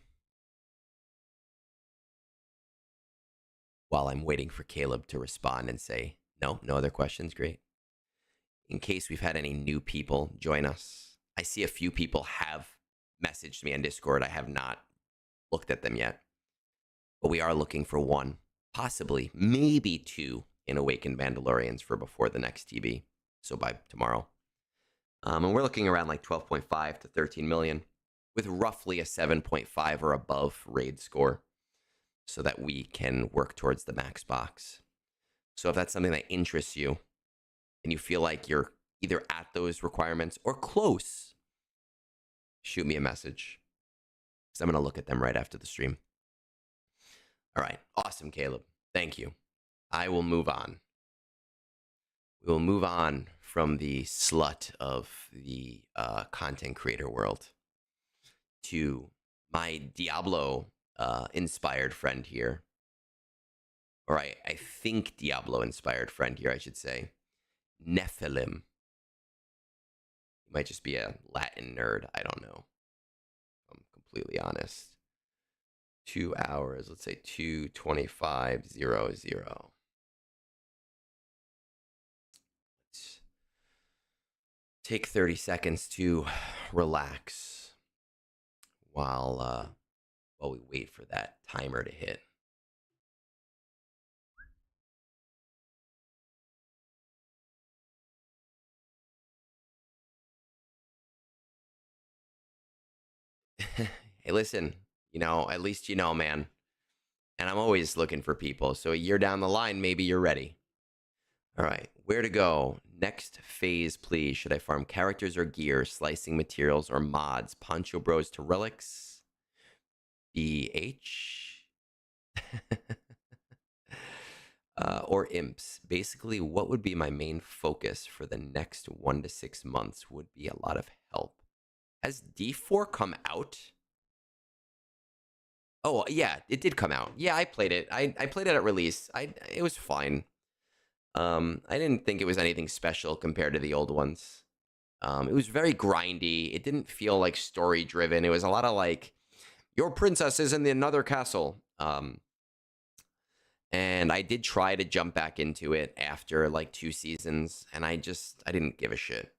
S1: While I'm waiting for Caleb to respond and say, no other questions, great. In case we've had any new people join us, I see a few people have messaged me on Discord. I have not looked at them yet, but we are looking for one, possibly, maybe two in Awakened Mandalorians for before the next TB. So by tomorrow. And we're looking around like 12.5 to 13 million with roughly a 7.5 or above raid score so that we can work towards the max box. So if that's something that interests you and you feel like you're either at those requirements or close, shoot me a message because I'm going to look at them right after the stream. All right. Awesome, Caleb. Thank you. I will move on. We will move on from the slut of the content creator world to my Diablo inspired friend here. Or I think Diablo inspired friend here, I should say. Nephilim. He might just be a Latin nerd. I don't know. If I'm completely honest. 2 hours. Let's say 2:25:00. Let's take 30 seconds to relax while we wait for that timer to hit. Hey, listen, at least you know, man. And I'm always looking for people. So a year down the line, maybe you're ready. All right, where to go? Next phase, please. Should I farm characters or gear, slicing materials or mods? Poncho Bros to relics? BH? Or imps? Basically, what would be my main focus for the next 1 to 6 months would be a lot of help. Has D4 come out? Oh, yeah, it did come out. Yeah, I played it. I played it at release. It was fine. I didn't think it was anything special compared to the old ones. It was very grindy. It didn't feel like story driven. It was a lot of like, your princess is in another castle. And I did try to jump back into it after like 2 seasons, and I didn't give a shit.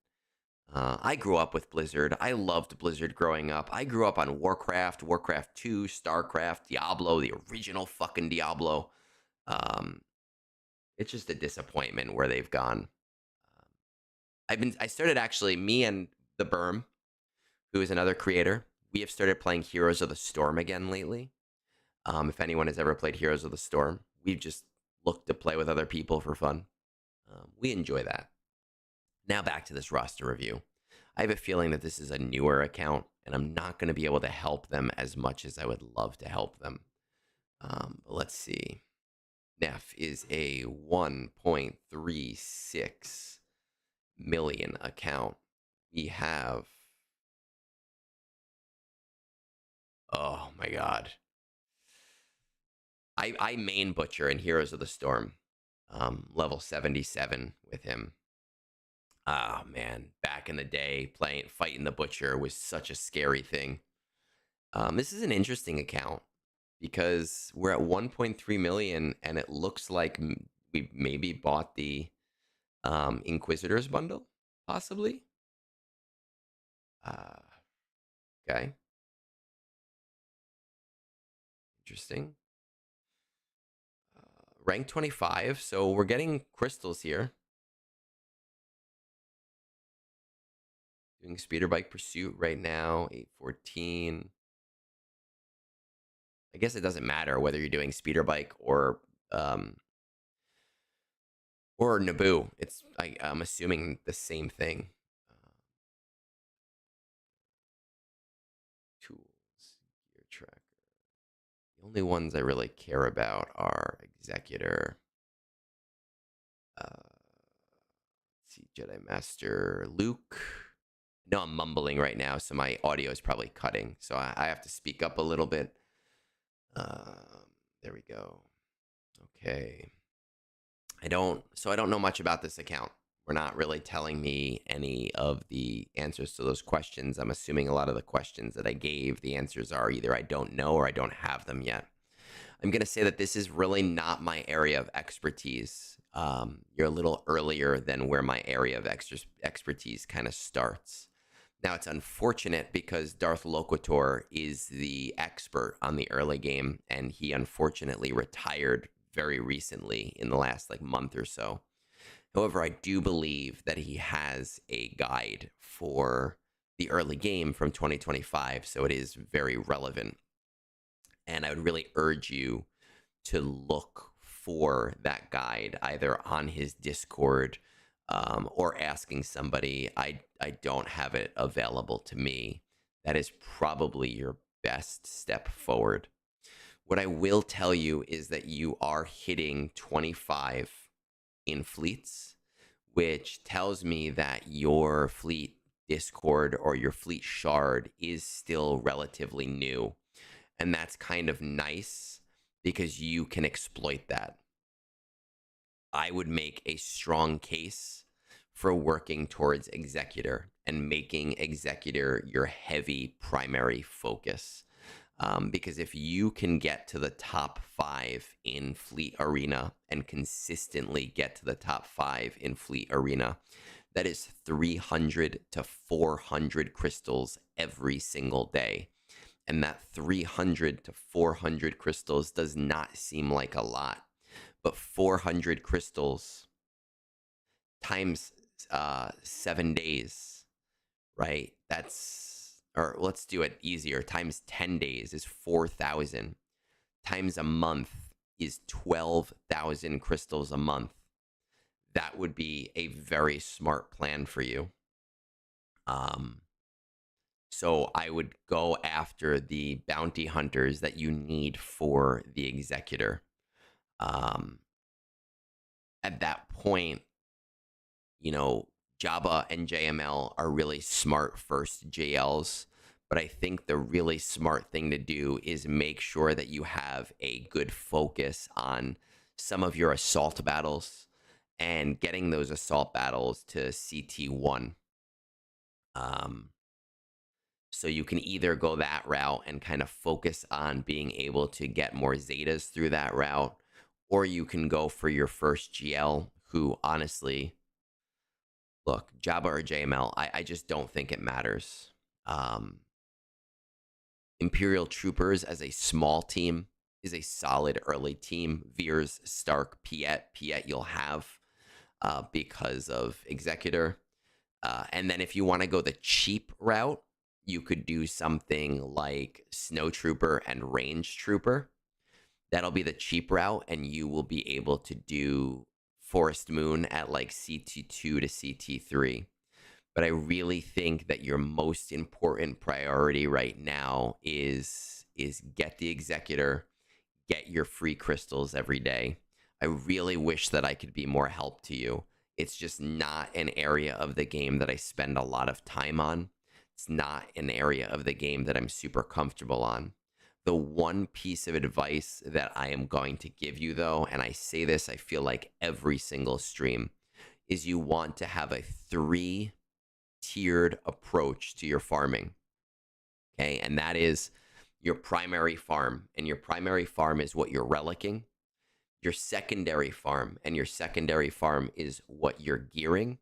S1: I grew up with Blizzard. I loved Blizzard growing up. I grew up on Warcraft, Warcraft 2, StarCraft, Diablo, the original fucking Diablo. It's just a disappointment where they've gone. I started actually, me and the Berm, who is another creator, we have started playing Heroes of the Storm again lately. If anyone has ever played Heroes of the Storm, we've just looked to play with other people for fun. We enjoy that. Now back to this roster review. I have a feeling that this is a newer account, and I'm not going to be able to help them as much as I would love to help them. But let's see. Neff is a 1.36 million account. We have... Oh, my God. I main Butcher in Heroes of the Storm. level 77 with him. Oh man, back in the day, fighting the butcher was such a scary thing. This is an interesting account because we're at 1.3 million, and it looks like we maybe bought the Inquisitors bundle, possibly. Okay, interesting. Rank 25, so we're getting crystals here. Doing speeder bike pursuit right now, 814. I guess it doesn't matter whether you're doing speeder bike or Naboo. I'm assuming the same thing. Tools, gear tracker. The only ones I really care about are Executor. Let's see, Jedi Master Luke. No, I'm mumbling right now, so my audio is probably cutting. So I have to speak up a little bit. There we go. Okay. I don't know much about this account. We're not really telling me any of the answers to those questions. I'm assuming a lot of the questions that I gave, the answers are either I don't know or I don't have them yet. I'm going to say that this is really not my area of expertise. You're a little earlier than where my area of expertise kind of starts. Now, it's unfortunate because Darth Loquitur is the expert on the early game, and he unfortunately retired very recently in the last month or so. However, I do believe that he has a guide for the early game from 2025, so it is very relevant. And I would really urge you to look for that guide either on his Discord or asking somebody. I don't have it available to me. That is probably your best step forward. What I will tell you is that you are hitting 25 in fleets, which tells me that your fleet Discord or your fleet shard is still relatively new. And that's kind of nice because you can exploit that. I would make a strong case for working towards Executor and making Executor your heavy primary focus. Because if you can get to the top 5 in Fleet Arena and consistently get to the top 5 in Fleet Arena, that is 300 to 400 crystals every single day. And that 300 to 400 crystals does not seem like a lot. But 400 crystals times 7 days, right? Or let's do it easier. Times 10 days is 4,000. Times a month is 12,000 crystals a month. That would be a very smart plan for you. So I would go after the bounty hunters that you need for the Executor. At that point, Jabba and JML are really smart first JLs, but I think the really smart thing to do is make sure that you have a good focus on some of your assault battles and getting those assault battles to CT1. So you can either go that route and kind of focus on being able to get more Zetas through that route, or you can go for your first GL, who honestly, look, Jabba or JML, I just don't think it matters. Imperial Troopers as a small team is a solid early team. Veers, Stark, Piet you'll have because of Executor. And then if you want to go the cheap route, you could do something like Snow Trooper and Range Trooper. That'll be the cheap route, and you will be able to do Forest Moon at CT2 to CT3. But I really think that your most important priority right now is get the Executor, get your free crystals every day. I really wish that I could be more help to you. It's just not an area of the game that I spend a lot of time on. It's not an area of the game that I'm super comfortable on. The one piece of advice that I am going to give you, though, and I say this, I feel like every single stream, is you want to have a 3-tiered approach to your farming. Okay. And that is your primary farm. And your primary farm is what you're relicking. Your secondary farm, and your secondary farm is what you're gearing.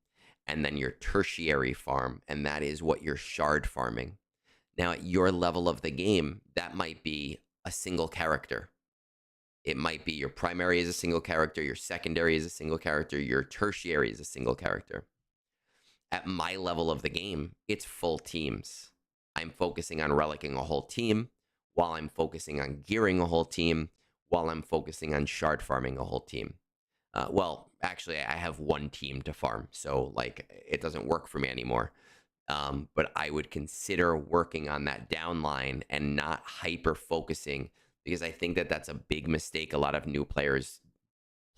S1: And then your tertiary farm, and that is what you're shard farming. Now, at your level of the game, that might be a single character. It might be your primary is a single character, your secondary is a single character, your tertiary is a single character. At my level of the game, it's full teams. I'm focusing on relicking a whole team, while I'm focusing on gearing a whole team, while I'm focusing on shard farming a whole team. Well, actually, I have one team to farm, so like it doesn't work for me anymore. But I would consider working on that downline and not hyper focusing, because I think that that's a big mistake a lot of new players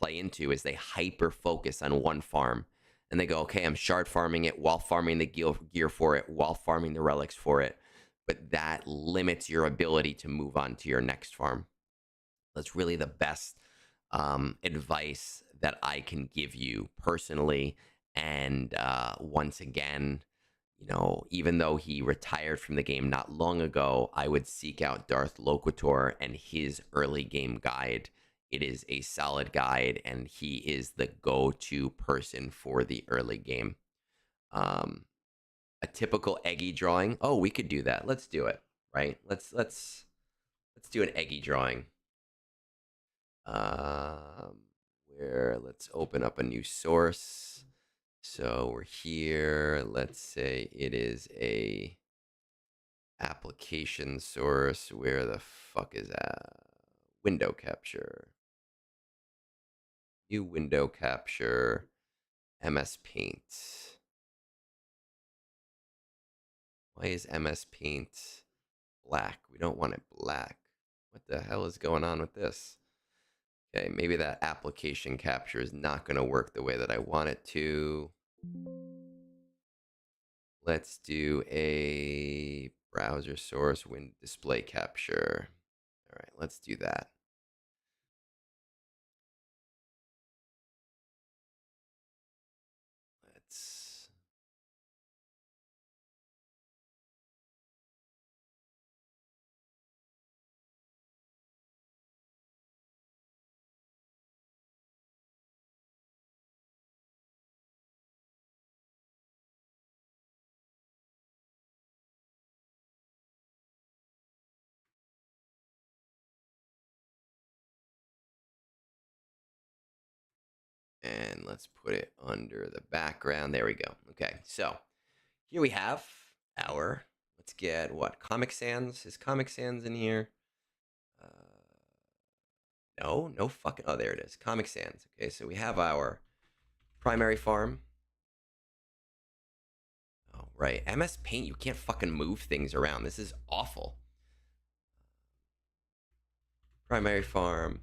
S1: play into, is they hyper focus on one farm and they go, okay, I'm shard farming it while farming the gear for it, while farming the relics for it. But that limits your ability to move on to your next farm. That's really the best advice that I can give you personally. And once again, you know, even though he retired from the game not long ago, I would seek out Darth Loquitur and his early game guide. It is a solid guide, and he is the go-to person for the early game. A typical eggy drawing. Oh, we could do that. Let's do it. Right? Let's do an eggy drawing. Where let's open up a new source. So we're here. Let's say it is a application source. Where the fuck is that? Window capture. New window capture. MS Paint. Why is MS Paint black? We don't want it black. What the hell is going on with this? Okay, maybe that application capture is not going to work the way that I want it to. Let's do a browser source when display capture. All right, let's do that. Let's. And let's put it under the background. There we go. Okay, so here we have our, let's get what? Comic Sans? Is Comic Sans in here? No fucking, oh, there it is. Comic Sans. Okay, so we have our primary farm. Oh, right. MS Paint, you can't fucking move things around. This is awful. Primary farm.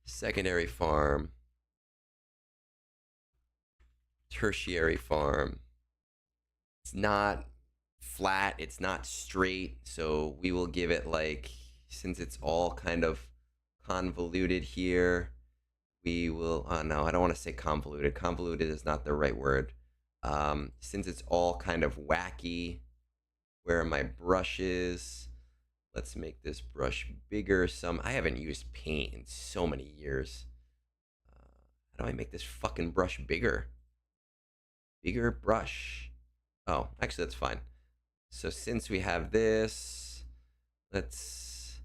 S1: Secondary farm. Tertiary farm. It's not flat, it's not straight, so we will give it like, since it's all kind of convoluted here, we will, no, I don't want to say convoluted. Convoluted is not the right word. Since it's all kind of wacky, where are my brushes? Let's make this brush bigger. I haven't used paint in so many years. How do I make this fucking brush bigger? Bigger brush. Oh, actually, that's fine. So since we have this, let's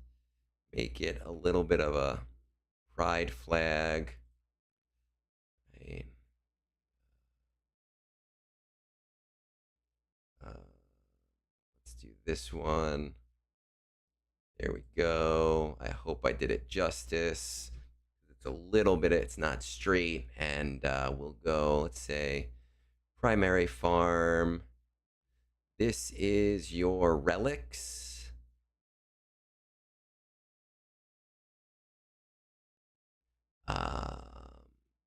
S1: make it a little bit of a pride flag. Right. Let's do this one. There we go. I hope I did it justice. It's a little bit, it's not straight. And we'll go, let's say, primary farm. This is your relics.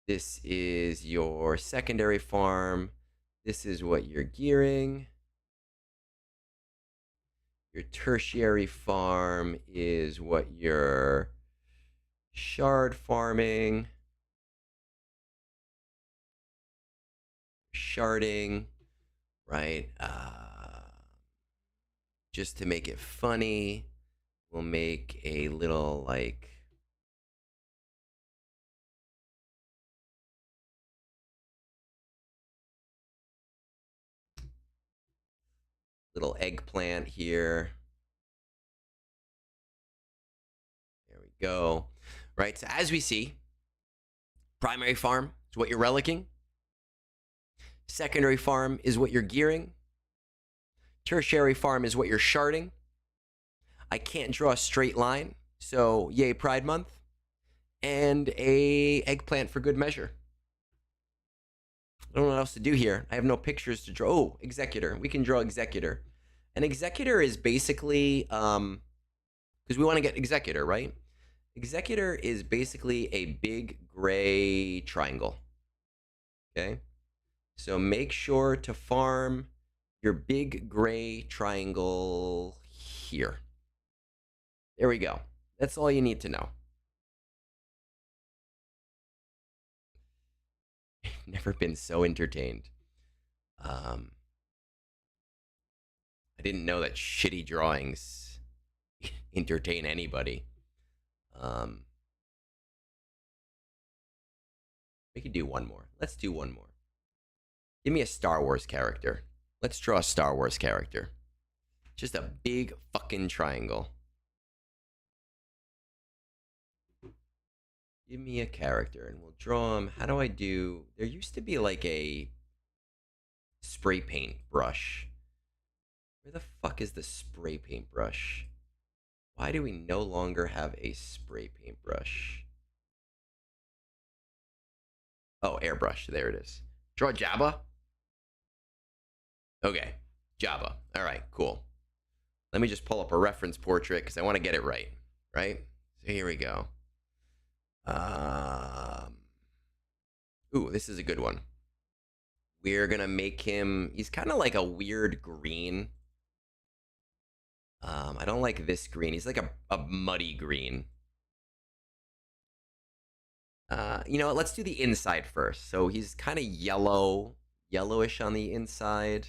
S1: This is your secondary farm. This is what you're gearing. Your tertiary farm is what you're shard farming, sharding, right? Just to make it funny, we'll make a little like little eggplant here. There we go. Right, so as we see, primary farm is what you're relicking. Secondary farm is what you're gearing. Tertiary farm is what you're sharding. I can't draw a straight line, so yay Pride Month. And a eggplant for good measure. I don't know what else to do here. I have no pictures to draw. Oh, executor. We can draw executor. An executor is basically, because we want to get executor, right? Executor is basically a big gray triangle. Okay? So make sure to farm your big gray triangle here. There we go. That's all you need to know. Never been so entertained. I didn't know that shitty drawings entertain anybody. We could do one more. Let's do one more. Give me a Star Wars character. Let's draw a Star Wars character. Just a big fucking triangle. Give me a character and we'll draw him. How do I do... There used to be like a spray paint brush. Where the fuck is the spray paint brush? Why do we no longer have a spray paint brush? Oh, airbrush. There it is. Draw Jabba? Okay. Jabba. All right, cool. Let me just pull up a reference portrait because I want to get it right. Right? So here we go. Ooh, this is a good one. We're going to make him... He's kind of like a weird green. I don't like this green. He's like a muddy green. You know what? Let's do the inside first. So he's kind of yellowish on the inside.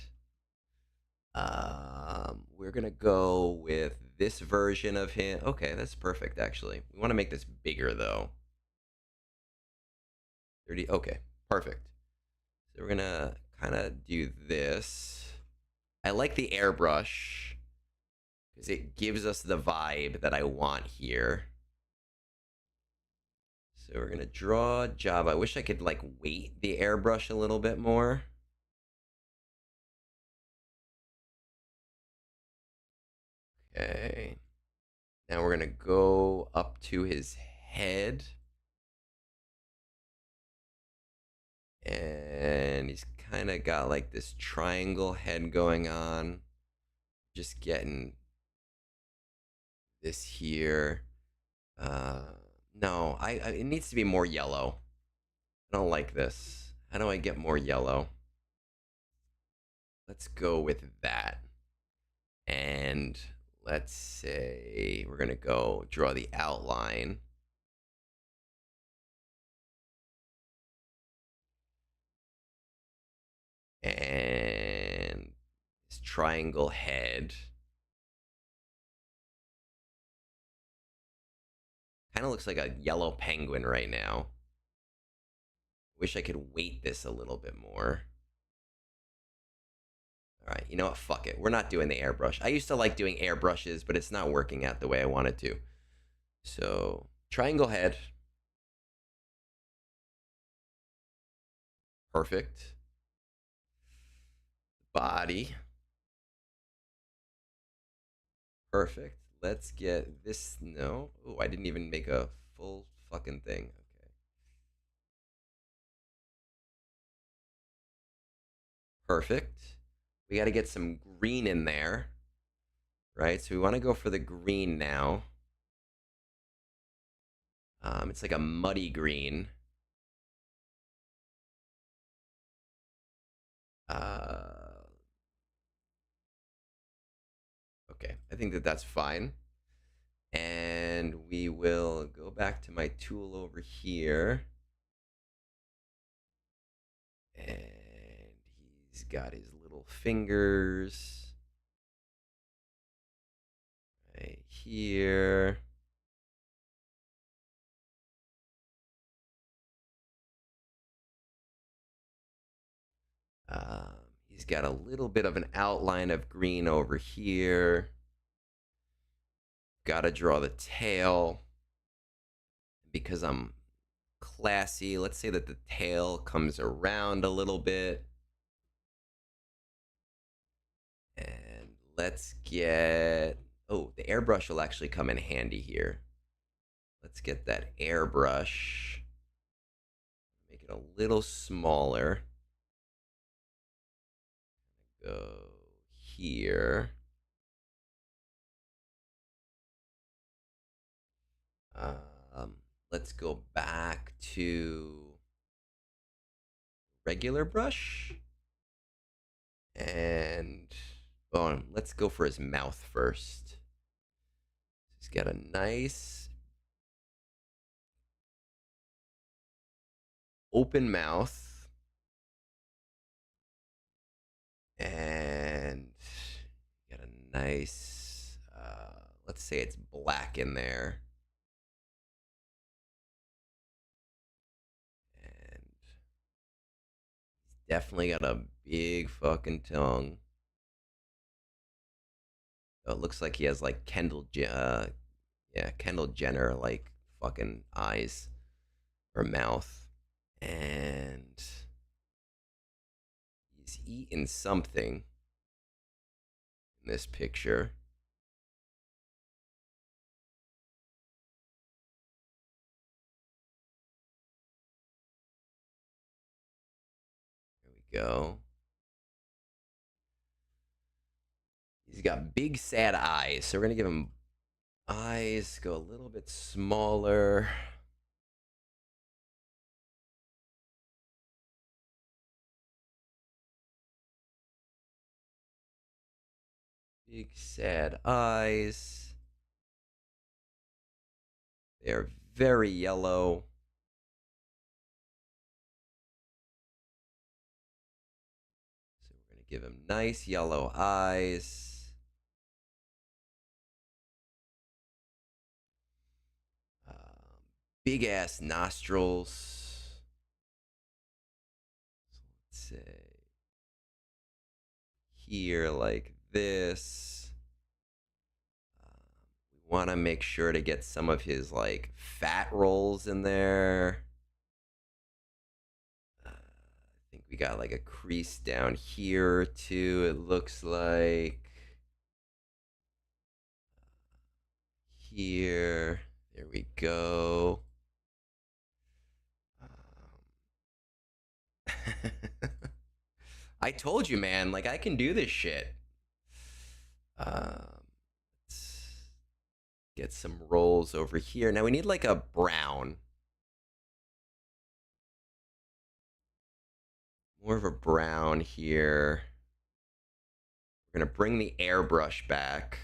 S1: We're gonna go with this version of him. Okay, that's perfect, actually. We want to make this bigger, though. 30, okay, perfect. So we're gonna kind of do this. I like the airbrush because it gives us the vibe that I want here. So we're gonna draw Jabba. I wish I could like weight the airbrush a little bit more. Okay. Now we're gonna go up to his head. And he's kind of got like this triangle head going on. Just getting this here. No, it needs to be more yellow. I don't like this. How do I get more yellow? Let's go with that. And let's say we're going to go draw the outline. And his triangle head. Kind of looks like a yellow penguin right now. Wish I could weight this a little bit more. All right, you know what? Fuck it. We're not doing the airbrush. I used to like doing airbrushes, but it's not working out the way I wanted to. So, triangle head. Perfect. Body. Perfect. Let's get this. No. Oh, I didn't even make a full fucking thing. Okay. Perfect. We got to get some green in there. Right? So we want to go for the green now. It's like a muddy green. Okay, I think that that's fine. And we will go back to my tool over here. And he's got his little fingers right here. He's got a little bit of an outline of green over here. Gotta draw the tail. Because I'm classy, let's say that the tail comes around a little bit. And let's get... Oh, the airbrush will actually come in handy here. Let's get that airbrush. Make it a little smaller. Go here. Let's go back to regular brush. And let's go for his mouth first. He's got a nice open mouth. And got a nice, let's say it's black in there. And he's definitely got a big fucking tongue. Oh, it looks like he has like Kendall Jenner like fucking eyes or mouth. And he's eating something in this picture. There we go. He's got big sad eyes, so we're gonna give him eyes, go a little bit smaller. Big sad eyes. They're very yellow. So we're going to give him nice yellow eyes. Big ass nostrils. So let's say here like this. We want to make sure to get some of his like fat rolls in there. I think we got like a crease down here too, it looks like. Here. There we go. I told you, man. Like, I can do this shit. Let's get some rolls over here. Now, we need, like, a brown. More of a brown here. We're going to bring the airbrush back.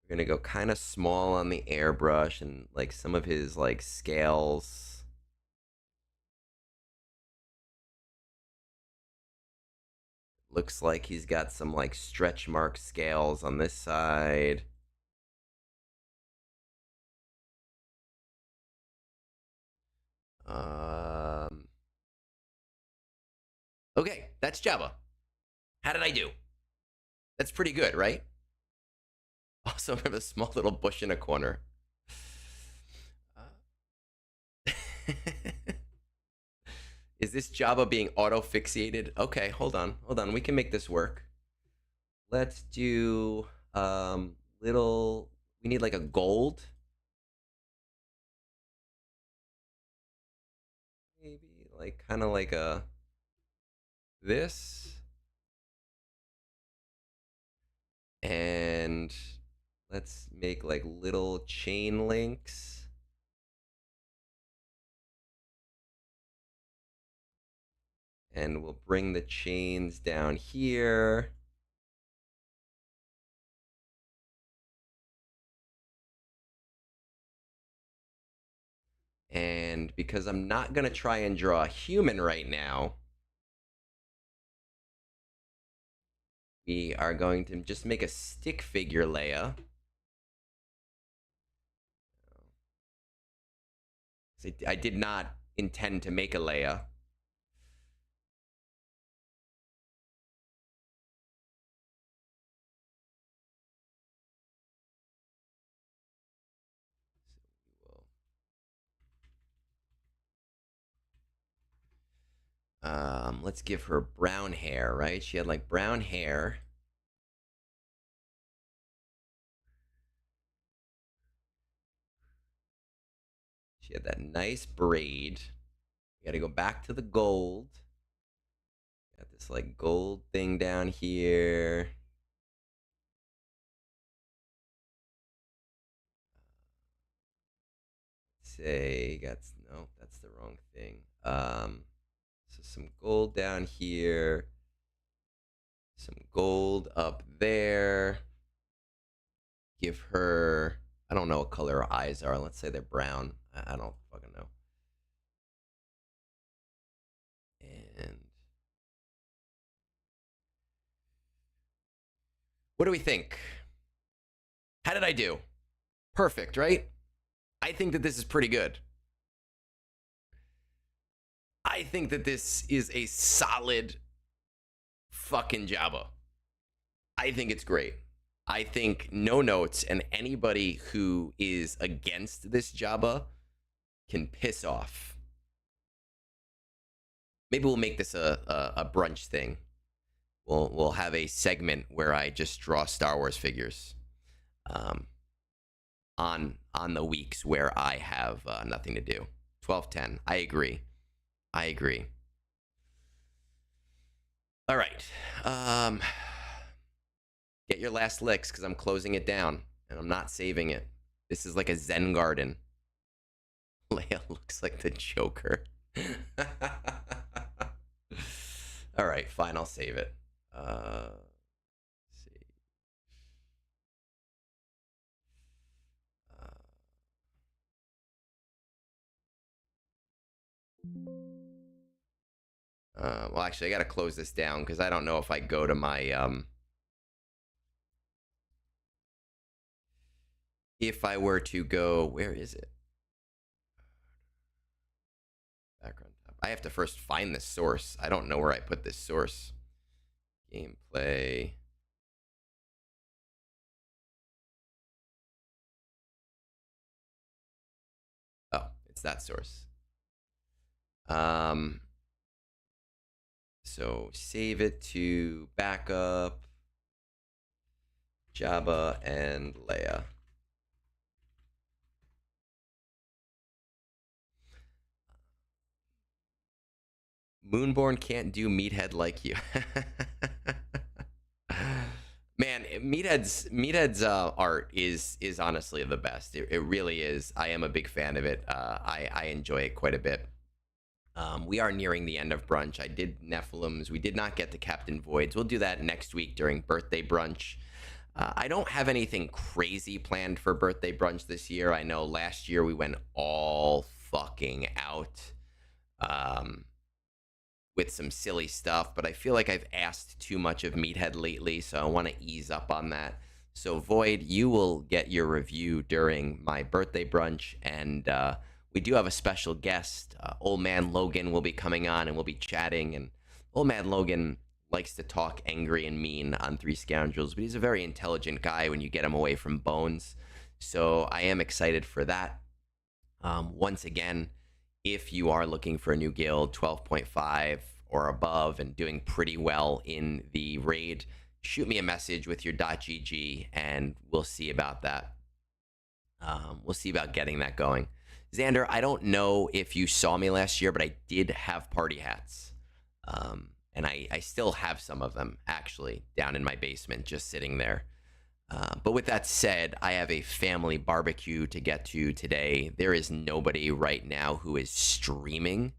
S1: We're going to go kind of small on the airbrush and, like, some of his, like, scales. Looks like he's got some like stretch mark scales on this side. Okay, that's Jabba. How did I do? That's pretty good, right? Also, we have a small little bush in a corner. Is this Jabba being auto-fixated? Okay, hold on. We can make this work. Let's do little. We need like a gold. Maybe like kind of like a this. And let's make like little chain links. And we'll bring the chains down here. And because I'm not going to try and draw a human right now, we are going to just make a stick figure Leia. I did not intend to make a Leia. Let's give her brown hair, right? She had like brown hair. She had that nice braid. We got to go back to the gold. Got this like gold thing down here. Say, no, that's the wrong thing. So some gold down here. Some gold up there. Give her, I don't know what color her eyes are. Let's say they're brown. I don't fucking know. And what do we think? How did I do? Perfect, right? I think that this is pretty good. I think that this is a solid fucking Jabba. I think it's great. I think no notes, and anybody who is against this Jabba can piss off. Maybe we'll make this a brunch thing. We'll have a segment where I just draw Star Wars figures on the weeks where I have nothing to do. 12:10. I agree. All right. Get your last licks because I'm closing it down and I'm not saving it. This is like a Zen garden. Leia looks like the Joker. All right, fine. I'll save it. Let's see. Well, actually, I got to close this down because I don't know if I go to my if I were to go, where is it? Background tab. I have to first find this source. I don't know where I put this source. Gameplay. Oh, it's that source. So save it to backup, Jabba and Leia. Moonborn can't do meathead like you. Man, Meathead's art is honestly the best. It really is. I am a big fan of it. I enjoy it quite a bit. We are nearing the end of brunch. I did Nephilims. We did not get to Captain Voids. We'll do that next week during birthday brunch. I don't have anything crazy planned for birthday brunch this year. I know last year we went all fucking out with some silly stuff, but I feel like I've asked too much of Meathead lately, so I want to ease up on that. So Void, you will get your review during my birthday brunch, and we do have a special guest. Old Man Logan will be coming on, and we'll be chatting. And Old Man Logan likes to talk angry and mean on Three Scoundrels, but he's a very intelligent guy when you get him away from Bones. So I am excited for that. Once again, if you are looking for a new guild, 12.5 or above, and doing pretty well in the raid, shoot me a message with your .gg, and we'll see about that. We'll see about getting that going. Xander, I don't know if you saw me last year, but I did have party hats. And I still have some of them, actually, down in my basement, just sitting there. But with that said, I have a family barbecue to get to today. There is nobody right now who is streaming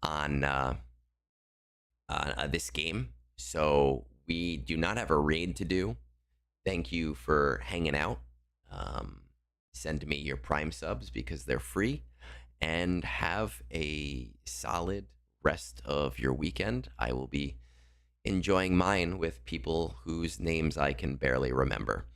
S1: on this game, so we do not have a raid to do. Thank you for hanging out. Send me your Prime subs because they're free. and have a solid rest of your weekend. I will be enjoying mine with people whose names I can barely remember.